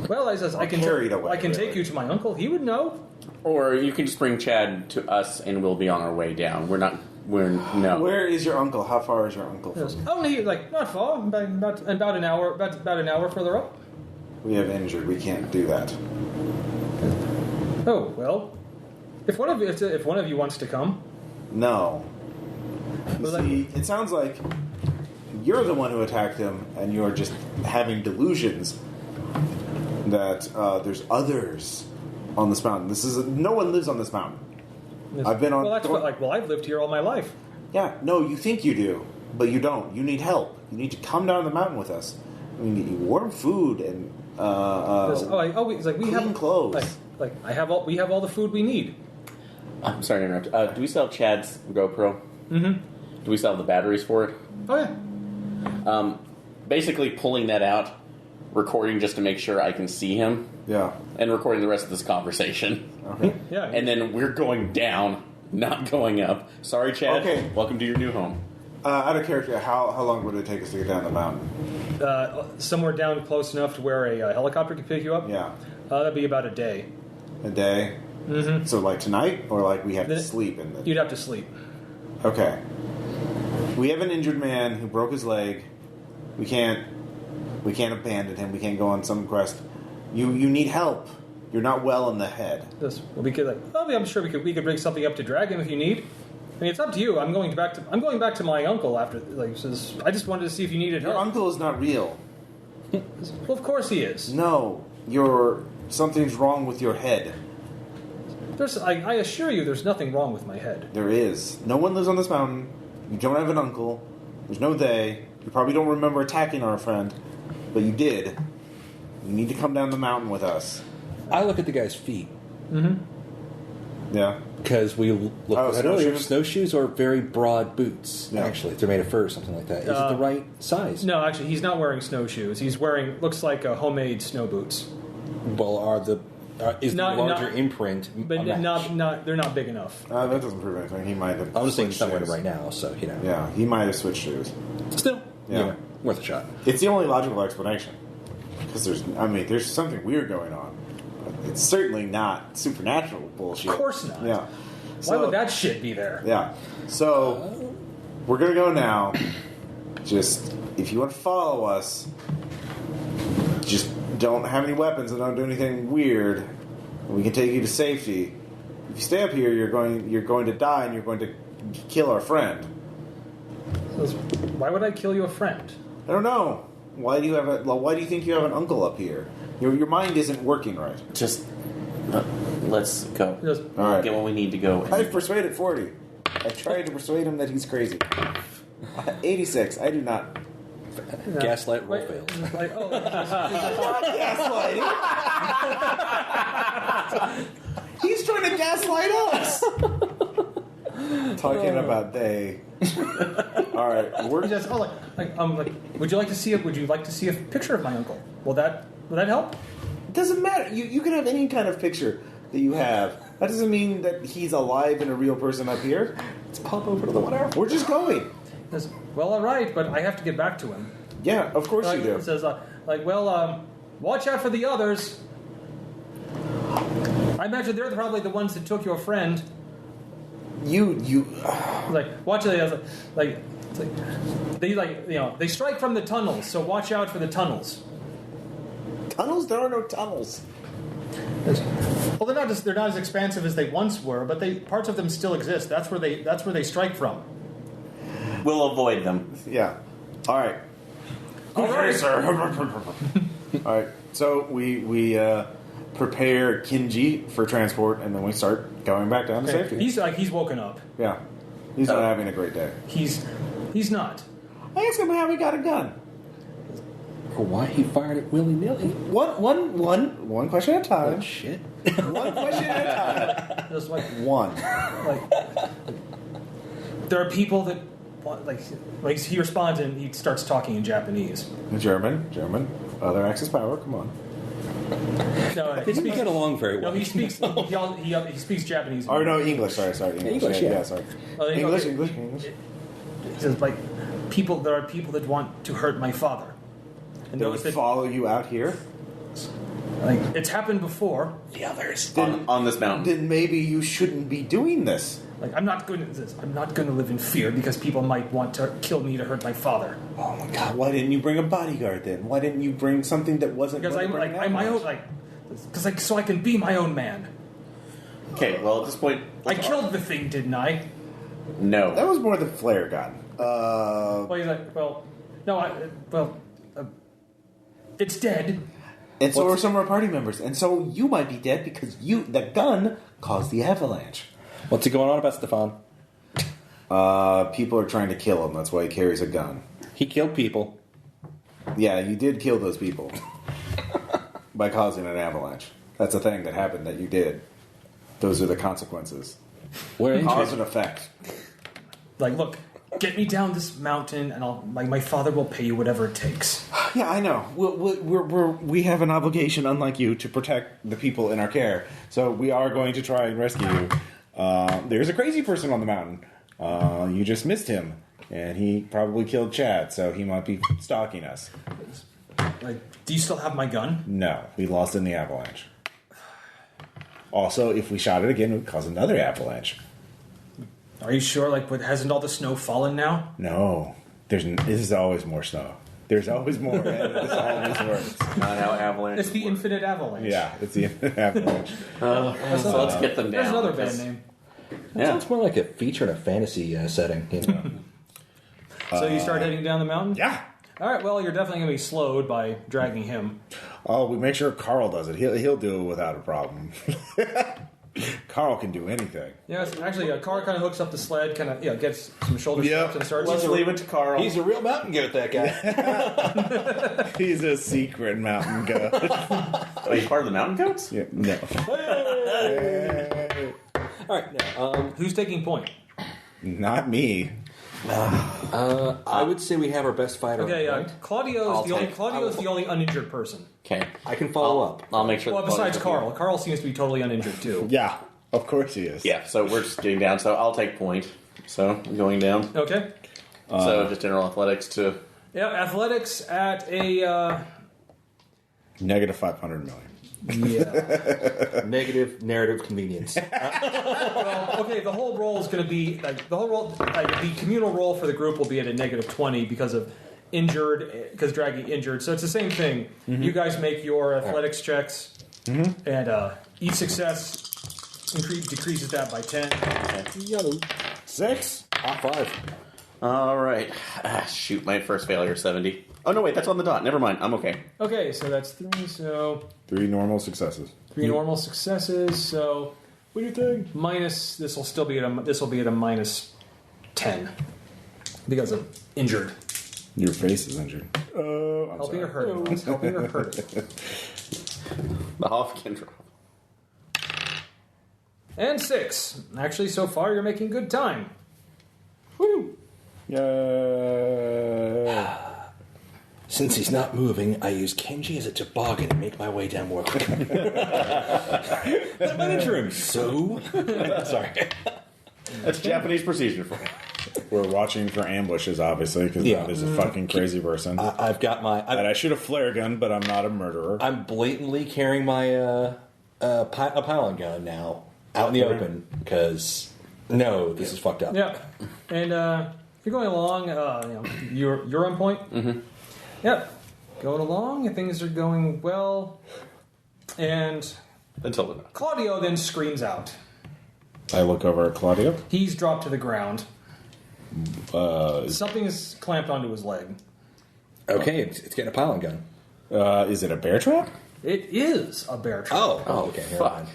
Well, I can carried away, I can take really. you to my uncle. He would know. Or you can just bring Chad to us and we'll be on our way down. No. Where is your uncle? How far is your uncle from you? Oh, not far. About an hour further up. We have injured. We can't do that. Oh well, if one of you wants to come. No. You Well, see, it sounds like you're the one who attacked him, and you're just having delusions that there's others on this mountain. No one lives on this mountain. I've been on. Well, that's I've lived here all my life. Yeah, no, you think you do, but you don't. You need help. You need to come down the mountain with us. We can get you warm food and clean clothes. We have all the food we need. I'm sorry to interrupt. Do we still have Chad's GoPro? Mm-hmm. Do we still have the batteries for it? Oh yeah. Basically pulling that out, recording just to make sure I can see him, Yeah. and recording the rest of this conversation. Okay. Yeah. And then we're going down, not going up. Sorry, Chad. Okay. Welcome to your new home. Out of character, how long would it take us to get down the mountain? Somewhere down close enough to where a helicopter could pick you up. Yeah. That'd be about a day. A day? Mm-hmm. So like tonight? Or like we have to sleep in the... You'd have to sleep. Okay. We have an injured man who broke his leg. We can't abandon him. We can't go on some quest. You need help. You're not well in the head. I'm sure we could bring something up to drag him if you need. I mean, it's up to you. I'm going back to my uncle after. I just wanted to see if you needed Your help. uncle is not real. Well, of course he is. No. Something's wrong with your head. I assure you, there's nothing wrong with my head. There is. No one lives on this mountain. You don't have an uncle. There's no they. You probably don't remember attacking our friend, but you did. You need to come down the mountain with us. I look at the guy's feet. Yeah. Because we looked at that earlier. snowshoes? Snowshoes are very broad boots, Yeah. actually. If they're made of fur or something like that. Is it the right size? No, actually, he's not wearing snowshoes. He's wearing looks like homemade snow boots. Well, are the is the larger imprint. But they're not big enough. That doesn't prove anything. He might have. I'm just saying switched somewhere shoes. right now, so you know. Yeah, he might have switched shoes. Still, Yeah. worth a shot. It's the only logical explanation. Because there's something weird going on. But it's certainly not supernatural bullshit. Of course not. Yeah. Why would that shit be there? Yeah. So we're gonna go now. Just if you want to follow us, just don't have any weapons and don't do anything weird. We can take you to safety. If you stay up here, you're going to die and you're going to kill our friend. Why would I kill your friend? I don't know. Why do you think you have an uncle up here? Your mind isn't working right. Just let's go. Just- All right. Get what we need to go. I've persuaded 40. I tried to persuade him that he's crazy. 86. I do not. Gaslight roll Wait, fails. it's like, oh, Gaslighting. He's trying to gaslight us. Talking about they. All right, we're just would you like to see a picture of my uncle? Will that help? It doesn't matter. You can have any kind of picture that you have. That doesn't mean that he's alive and a real person up here. Let's pop over to the whatever. We're just going. Says, well, all right, but I have to get back to him. Yeah, of course you do. It says, watch out for the others. I imagine they're probably the ones that took your friend. You. Watch out. They strike from the tunnels, so watch out for the tunnels. Tunnels? There are no tunnels. Well, they're not as expansive as they once were, but parts of them still exist. That's where they strike from. We'll avoid them. Yeah. All right. All right, sir. All right. So we prepare Kinji for transport, and then we start going back down to safety. He's woken up. Yeah. He's not having a great day. He's not. I asked him how he got a gun. Or why he fired it willy-nilly. One question at a time. Oh, shit. One question at a time. Just One. there are people that he responds and he starts talking in Japanese. German. Other Axis power. Come on. No, They didn't get along very well. No, he speaks. He speaks Japanese. Or no, English. Sorry. English, yeah. Sorry. English. English. He says there are people that want to hurt my father. And They would follow you out here? it's happened before. The others. On this mountain. Then maybe you shouldn't be doing this. I'm not going to live in fear because people might want to kill me to hurt my father. Oh my God! Why didn't you bring a bodyguard then? Why didn't you bring something that wasn't? Because I'm my own so I can be my own man. Okay, well at this point, I killed the thing, didn't I? no. That was more the flare gun. Well, he's it's dead. And so are some of our party members. And so you might be dead because the gun caused the avalanche. What's he going on about, Stefan? People are trying to kill him. That's why he carries a gun. He killed people. Yeah, you did kill those people by causing an avalanche. That's a thing that happened that you did. Those are the consequences. Where Cause and effect. Look, get me down this mountain, and my father will pay you whatever it takes. Yeah, I know. We have an obligation, unlike you, to protect the people in our care. So we are going to try and rescue you. There's a crazy person on the mountain. You just missed him, and he probably killed Chad, so he might be stalking us. Do you still have my gun? No, we lost in the avalanche. Also, if we shot it again, it would cause another avalanche. Are you sure? Hasn't all the snow fallen now? No, this is always more snow. There's always more. This always works. Not how avalanche. It's the works. infinite avalanche. Yeah, it's the avalanche. So let's get them down. There's another band because- name. That sounds more like a feature in a fantasy setting. You know? So you start heading down the mountain? Yeah. All right, well, you're definitely going to be slowed by dragging him. Oh, we make sure Carl does it. He'll do it without a problem. Carl can do anything. Yes, actually, Carl kind of hooks up the sled, gets some shoulder straps and starts. Let's leave it to Carl. He's a real mountain goat, that guy. He's a secret mountain goat. Oh, he's part of the mountain goats? Yeah, no. All right, now, Who's taking point? Not me. I would say we have our best fighter. Okay, on point. Claudio's the only uninjured person. Okay. I can follow up. I'll make sure. Well, besides Carl. Carl seems to be totally uninjured too. Yeah, of course he is. Yeah, so we're just getting down, so I'll take point. So, I'm going down. Okay. So, just general athletics to... Yeah, athletics at a... Negative 500 million. Yeah. Negative narrative convenience. Well, okay, the whole roll is going to be... the communal roll for the group will be at a negative 20 because of because Draggy injured. So it's the same thing. Mm-hmm. You guys make your athletics checks, and each success decreases that by 10. Okay. 6? Top 5. All right. Shoot, my first failure, 70. Oh, no, wait, that's on the dot. Never mind. I'm okay. Okay, so that's 3, so... 3 normal successes. 3 normal successes, so... What do you think? Minus... This will be at a minus 10. Because of injured. Your face is injured. Helping or hurting? Helping or hurting? The Hoff can drop. And 6. Actually, so far, you're making good time. Woo! Yeah. Since he's not moving, I use Kenji as a toboggan to make my way down more quickly. Let me enter him. So? Sorry. That's Japanese procedure for me. We're watching for ambushes, obviously, because that is a fucking crazy person. I've got my... And I shoot a flare gun, but I'm not a murderer. I'm blatantly carrying my a pylon gun now out in the open, because... No, this is fucked up. Yeah. And you're going along, you're on point? Mm-hmm. Yep. Going along, and things are going well. And Until the Claudio then screams out. I look over at Claudio. He's dropped to the ground. Something is clamped onto his leg. Okay, it's getting a pylon gun. Is it a bear trap? It is a bear trap. Oh, okay. Never fuck. mind.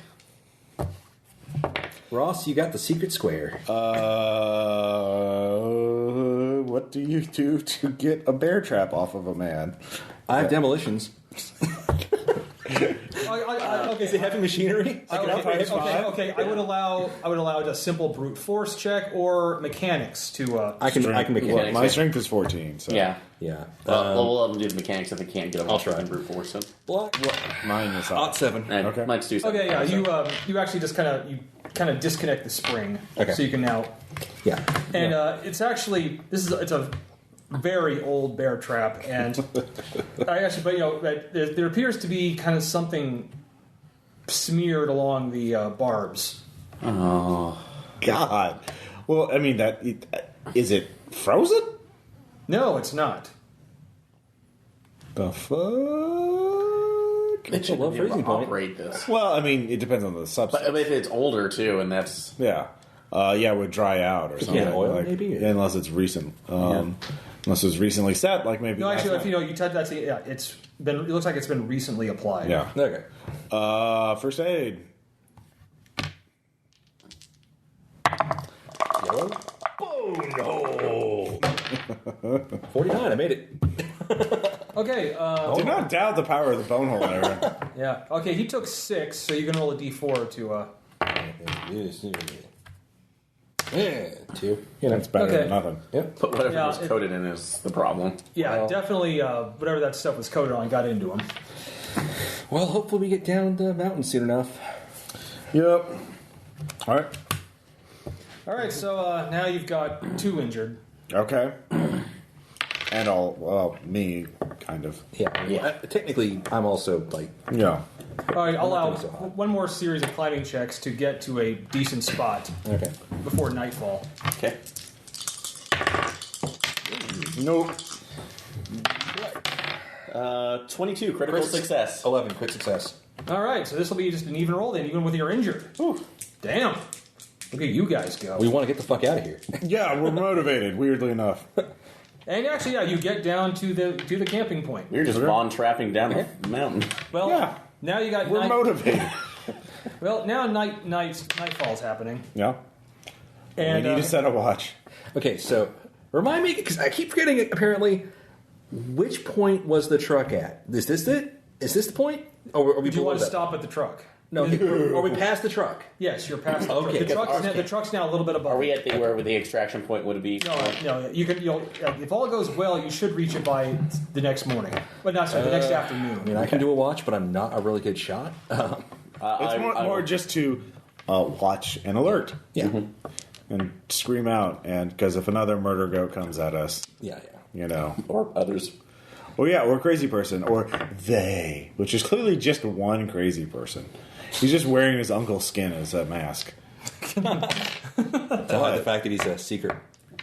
Ross, you got the secret square. What do you do to get a bear trap off of a man? I have demolitions. Okay, Is it heavy machinery? Okay. I would allow a simple brute force check or mechanics to. I can make Well, it. my strength is 14. So. Yeah. Yeah. We'll let them do the mechanics if they can't get them. I'll try. And brute force them. Mine is Ot 7. And Okay. Mine's 2. Okay, yeah. You actually just kind of disconnect the spring, Okay. so you can now. Yeah. And it's actually it's a very old bear trap, and there appears to be kind of something smeared along the barbs. Oh. God. Well, I mean, is it frozen? No, it's not. The fuck? It should low be able freezing to point. operate this. Well, I mean, it depends on the substance. But if it's older, too, and that's... Yeah. It would dry out or something. Yeah, oil, like, maybe? Unless it's recent. Unless it's recently set, like maybe. No, actually, last if night. you touch that, it looks like it's been recently applied. Yeah. Okay. First aid. Yellow? Oh, no. 49, I made it. Okay. Do not doubt the power of the bone hole area. Yeah. Okay, he took 6, so you can roll a d4 to. Yeah, 2. That's better Okay. than nothing. Yep. But whatever Yeah, was coated in is the problem. Yeah, Well- definitely. Whatever that stuff was coated on got into him. Well, hopefully we get down the mountain soon enough. Yep. All right. All right, so now you've got 2 injured. Okay. And me, kind of. Yeah. Technically, I'm also, like... Yeah. All right, I'll allow not doing so hot. one more series of climbing checks to get to a decent spot Okay. before nightfall. Okay. Nope. 22, critical success. 11, quick success. All right, so this will be just an even roll then, even with your injured. Ooh, damn. Look at you guys go. We want to get the fuck out of here. Yeah, we're motivated, weirdly enough. And actually, yeah, you get down to the camping point. You're just bond trapping down the mountain. Well, Yeah. now you got We're motivated. Well, now nightfall's happening, Yeah. and We need to set a watch. Okay, so remind me, because I keep forgetting it, apparently, which point was the truck at? Is this it? Is this the point? Or are we do you below want to that? stop at the truck? No, are we past the truck? Yes, you're past the Okay, truck. The truck's now a little bit above. Are we it. at where the extraction point would be? No. If all goes well, you should reach it by the next morning. But not sorry, the next afternoon. I mean, I can do a watch, but I'm not a really good shot. It's more just to watch and alert. Yeah. And scream out, and because if another murder goat comes at us, or others. Oh yeah, or a crazy person, or they, which is clearly just one crazy person. He's just wearing his uncle's skin as a mask. To hide the fact that he's a secret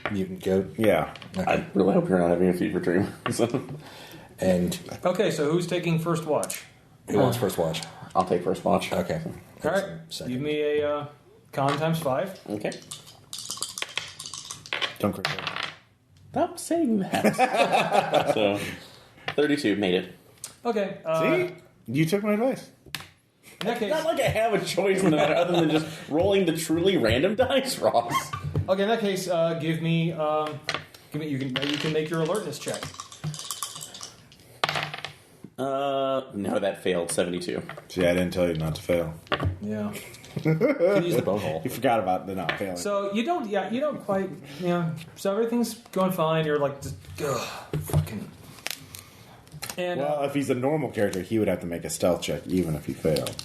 mutant goat. Yeah. Okay. I really hope you're not having a fever dream. And okay, so who's taking first watch? who wants first watch? I'll take first watch. Okay. All right, Second. give me a con times 5. Okay. Don't crit. Stop saying that. So, 32 made it. Okay. See? You took my advice. In that case, Not like I have a choice in the matter other than just rolling the truly random dice, Ross. okay. In that case, give me. You can make your alertness check. No, that failed. 72. See, I didn't tell you not to fail. Yeah. You can use the bone hole. You forgot about the not failing. So you don't quite. Yeah. So everything's going fine. You're like, just, fucking. And well, if he's a normal character, he would have to make a stealth check even if he failed.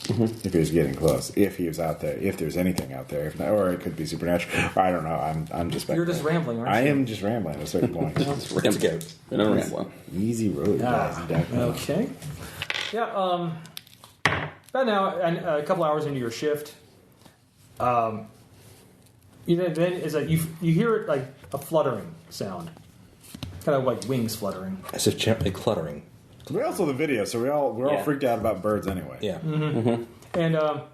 If he was getting close. If he was out there. If there's anything out there. If not, or it could be supernatural. I don't know. I'm just you're just rambling, aren't you? I am just rambling at a certain point. It's a goat. No rambling. Easy road, guys. Okay. Yeah. About now, and a couple hours into your shift, then is that you hear it like a fluttering sound, kind of like wings fluttering. As if gently cluttering. We're also the video, so we're all freaked out about birds anyway. Yeah. And then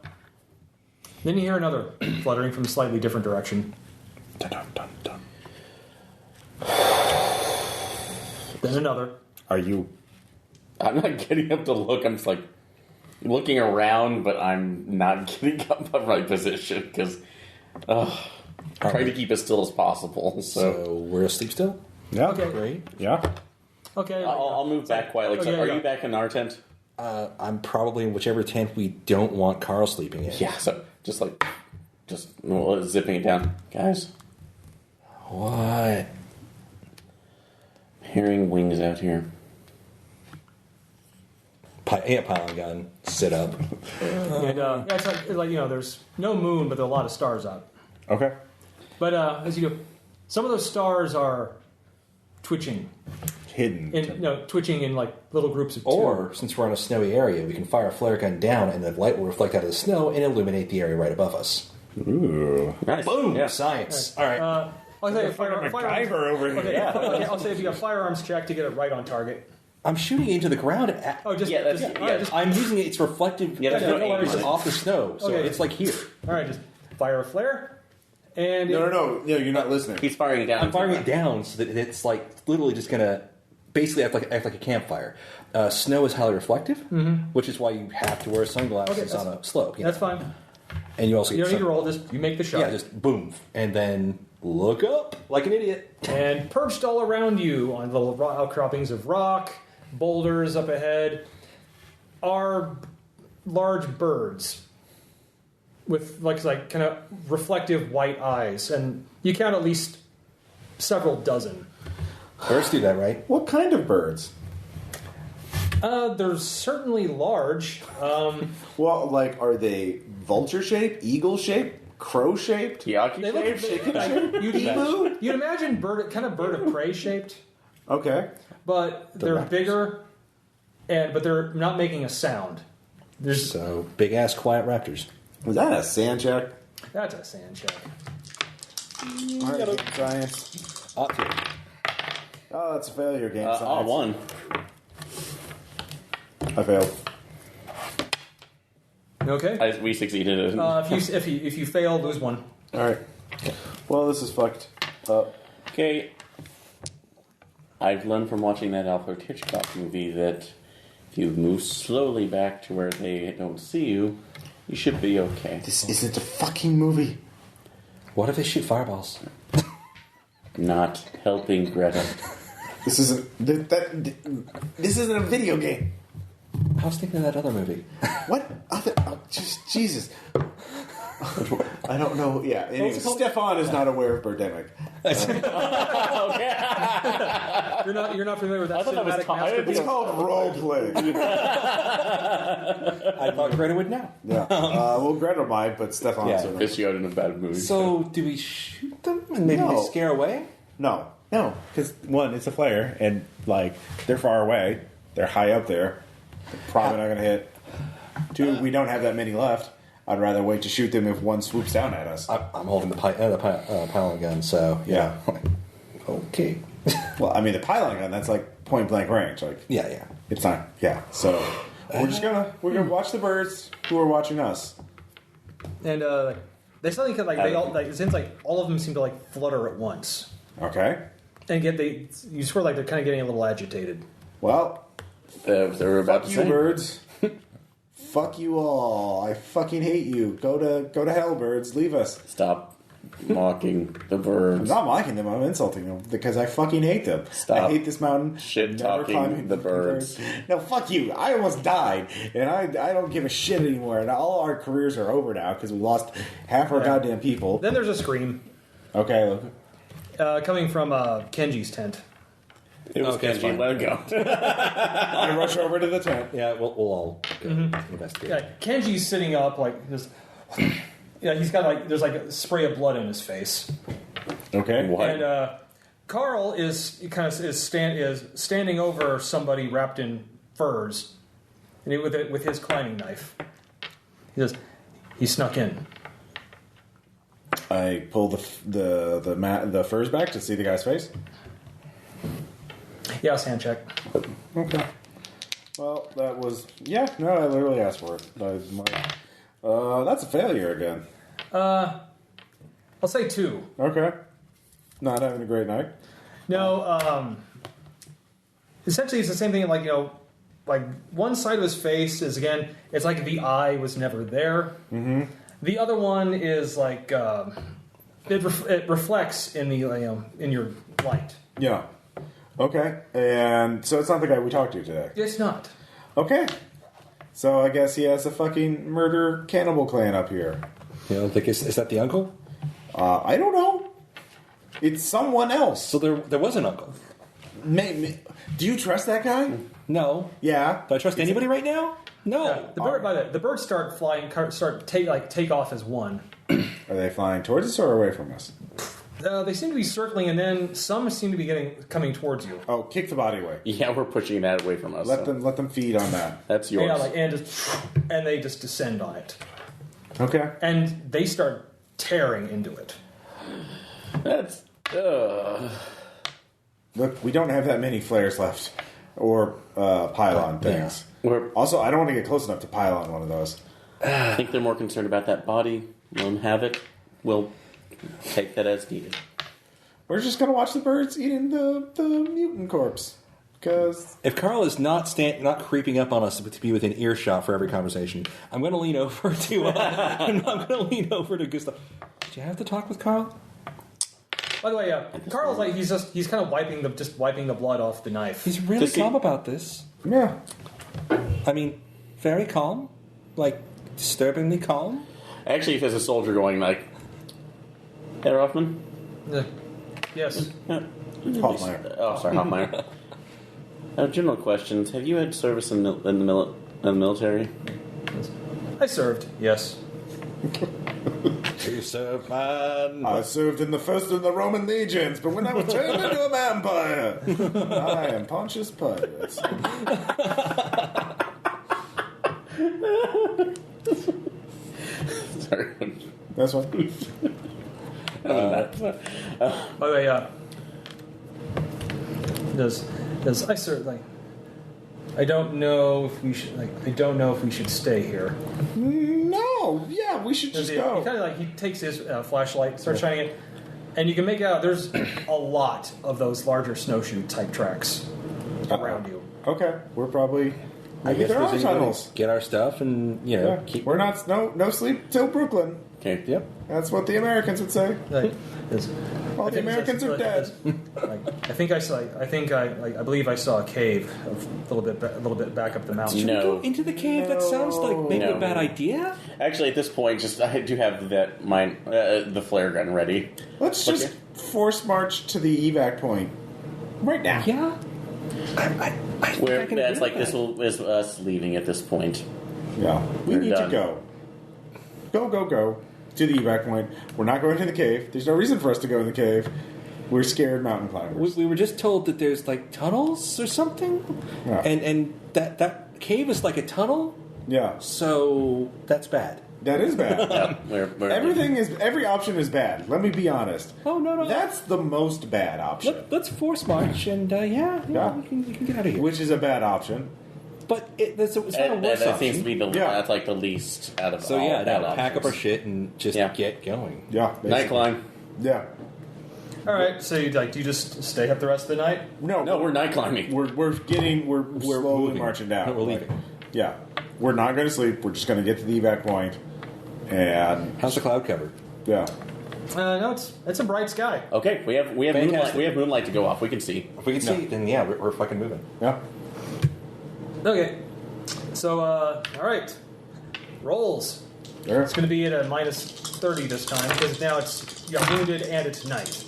you hear another fluttering from a slightly different direction. Dun, dun, dun, dun. There's another. Are you? I'm not getting up to look. I'm just like looking around, but I'm not getting up the right position because trying to keep as still as possible. So we're asleep still? Yeah. Okay. Great. Yeah. Okay. I'll move back quietly. So Okay, are yeah. you back in our tent? I'm probably in whichever tent we don't want Carl sleeping in. Yeah. So just zipping it down, guys. What? I'm hearing wings out here. Pylon gun. Sit up. And it's like there's no moon, but there are a lot of stars out. Okay. But as you go, some of those stars are twitching. Hidden. Twitching in like little groups of two. Or, since we're on a snowy area, we can fire a flare gun down and the light will reflect out of the snow and illuminate the area right above us. Ooh. Nice. Boom! Yeah. Science. All right. I'll say MacGyver over here. Okay, okay, I'll say if you got firearms check to get it right on target. I'm shooting into the ground. I'm using it. It's reflective. Yeah, that's it's what I mean. off the snow, so Okay. it's like here. All right, just fire a flare. And No, you're not listening. He's firing it down. I'm firing it down so that it's like literally just gonna basically act like a campfire. Snow is highly reflective, which is why you have to wear sunglasses on a slope. That's fine. And you also You get don't need to roll. Just you make the shot. Yeah, just boom, and then look up like an idiot. And perched all around you on little outcroppings of rock, boulders up ahead, are large birds with like kind of reflective white eyes, and you count at least several dozen. Birds do that, right? What kind of birds? They're certainly large. Well, like, are they vulture-shaped, eagle-shaped, crow-shaped? Yaki look shape? You'd imagine bird of prey shaped, Okay. but they're raptors. bigger, but they're not making a sound. There's So big ass quiet raptors. Was that a sand check? that's a sand check. All right, game science. Up to. Oh, that's a failure, game science. 1. I failed. Okay. We succeeded. If you fail, lose one. All right. Well, this is fucked up. Okay. I've learned from watching that Alfred Hitchcock movie that if you move slowly back to where they don't see you, you should be okay. This isn't a fucking movie. What if they shoot fireballs? Not helping Greta. This isn't this isn't a video game. I was thinking of that other movie. What? Just Jesus. I don't know. Yeah. Anyway, Stefan is not aware of Birdemic. You're not familiar with that I thought that was cinematic masterpiece? It's called roleplay. I thought Greta would know. Yeah. Well, Greta might, but Stefan's Yeah. certainly. Is she out in a bad mood? So, do we shoot them and maybe No. they scare away? No, because one, it's a flare, and like they're far away, they're high up there, they're probably not going to hit. Two, we don't have that many left. I'd rather wait to shoot them if one swoops down at us. I'm holding the pylon gun, so Yeah. Okay. Well, I mean the pylon gun, that's like point blank range. Like Yeah. it's not. Yeah. So we're gonna watch the birds who are watching us. And they suddenly kind of like they all like it seems like all of them seem to like flutter at once, Okay. and you swear like they're kind of getting a little agitated. Well, They were about fuck to you, say. birds. Fuck you all. I fucking hate you. Go to hell, birds. Leave us. Stop mocking the I'm birds. not mocking them. I'm insulting them because I fucking hate them. Stop I hate this mountain. shit Never talking climbing the birds. No, fuck you. I almost died, and I don't give a shit anymore. And all our careers are over now because we lost half our goddamn people. Then there's a scream Okay, look. coming from Kenji's tent. It was Okay, it's Kenji. fine. Let it go. I rush over to the tent. Yeah, we'll all go investigate. Yeah, Kenji's sitting up like this. Yeah, he's got like there's like a spray of blood in his face, Okay. What? and Carl is standing over somebody wrapped in furs, and with his climbing knife. He says, "He snuck in." I pull the furs back to see the guy's face. Yeah, hand check. Okay. Well, that was No, I literally asked for it. That's a failure again. I'll say 2. Okay. Not having a great night. No, essentially it's the same thing. Like like one side of his face is again, it's like the eye was never there. Mm-hmm. The other one is like it reflects in the in your light. Yeah. Okay. And so it's not the guy we talked to today. It's not. Okay. So I guess he has a fucking murder cannibal clan up here. You don't think is that the uncle? I don't know. It's someone else. So there was an uncle. Do you trust that guy? No. Yeah. Do I trust anybody right now? No. Yeah, the birds start flying, take off as one. Are they flying towards us or away from us? They seem to be circling, and then some seem to be coming towards you. Oh, kick the body away. Yeah, we're pushing that away from us. Let them feed on that. That's yours. Yeah, and they just descend on it, Okay. and they start tearing into it. That's. Look, we don't have that many flares left. Or pylon things. We're, Also, I don't want to get close enough to pylon one of those. I think they're more concerned about that body. Let them have it. We'll take that as needed. We're just going to watch the birds eating the mutant corpse. Because If Carl is not creeping up on us to be within earshot for every conversation, I'm going to lean over to Gustav. Did you have to talk with Carl? By the way, Carl's like he's kind of wiping the blood off the knife. He's really Does he- calm about this. yeah. I mean, very calm, like disturbingly calm. Actually, if there's a soldier going like, "Hey, Hoffman." Yes. Hoffmeyer. Oh, sorry, Hoffmeyer. General questions. Have you had service in the military? I served. Yes. You serve, man. I served in the first of the Roman legions, but when I was turned into a vampire, I am Pontius Pilate. Sorry. That's one. By the way, does I serve like? I don't know if we should stay here. No, yeah, we should just He go. kind of he takes his flashlight, starts shining it, and you can make out there's a lot of those larger snowshoe type tracks around you. Okay, we're probably Maybe there are tunnels. Get our stuff and keep. We're not no sleep till Brooklyn. Okay. Yep. That's what the Americans would say. Like, All the Americans are dead. I believe I saw a cave a little bit back up the mountain. No. Go into the cave. That sounds like maybe No. a bad idea. Actually, at this point, I do have the flare gun ready. Let's just force march to the evac point right now. Yeah. I think I can That's agree like with this is us leaving at this point. Yeah, we We're need done. to go. Go to the evac point. We're not going to the cave. There's no reason for us to go in the cave. We're scared mountain climbers. We were just told that there's like tunnels or something, Yeah. and that cave is like a tunnel. Yeah, So that's bad. that is bad. Yeah, we're Every option is bad. Let me be honest. Oh no. That's the most bad option, Let's force march and Yeah. we can get out of here. which is a bad option. But it's not a And worse that option. seems to be Yeah. the least out of So all yeah, bad now pack up our options. shit and just Yeah. get going. Yeah, Night basically. climb. Yeah. All right, so do you just stay up the rest of the night? No, We're night climbing. we're slowly moving. marching down. We're leaving. Yeah, we're not going to sleep. We're just going to get to the evac point, and How's the cloud cover? yeah. No, it's a bright sky. Okay, we have moonlight. Fantastic. We have moonlight to go off. We can see. If we can see, then yeah, we're fucking moving. Yeah. Okay, so all right, rolls. There. It's going to be at a -30 this time because now you're wounded and it's night.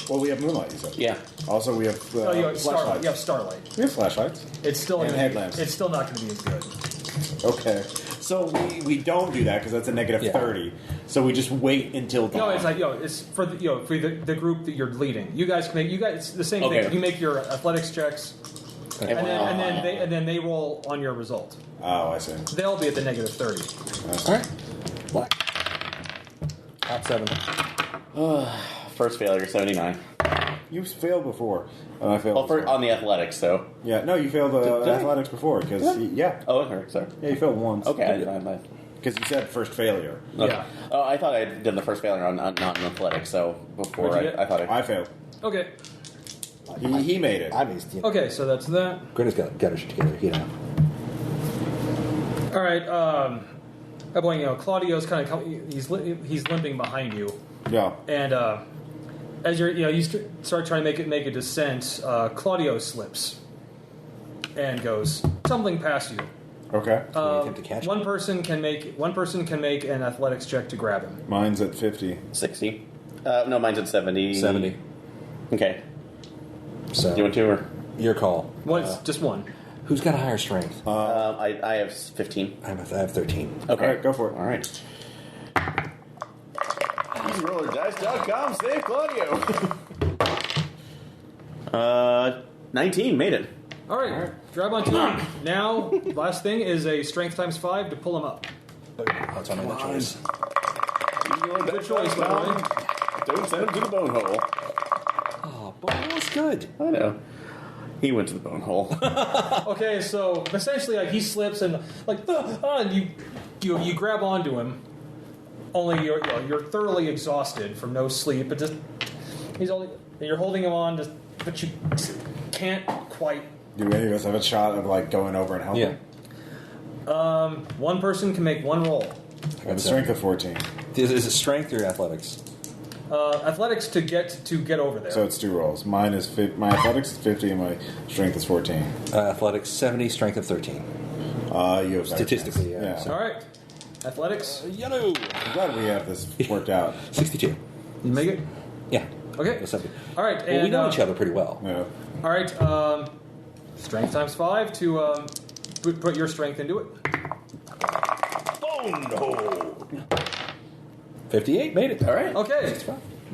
Well, we have moonlight, you said. Yeah. Also, we have Oh, you have starlight. flashlights. You have starlight. We have flashlights. It's still And gonna headlamps. It's still not going to be as good. Okay. So we don't do that because that's a negative Yeah. 30. So we just wait until dawn. No, it's like it's for the group that you're leading. You guys it's the same Okay. thing. You make your athletics checks, and then they roll on your result. Oh, I see. They'll be at the -30. All right. Black. Top 7. First failure, 79. You failed before. I failed. Well, before. on the athletics, though. Yeah, no, you failed Did I? athletics before because Oh, okay, sorry. you failed once. Okay, because you said first failure. okay. Yeah. Oh, I thought I did the first failure on not in athletics. So before What'd you get? I thought I failed. Okay. He made it. I mean, Okay, so that's that. Grinner's got her shit together. All right. Claudio's kind of he's limping behind you, Yeah. and as you start trying to make a descent, Claudio slips and goes tumbling past you. Okay. attempt to catch One person can make an athletics check to grab him. Mine's at 50. 60. No, mine's at 70. 70. Okay. So Do you want to or? your call. Just one. Who's got a higher strength? I have 15. I have 13. Okay. All right, go for it. All right. EasyRollerDice.com, save Claudio. 19, made it. All right, grab onto him. Now, last thing is a strength times 5 to pull him up. That's on my choice. Good choice, by the way. Don't send him to the bone hole. Oh, but that was good. I know. He went to the bone hole. Okay, so essentially, like he slips and and you grab onto him. Only you're thoroughly exhausted from no sleep, but you're holding him on, but you can't quite. Do any of us have a shot of going over and helping? Yeah. One person can make one roll. I got a strength of 14. Is it strength or athletics? Athletics to get over there. So it's 2 rolls. Mine is my athletics is 50 and my strength is 14. Athletics 70, strength of 13. You have better Statistically, chance. yeah. All right, athletics. Yellow. I'm glad we have this worked out. 62. You make it. Yeah. Okay. That's 70. All right, Well, and we know each other pretty well. Yeah. All right, strength times 5 to put your strength into it. Bone hole. 58, made it. All right. Okay.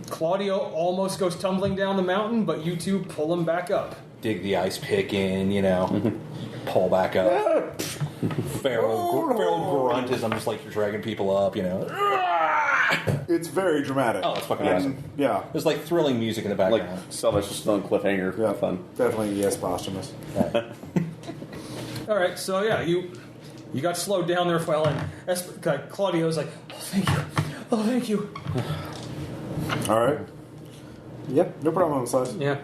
Claudio almost goes tumbling down the mountain, but you two pull him back up. Dig the ice pick in, pull back up. Feral grunt as I'm just dragging people up, It's very dramatic. Oh, it's fucking And, awesome. Yeah. There's thrilling music in the Like background. Sylvester Stallone cliffhanger. Yeah. Fun. Definitely yes, posthumous. All right, so yeah, you got slowed down there for a while, and Claudio's like, oh, thank you. All right. Yep, no problem, Slice. Yeah.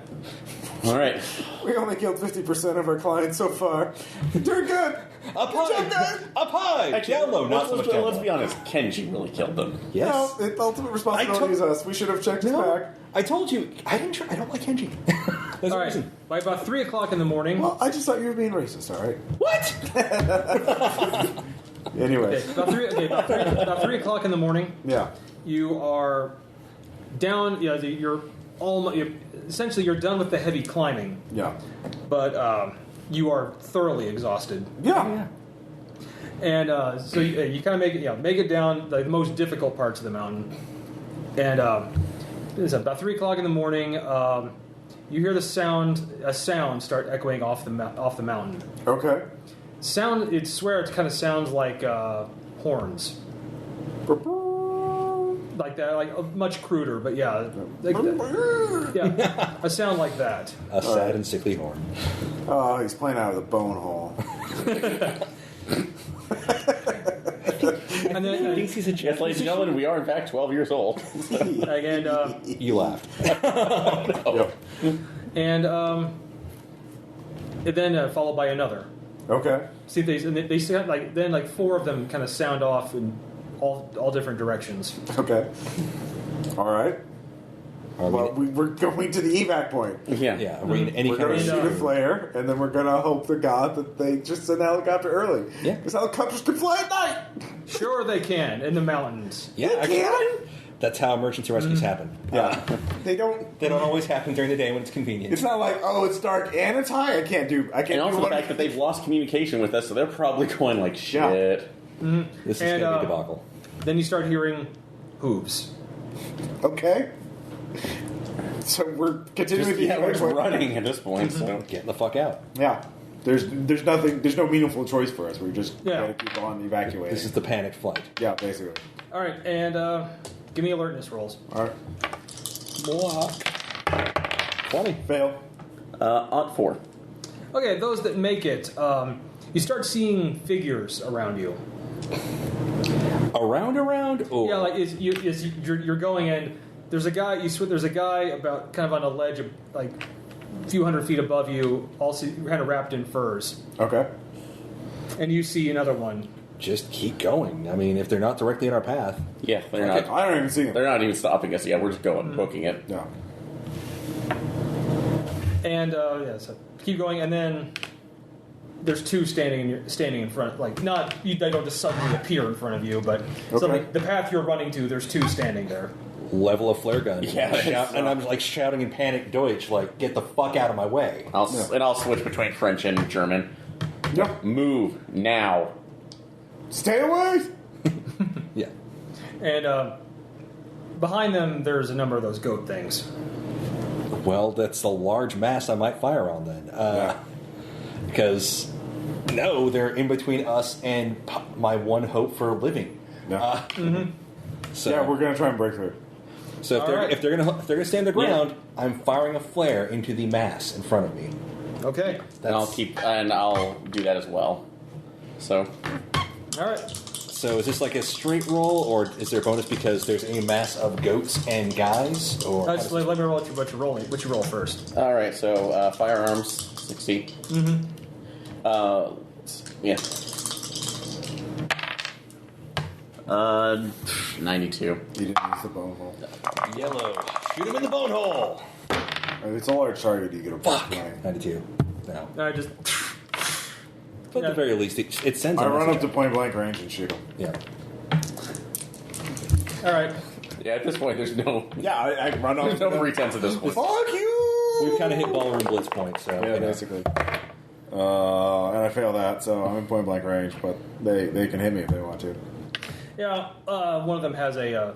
All right. We only killed 50% of our clients so far. Doing good. Up high! Up high! Actually, Down low, not so much down let's low. be honest. Kenji really killed them. Yes. No, the ultimate responsibility is us. We should have checked his back. I told you, I don't like Kenji. That's All the right. reason. By about 3 o'clock in the morning. Well, I just thought you were being racist, all right? What? Anyways. Okay, about 3 o'clock in the morning. Yeah. You are down. You're essentially you're done with the heavy climbing, Yeah. but you are thoroughly exhausted. Yeah. And so you kind of make it down the most difficult parts of the mountain. And it's about 3 o'clock in the morning. You hear a sound start echoing off the mountain. Okay. I swear it kind of sounds like horns. Like that, like much cruder, but yeah, a sound like that. A sad and sickly horn. Oh, he's playing out of the bone hole. And then, Thinks he's a Yes, ladies and gentlemen, we are in fact 12 years old. and You laughed. Yep. and then followed by another. Okay. See, they sound like 4 of them kind of sound off in all different directions. Okay. All right. Well, we're going to the evac point. Yeah. Yeah, I mean, any We're kind going to of... shoot a flare, and then we're going to hope to God that they just send a helicopter early. Yeah. Because helicopters can fly at night. Sure, they can in the mountains. Yeah, They actually, can. that's how emergency rescues happen. Yeah. They don't. They don't always happen during the day when it's convenient. It's not like, oh, it's dark and it's high. I can't And also do the fact that they've lost communication with us, so they're probably going like, shit. Yeah. This is And, going to be a debacle. Then you start hearing hooves. Okay. So we're continuing the We're just evac point. running at this point, so. Getting the fuck out. Yeah. There's no meaningful choice for us. We're just Yeah. going to keep on evacuating. This is the panicked flight. Yeah, basically. All right, and give me alertness rolls. All right. 20. Fail. Aunt 4. Okay, those that make it, you start seeing figures around you. Around? Oh. Yeah, like you're going and there's a guy. There's a guy about kind of on a ledge, like a few hundred feet above you, also kind of wrapped in furs. Okay. And you see another one. Just keep going. I mean, if they're not directly in our path. Yeah, they're I not. don't even see him. They're not even stopping us yet. We're just going, booking it. No. And so keep going, and then there's 2 standing in front. Like they don't just suddenly appear in front of you, but Okay. the path you're running to, there's 2 standing there. Level of flare gun. Yeah, and I'm like shouting in panic Deutsch, like, get the fuck out of my way. And I'll switch between French and German. Yeah. Move now. Stay away. Yeah. And behind them, there's a number of those goat things. Well, that's the large mass I might fire on then. Because, no, they're in between us and my one hope for living. Yeah. So, Yeah, we're gonna try and break through. So if they're gonna stand their ground, I'm firing a flare into the mass in front of me. Okay. And I'll do that as well. So, All right. So is this like a straight roll, or is there a bonus because there's a mass of goats and guys? Or Let me roll what you're rolling. What you roll first. all right. So firearms 60. Yeah. 92. You didn't use the bone hole. Yellow, shoot him in the bone hole. If it's a large target, you get a Fuck. point. 92. No. I just. But at the very least, it sends. I a run up message. to point blank range and shoot him. Yeah. All right. Yeah. At this point, there's no Yeah, I run up. there's no pretense at this point. Fuck you! We've kind of hit ballroom blitz point, so Yeah, you know. basically. And I fail that, so I'm in point blank range. But they can hit me if they want to. Yeah. One of them has a.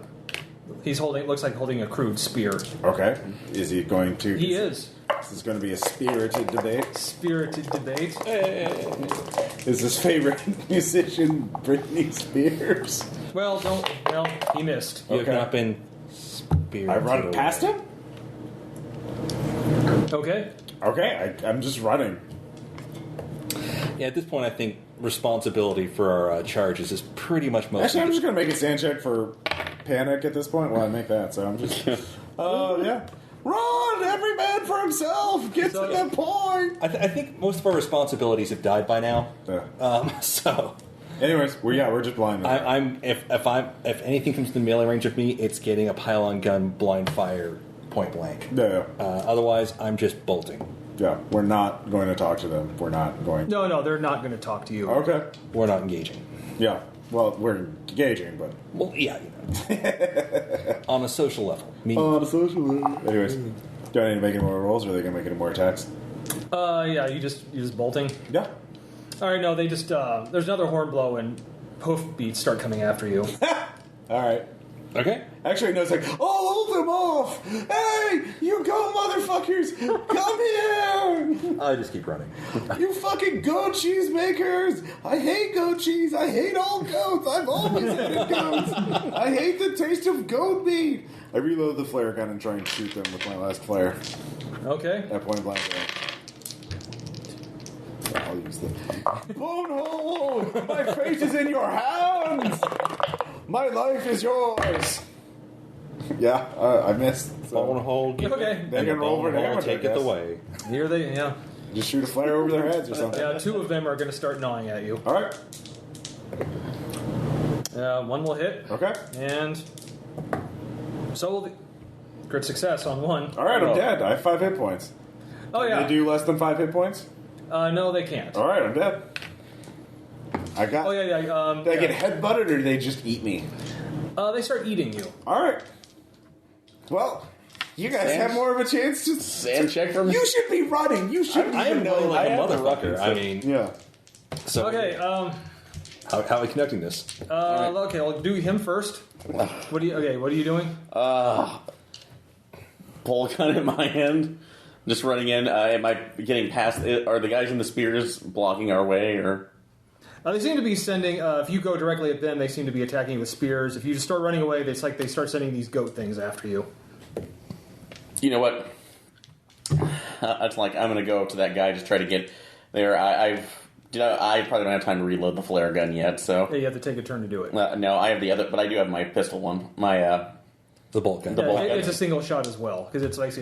Looks like holding a crude spear. Okay. Is he going to? He is. This is going to be a spirited debate. Spirited debate. Is his favorite musician Britney Spears? Well, he missed. You have Okay. not been spirited I run away. past him? Okay. Okay, I'm just running. Yeah, at this point, I think responsibility for our charges is pretty much most. Actually, I'm just going to make a sand check for panic at this point. Well, I make that, so I'm just... yeah. Run! Every man for himself! Get So- to the point! I think most of our responsibilities have died by now. Yeah. So Anyways, we're just blind. if anything comes to the melee range of me, it's getting a pylon gun blind fire point blank. Yeah. Otherwise, I'm just bolting. Yeah, we're not going to talk to them. We're not going to. No, they're not going to talk to you. Okay. We're not engaging. Yeah. Well, we're engaging, but. Well, yeah, on a social level. On a social level. Anyways, do I need to make any more rolls, or are they going to make any more attacks? Yeah, you just bolting. Yeah. All right, no, they just there's another horn blow and hoof beats start coming after you. All right. Okay. Actually, no, it's like, oh, hold them off! Hey, you go, motherfuckers! Come here! I just keep running. You fucking goat cheese makers! I hate goat cheese! I hate all goats! I've always hated goats! I hate the taste of goat meat! I reload the flare gun and try and shoot them with my last flare. Okay. At point blank range. I'll use the bone hole! My fate is in your hands! My life is yours! Yeah, I missed. So. Bone hole. Get Okay. They can roll over damage, Take it away. Here they, yeah. Just shoot a flare over their heads or something. Yeah, two of them are going to start gnawing at you. Alright. One will hit. Okay. And so will the crit success on one. Alright, I'm dead. I have 5 hit points. Oh, yeah. They do less than 5 hit points? No, they can't. Alright, I'm dead. I got. Oh, yeah. Do I get headbutted or do they just eat me? They start eating you. Alright. Well, you guys Sam- have more of a chance to. Sand check from. You should be running. You shouldn't I even am know. running like I a have the motherfucker. fucking I mean, Yeah. so Okay, how are we conducting this? okay, I'll do him first. What are you doing? Pole gun in my hand. Just running in. Am I getting past it? Are the guys in the spears blocking our way, or? They seem to be sending, if you go directly at them, they seem to be attacking you with spears. If you just start running away, it's like they start sending these goat things after you. You know what? It's like I'm going to go up to that guy, just try to get there. I probably don't have time to reload the flare gun yet, so. Yeah, you have to take a turn to do it. No, I have the other, but I do have my pistol one. My The bolt gun. The bolt gun. It's a single shot as well, because it's like...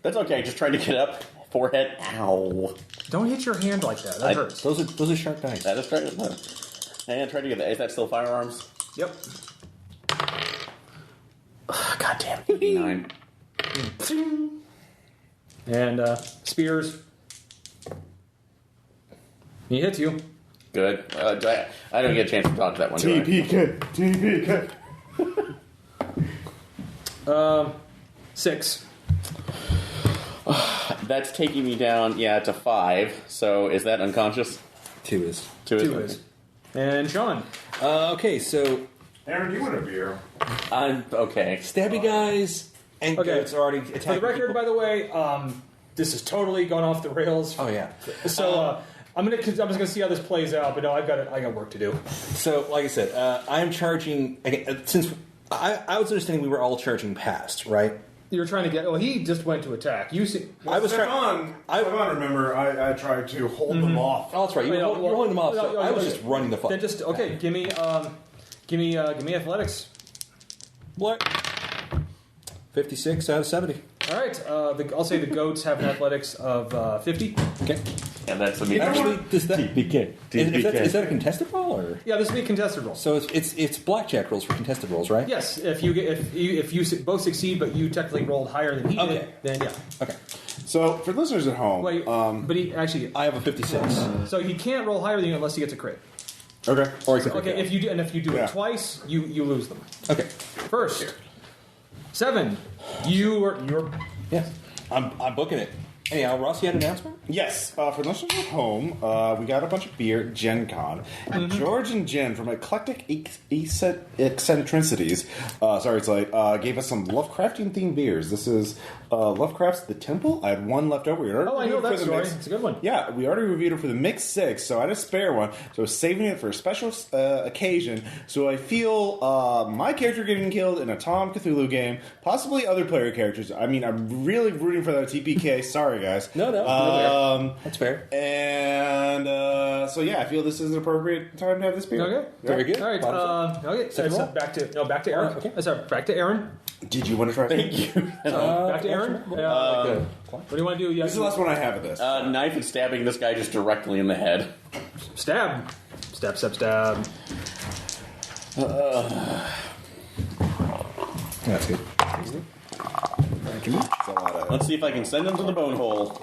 That's okay. Just trying to get up. Forehead. Ow. Don't hit your hand like that. That hurts. Those are sharp dice. That is trying to. And try to get that. Is that still firearms? Yep. God damn. 89. And spears. He hits you. Good. I don't get a chance to talk to that one. Do I? TPK. TPK. 6. That's taking me down, to 5. So is that unconscious? 2 is. 2 2 is. And Sean. Okay, so Aaron, you want a beer? I'm okay. stabby guys and Okay. goats are already attacking. For the record, people. by the way, this is totally gone off the rails. Oh yeah. So I'm just gonna see how this plays out. But no, I got work to do. So, like I said, I'm charging again, since I was understanding we were all charging past, right? You're trying to get. Well, he just went to attack. You see. I was trying. Stefan, remember, I tried to hold them off. Oh, that's right. You were holding them off. So I was just running the fuck. Then just okay. Give me athletics. What? 56 out of 70. All right. I'll say the goats have an athletics of 50. Okay. And that's the Actually, does that TPK. is that a contested roll or? Yeah, this will be a contested roll. So it's blackjack rolls for contested rolls, right? Yes, if you both succeed, but you technically rolled higher than he did, then yeah. Okay. So, for listeners at home, Wait, but he actually. I have a 56. So he can't roll higher than you unless he gets a crit. okay. Or he could Okay, if you do Yeah. it twice, you lose them. Okay. First, 7. You're Yeah. I'm booking it. Anyhow, Ross, you had an announcement? Yes, for listeners at home, we got a bunch of beer at Gen Con. George and Jen from Eclectic Eccentricities, gave us some Lovecraftian themed beers. This is Lovecraft's The Temple. I had one left over. We already I know reviewed it that for the story. mix. It's a good one. Yeah, we already reviewed it for the Mix 6, so I had a spare one. So I was saving it for a special occasion. So I feel my character getting killed in a Tom Cthulhu game, possibly other player characters. I mean, I'm really rooting for that TPK. Sorry, guys. No. That's fair. And so yeah, I feel this is an appropriate time to have this beer. okay. Very good. All right. Okay. Second roll? Back to Aaron. Okay. Sorry, back to Aaron. Did you want to try? Thank you. Back to Aaron. What do you want to do? This is the last one I have of this. Knife and stabbing this guy just directly in the head. Stab. Stab, stab, stab. That's good. Let's see if I can send him to the bone hole.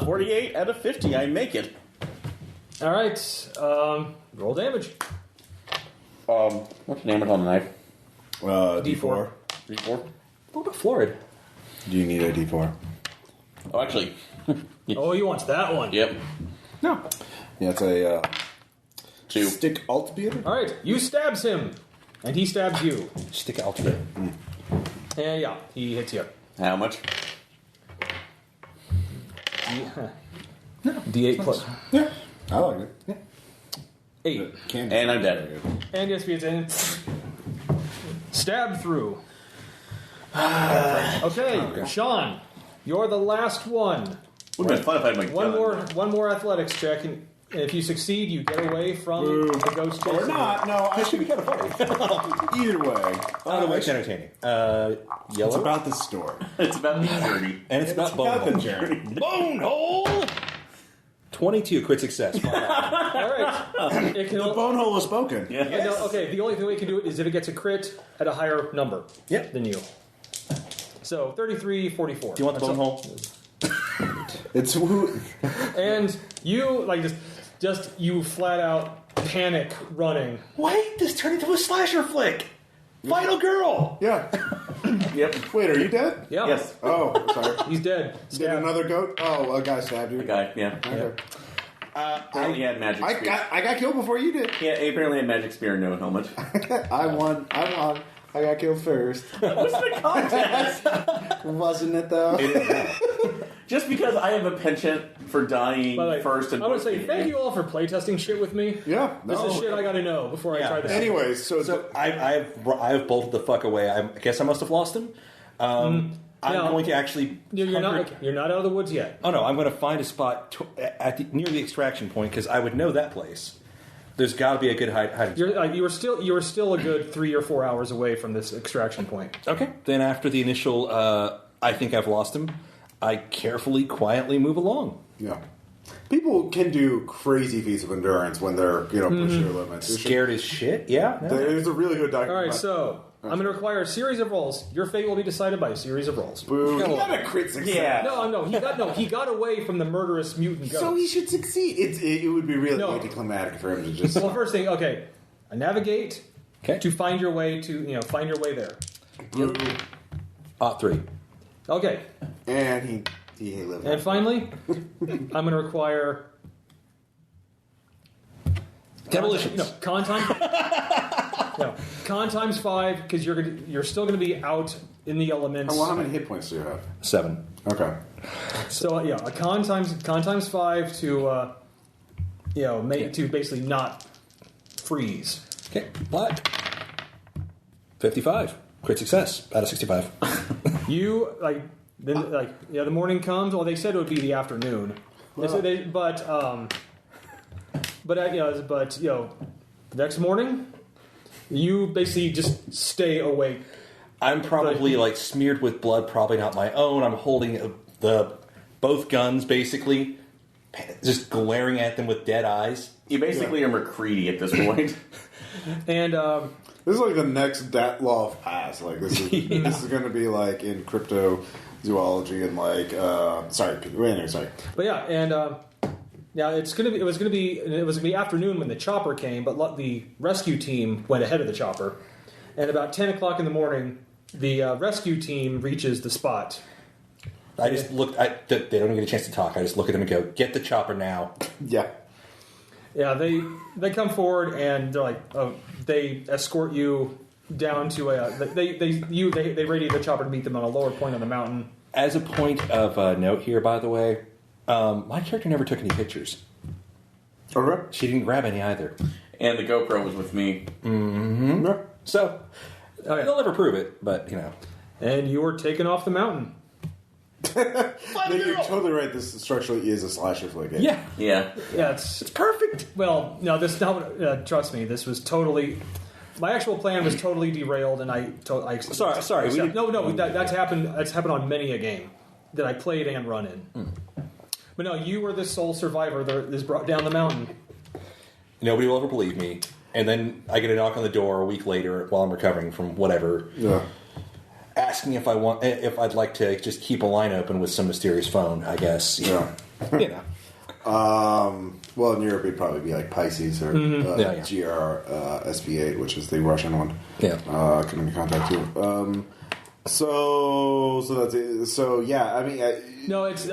48 out of 50. I make it. All right. Roll damage. What's the damage on the knife? D4. 3-4. A little bit florid. Do you need a D4? Oh, actually. Oh, he wants that one. Yep. No. Yeah, it's a 2. stick alt beater. All right. You stabs him, and he stabs you. Stick alternate. And yeah, he hits you. How much? D8 plus Yeah, I like it. Yeah. 8. Candy. And I'm dead. And yes, he hits in. Stab through. Okay, Sean, you're the last one. Would have been fun if I had my gun. One more athletics check, and if you succeed, you get away from the ghost chasing Or not. No, I should be kind of funny. Either way. Either way, it's entertaining. Yellow. It's about the store. It's about the journey. And it's about about the bone journey. Bone hole! 22, crit success. All right. It can The bone hole is spoken. Yeah. Yeah, no, okay, the only way it can do it is if it gets a crit at a higher number than you. So 33, 44. Do you want the bone hole? It's who. And you just you flat out panic running. Wait, this turned into a slasher flick. Final girl. Yeah. Yep. Wait, are you dead? Yeah. Yes. Oh, sorry. He's dead. Did Stabbed. another goat? Oh, a guy stabbed you. The guy, yeah. Okay. Apparently he had magic I spear. got killed before you did. Yeah, he apparently had magic spear and no helmet. I won. I got killed first. What's the contest? Wasn't it though? Just because I have a penchant for dying By the way, first and I want to say thank you all for playtesting shit with me. Yeah. This is shit I got to know before I try this. Anyways, so I have bolted the fuck away. I guess I must have lost him. I'm going to actually. You're not out of the woods yet. Oh no! I'm going to find a spot near the extraction point because I would know that place. There's got to be a good hiding. You were still a good 3 or 4 hours away from this extraction point. Okay. Then after the initial, I think I've lost him. I carefully, quietly move along. yeah, people can do crazy feats of endurance when they're push their limits. Scared as shit. Yeah. No. There's a really good document. All right, so I'm going to require a series of rolls. Your fate will be decided by a series of rolls. Boo! He got a crit success. Yeah. He got away from the murderous mutant ghost. So he should succeed. It would be really No. anticlimactic for him to just. Well, first thing, okay, navigate Okay. to find your way there. Boo. 3. Okay, And he lived. and finally, I'm going to require Demolitions. con times 5 because you're still going to be out in the elements. How many hit points do you have? 7. Okay. So a con times 5 to to basically not freeze. Okay. But 55. Crit success out of 65. You the morning comes. Well, they said it would be the afternoon. The next morning, you basically just stay awake. I'm probably smeared with blood, probably not my own. I'm holding both guns basically, just glaring at them with dead eyes. You basically are McCready at this point. And This is like the next Datloff pass. Like this is this is going to be like in cryptozoology and sorry. But yeah, and it was gonna be afternoon when the chopper came, but the rescue team went ahead of the chopper, and about 10 o'clock in the morning, the rescue team reaches the spot. I just look. They don't even get a chance to talk. I just look at them and go, "Get the chopper now." Yeah. Yeah, they come forward and they're like, they escort you down to they ready the chopper to meet them on a lower point on the mountain. As a point of note here, by the way, my character never took any pictures. Okay. She didn't grab any either. And the GoPro was with me. Mm-hmm. So they'll never prove it, but And you were taken off the mountain. You're totally right. This structurally is a slasher flick. Yeah. Yeah, it's It's perfect. well, no, this not. Trust me, this was totally. My actual plan was totally derailed, and Sorry. That's happened. That's happened on many a game that I played and run in. But no, you were the sole survivor that is brought down the mountain. Nobody will ever believe me. And then I get a knock on the door a week later while I'm recovering from whatever. Yeah. Asking if I'd like to just keep a line open with some mysterious phone, I guess. Yeah. You know. Well, in Europe, it'd probably be like Pisces or GR-SB8, which is the Russian one. Yeah. Coming into contact too. So that's it. So yeah, I mean, No, it's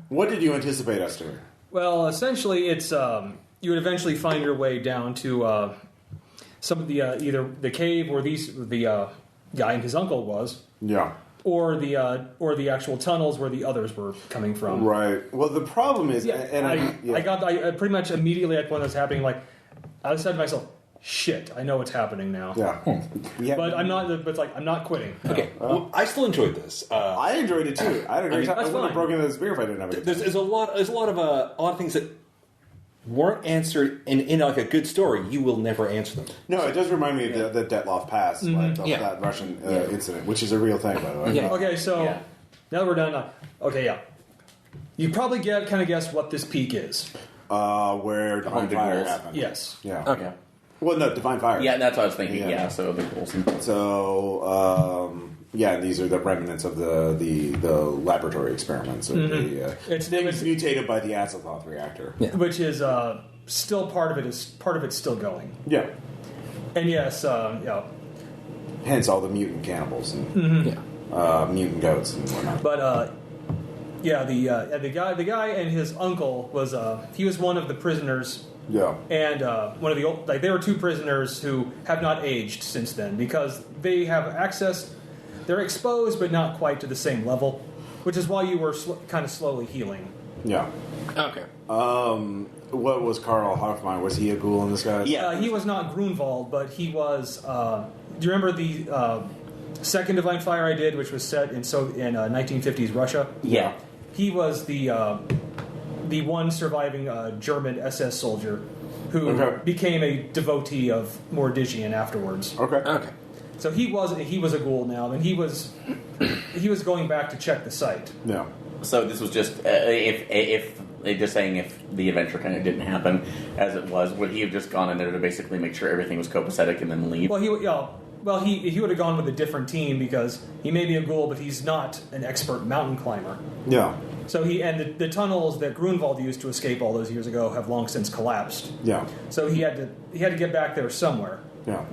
what did you anticipate us doing? well, essentially, it's you would eventually find your way down to some of the either the cave where the guy and his uncle was, Yeah. or the actual tunnels where the others were coming from. Right. Well, the problem is, Yeah, and I pretty much immediately at when that was happening, like I said to myself, "Shit, I know what's happening now." yeah. But I'm not. But it's like I'm not quitting. Okay. Well, I still enjoyed this. I enjoyed it too. I had a great time. I that's would have fine. broken into the spear if I didn't have it. There's a lot of odd things that weren't answered in like a good story. You will never answer them. No, it does remind me of the Detloff Pass, like that Russian incident, which is a real thing, by the way. Yeah. Okay, so now that we're done. Okay, yeah. You probably kind of guess what this peak is. Where Divine Haunted Fire Ghouls. happened. Yes. Yeah. Okay. Well, no, Divine Fire. Yeah, that's what I was thinking. Yeah. Yeah, so the ghouls. So, these are the remnants of the laboratory experiments. Of the It's things mutated by the Azathoth reactor. Yeah. which is still part of it. Part of it's still going. Yeah. And yes, Hence all the mutant cannibals and mutant goats and whatnot. But the guy and his uncle was he was one of the prisoners. Yeah. And one of the old, they were two prisoners who have not aged since then because they have access. They're exposed, but not quite to the same level, which is why you were kind of slowly healing. Yeah. Okay. What was Karl Hoffmeyer? Was he a ghoul in this guy? Yeah. He was not Grunwald, but he was. Do you remember the second Divine Fire I did, which was set in 1950s Russia? Yeah. He was the one surviving German SS soldier who became a devotee of Mordiggian afterwards. Okay. So he was a ghoul now, and he was going back to check the site. Yeah. So this was just if just saying if the adventure kind of didn't happen as it was, would he have just gone in there to basically make sure everything was copacetic and then leave? Well, he would have gone with a different team because he may be a ghoul, but he's not an expert mountain climber. Yeah. So the tunnels that Grunwald used to escape all those years ago have long since collapsed. Yeah. So he had to get back there somewhere. Yeah.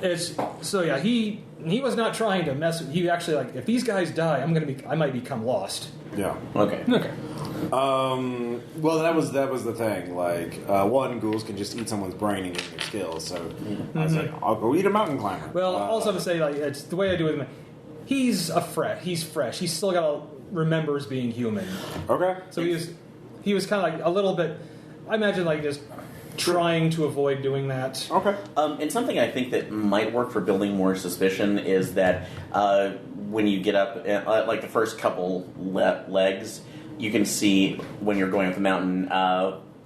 He was not trying to mess. He actually if these guys die, I might become lost. Yeah. Okay. Well, that was the thing. One, ghouls can just eat someone's brain and get their skills. So I was like, I'll go eat a mountain climber. Well, also to say it's the way I do it. He's fresh. He's still remembers being human. Okay. So he was kind of a little bit. I imagine just trying to avoid doing that. Okay. And something I think that might work for building more suspicion is that when you get up, like the first couple legs, you can see when you're going up the mountain,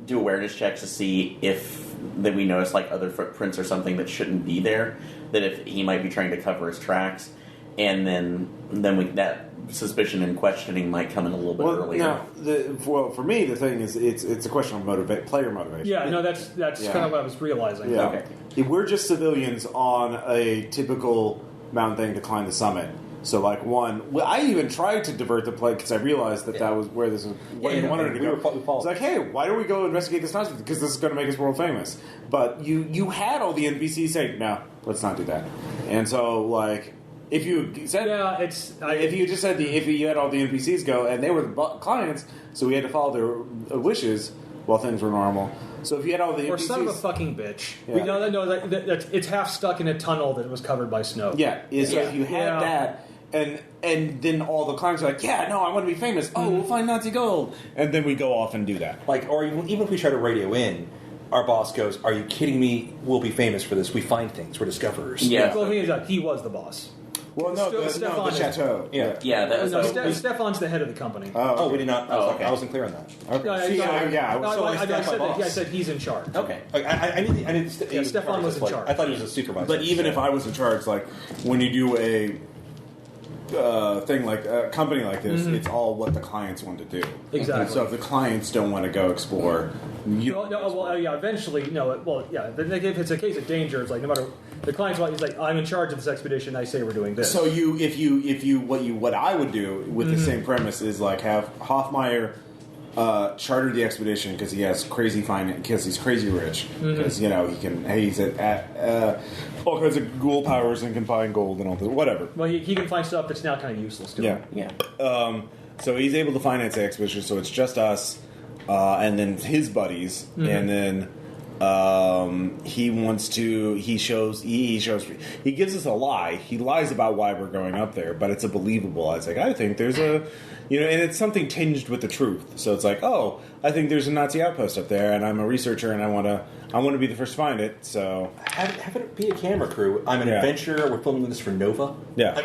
do awareness checks to see if that we notice other footprints or something that shouldn't be there. That if he might be trying to cover his tracks, and then that suspicion and questioning might come in a little bit earlier. No, for me, the thing is, it's a question of player motivation. Yeah, no, that's kind of what I was realizing. Yeah. Okay. If we're just civilians on a typical mountain thing to climb the summit. So, I even tried to divert the play because I realized that was where this is where you wanted to go. It's like, hey, why don't we go investigate this nonsense? Because this is going to make us world famous. But you had all the NPCs say, no, let's not do that. And so, if you said, if you just said if you had all the NPCs go and they were the clients, so we had to follow their wishes while things were normal. So if you had all the NPCs, or son of a fucking bitch. Yeah. It's half stuck in a tunnel that was covered by snow. Yeah. So if you had that. And then all the clients are like, yeah, no, I want to be famous. Oh, we'll find Nazi gold. And then we go off and do that. Or even if we try to radio in, our boss goes, are you kidding me? We'll be famous for this. We find things. We're discoverers. Yeah. Well, he was the boss. Well, no, the Stefan is- chateau. Yeah. Yeah, that was. Stefan's the head of the company. Oh, we did not. okay. I wasn't clear on that. Okay. No, See, no, I was no, so I said my that. boss. Yeah, I said he's in charge. Okay. I knew Yeah, Stefan was in charge. I thought he was a supervisor. But even if I was in charge, like when you do a thing like a company like this, it's all what the clients want to do. Exactly. So if the clients don't want to go explore, you Eventually, no. Well, yeah. If it's a case of danger, it's like no matter the client's want, he's like, I'm in charge of this expedition. I say we're doing this. So what I would do with the same premise is like have Hoffmeyer charter the expedition because he has crazy finance, because he's crazy rich, because he's at all kinds of ghoul powers and can find gold and all that, whatever. Well, he can find stuff that's now kind of useless to him. Yeah. So he's able to finance the expedition, so it's just us, and then his buddies, and then he gives us a lie. He lies about why we're going up there, but it's a believable. I was like, I think there's a, and it's something tinged with the truth. So it's like, oh, I think there's a Nazi outpost up there, and I'm a researcher, and I want to be the first to find it. So have it be a camera crew. I'm an adventurer. We're filming this for Nova. Yeah,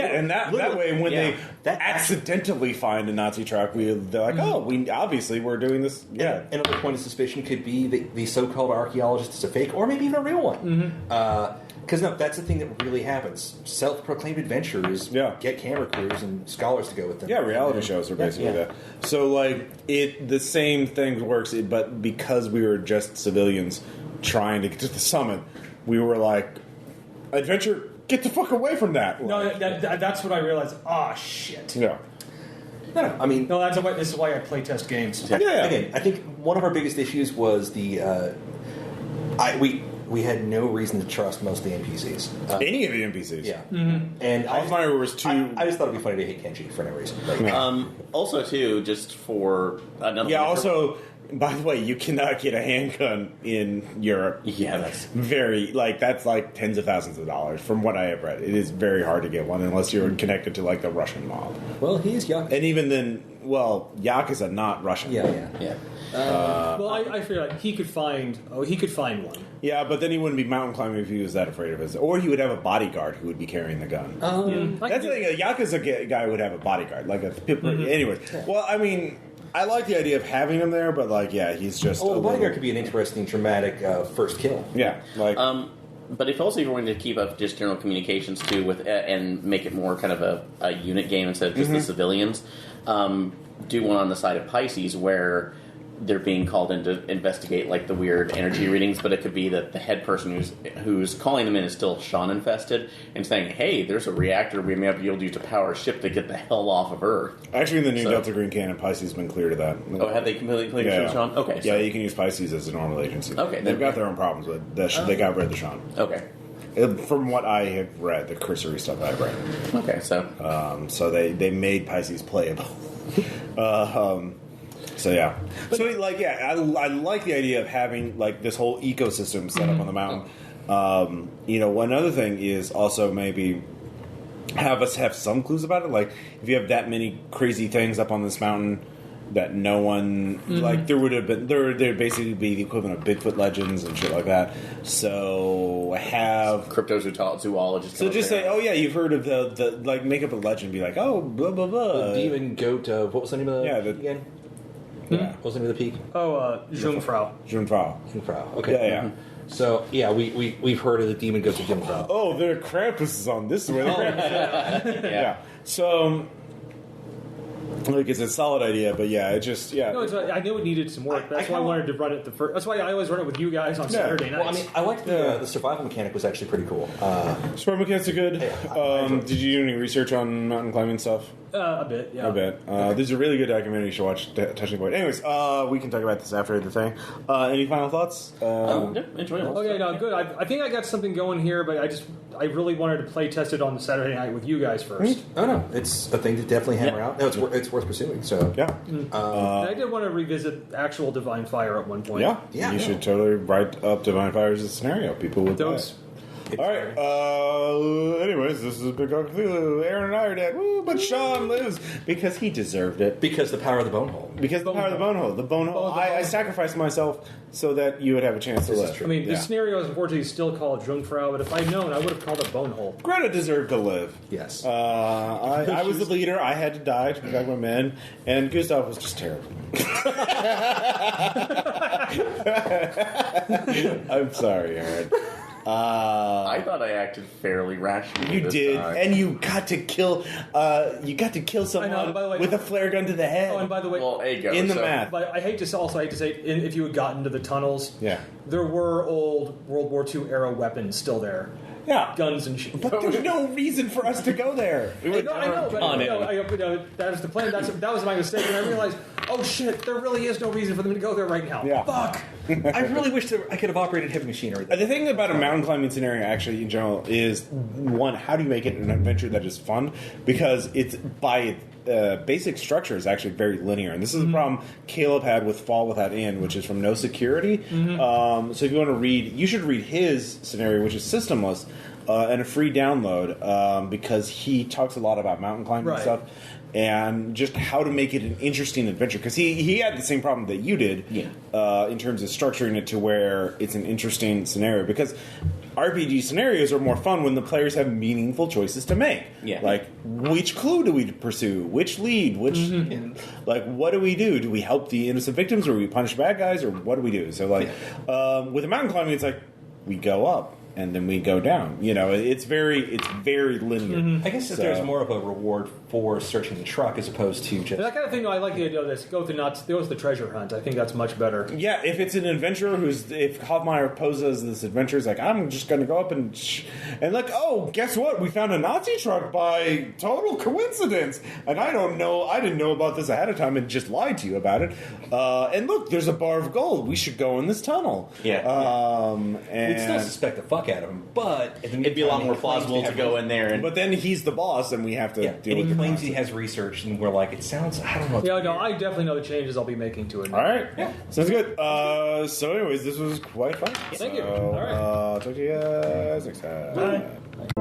and that way when they that accidentally find a Nazi truck, they're like, oh, we're doing this. Yeah, Another point of suspicion could be the so-called archaeologist is a fake, or maybe even a real one. Because that's the thing that really happens. Self-proclaimed adventurers get camera crews and scholars to go with them. Yeah, reality shows are basically that. So like the same thing works, but because we were just civilians trying to get to the summit, we were like, adventure, get the fuck away from that. No, that's what I realized. Oh shit. Yeah. No, I mean, No, this is why I play test games. Yeah. Again, I think one of our biggest issues was we had no reason to trust most of the NPCs. Any of the NPCs. Yeah. And Hoffmeyer was too. I just thought it'd be funny to hate Kenji for no reason. Like, Also, too, just for another. Yeah. Also, by the way, you cannot get a handgun in Europe. Yeah, that's that's like tens of thousands of dollars. From what I have read, it is very hard to get one unless you're connected to like the Russian mob. well, he's young. And even then, Yakuza not Russian. Yeah. Well, I feel like he could find one. Yeah, but then he wouldn't be mountain climbing if he was that afraid of it. Or he would have a bodyguard who would be carrying the gun. That's the thing. A Yakuza guy would have a bodyguard, like a pip. Anyways, well, I mean, I like the idea of having him there, but like, yeah, he's just. Oh, the bodyguard could be an interesting, dramatic first kill. Yeah, like. But if also you're going to keep up just general communications too, with and make it more kind of a unit game instead of just the civilians, do one on the side of Pisces where they're being called in to investigate like the weird energy readings, but it could be that the head person who's calling them in is still Sean infested and saying, "Hey, there's a reactor we may be able to use to power a ship to get the hell off of Earth." Actually, in the new Delta Green canon, Pisces has been cleared of that. Oh, have they completely cleared Yeah. Sean? Okay, Yeah, you can use Pisces as a normal agency. Okay, they've got their own problems, but they got rid of the Sean. Okay. From what I have read, the cursory stuff I've read. Okay, so So they made Pisces playable. So yeah. So like I like the idea of having like this whole ecosystem set up on the mountain. One other thing is also maybe have us have some clues about it. Like if you have that many crazy things up on this mountain that no one like there'd basically be the equivalent of Bigfoot legends and shit like that. So have cryptozoologists. So just say, oh yeah, you've heard of the like make up a legend, be like, oh blah blah blah. The demon goat. What was the name of the peak again? Yeah. What was the name of the peak? Oh, Jungfrau. Jungfrau. Okay. Yeah. So yeah, we've heard of the demon goats of Jungfrau. Oh, the Krampus is on this way. Yeah. So. Like it's a solid idea, but yeah, it just No, I knew it needed some work. That's why I wanted to run it That's why I always run it with you guys on Saturday nights. Well, I mean, I liked the survival mechanic was actually pretty cool. Sport mechanics are good. Did you do any research on mountain climbing stuff? A bit, yeah. A bit. There's a really good documentary you should watch, Touching Point. Anyways, we can talk about this after the thing. Any final thoughts? Enjoyable. Okay, no, good. I think I got something going here, but I really wanted to play test it on the Saturday night with you guys first. Oh no, it's a thing to definitely hammer out. No, it's worth pursuing. So yeah. I did want to revisit actual Divine Fire at one point. Yeah. You should totally write up Divine Fire as a scenario. People would Those. All right. Anyways, this is Big Dog Cthulhu. Aaron and I are dead. Woo, but Sean lives because he deserved it. Because the power of the bone hole. Because the power of the bone hole. The bone hole. I sacrificed myself so that you would have a chance to live. I mean, the scenario is unfortunately still called Jungfrau, but if I'd known, I would have called it Bone Hole. Greta deserved to live. Yes. I was the leader. I had to die to protect my men, and Gustav was just terrible. I'm sorry, Aaron. I thought I acted fairly rationally. You this did, time. and you got to kill. Someone I know, by the way, with a flare gun to the head. Oh, and by the way, Well, there you go. in the math. but I hate to say, if you had gotten to the tunnels, Yeah. there were old World War II era weapons still there, Yeah, guns and shit. but there's no reason for us to go there. I know, but that was the plan. That was my mistake, and I realized, oh shit, there really is no reason for them to go there right now. Yeah. Fuck. I really wish that I could have operated heavy machinery. The thing about a mountain climbing scenario, actually, in general, is one: how do you make it an adventure that is fun? Because it's by basic structure is actually very linear, and this is the problem Caleb had with Fall Without End, which is from No Security. So if you want to read, you should read his scenario, which is systemless and a free download, because he talks a lot about mountain climbing and stuff. And just how to make it an interesting adventure, because he had the same problem that you did, in terms of structuring it to where it's an interesting scenario. Because RPG scenarios are more fun when the players have meaningful choices to make. Yeah. Like, which clue do we pursue? Which lead? Which like, what do we do? Do we help the innocent victims, or do we punish bad guys, or what do we do? So like, with the mountain climbing, it's like we go up and then we go down. You know, it's very linear. I guess if there's more of a reward for searching the truck as opposed to just... That kind of thing, though, I like the idea of this. Go to the treasure hunt. I think that's much better. Yeah, if it's an adventurer if Hoffmeyer poses this adventure, it's like, I'm just going to go up and like, oh, guess what? We found a Nazi truck by total coincidence. And I didn't know about this ahead of time and just lied to you about it. And look, there's a bar of gold. We should go in this tunnel. Yeah. And We'd still suspect the fuck out of him, but... It'd be a lot more plausible to go in there and... But then he's the boss, and we have to deal with he the claims he concept. has research, and we're like, it sounds... I don't know. Yeah, no, I definitely know the changes I'll be making to it. All right. Yeah. Sounds good. So anyways, this was quite fun. Thank you. So, All right. Talk to you guys next time. Bye.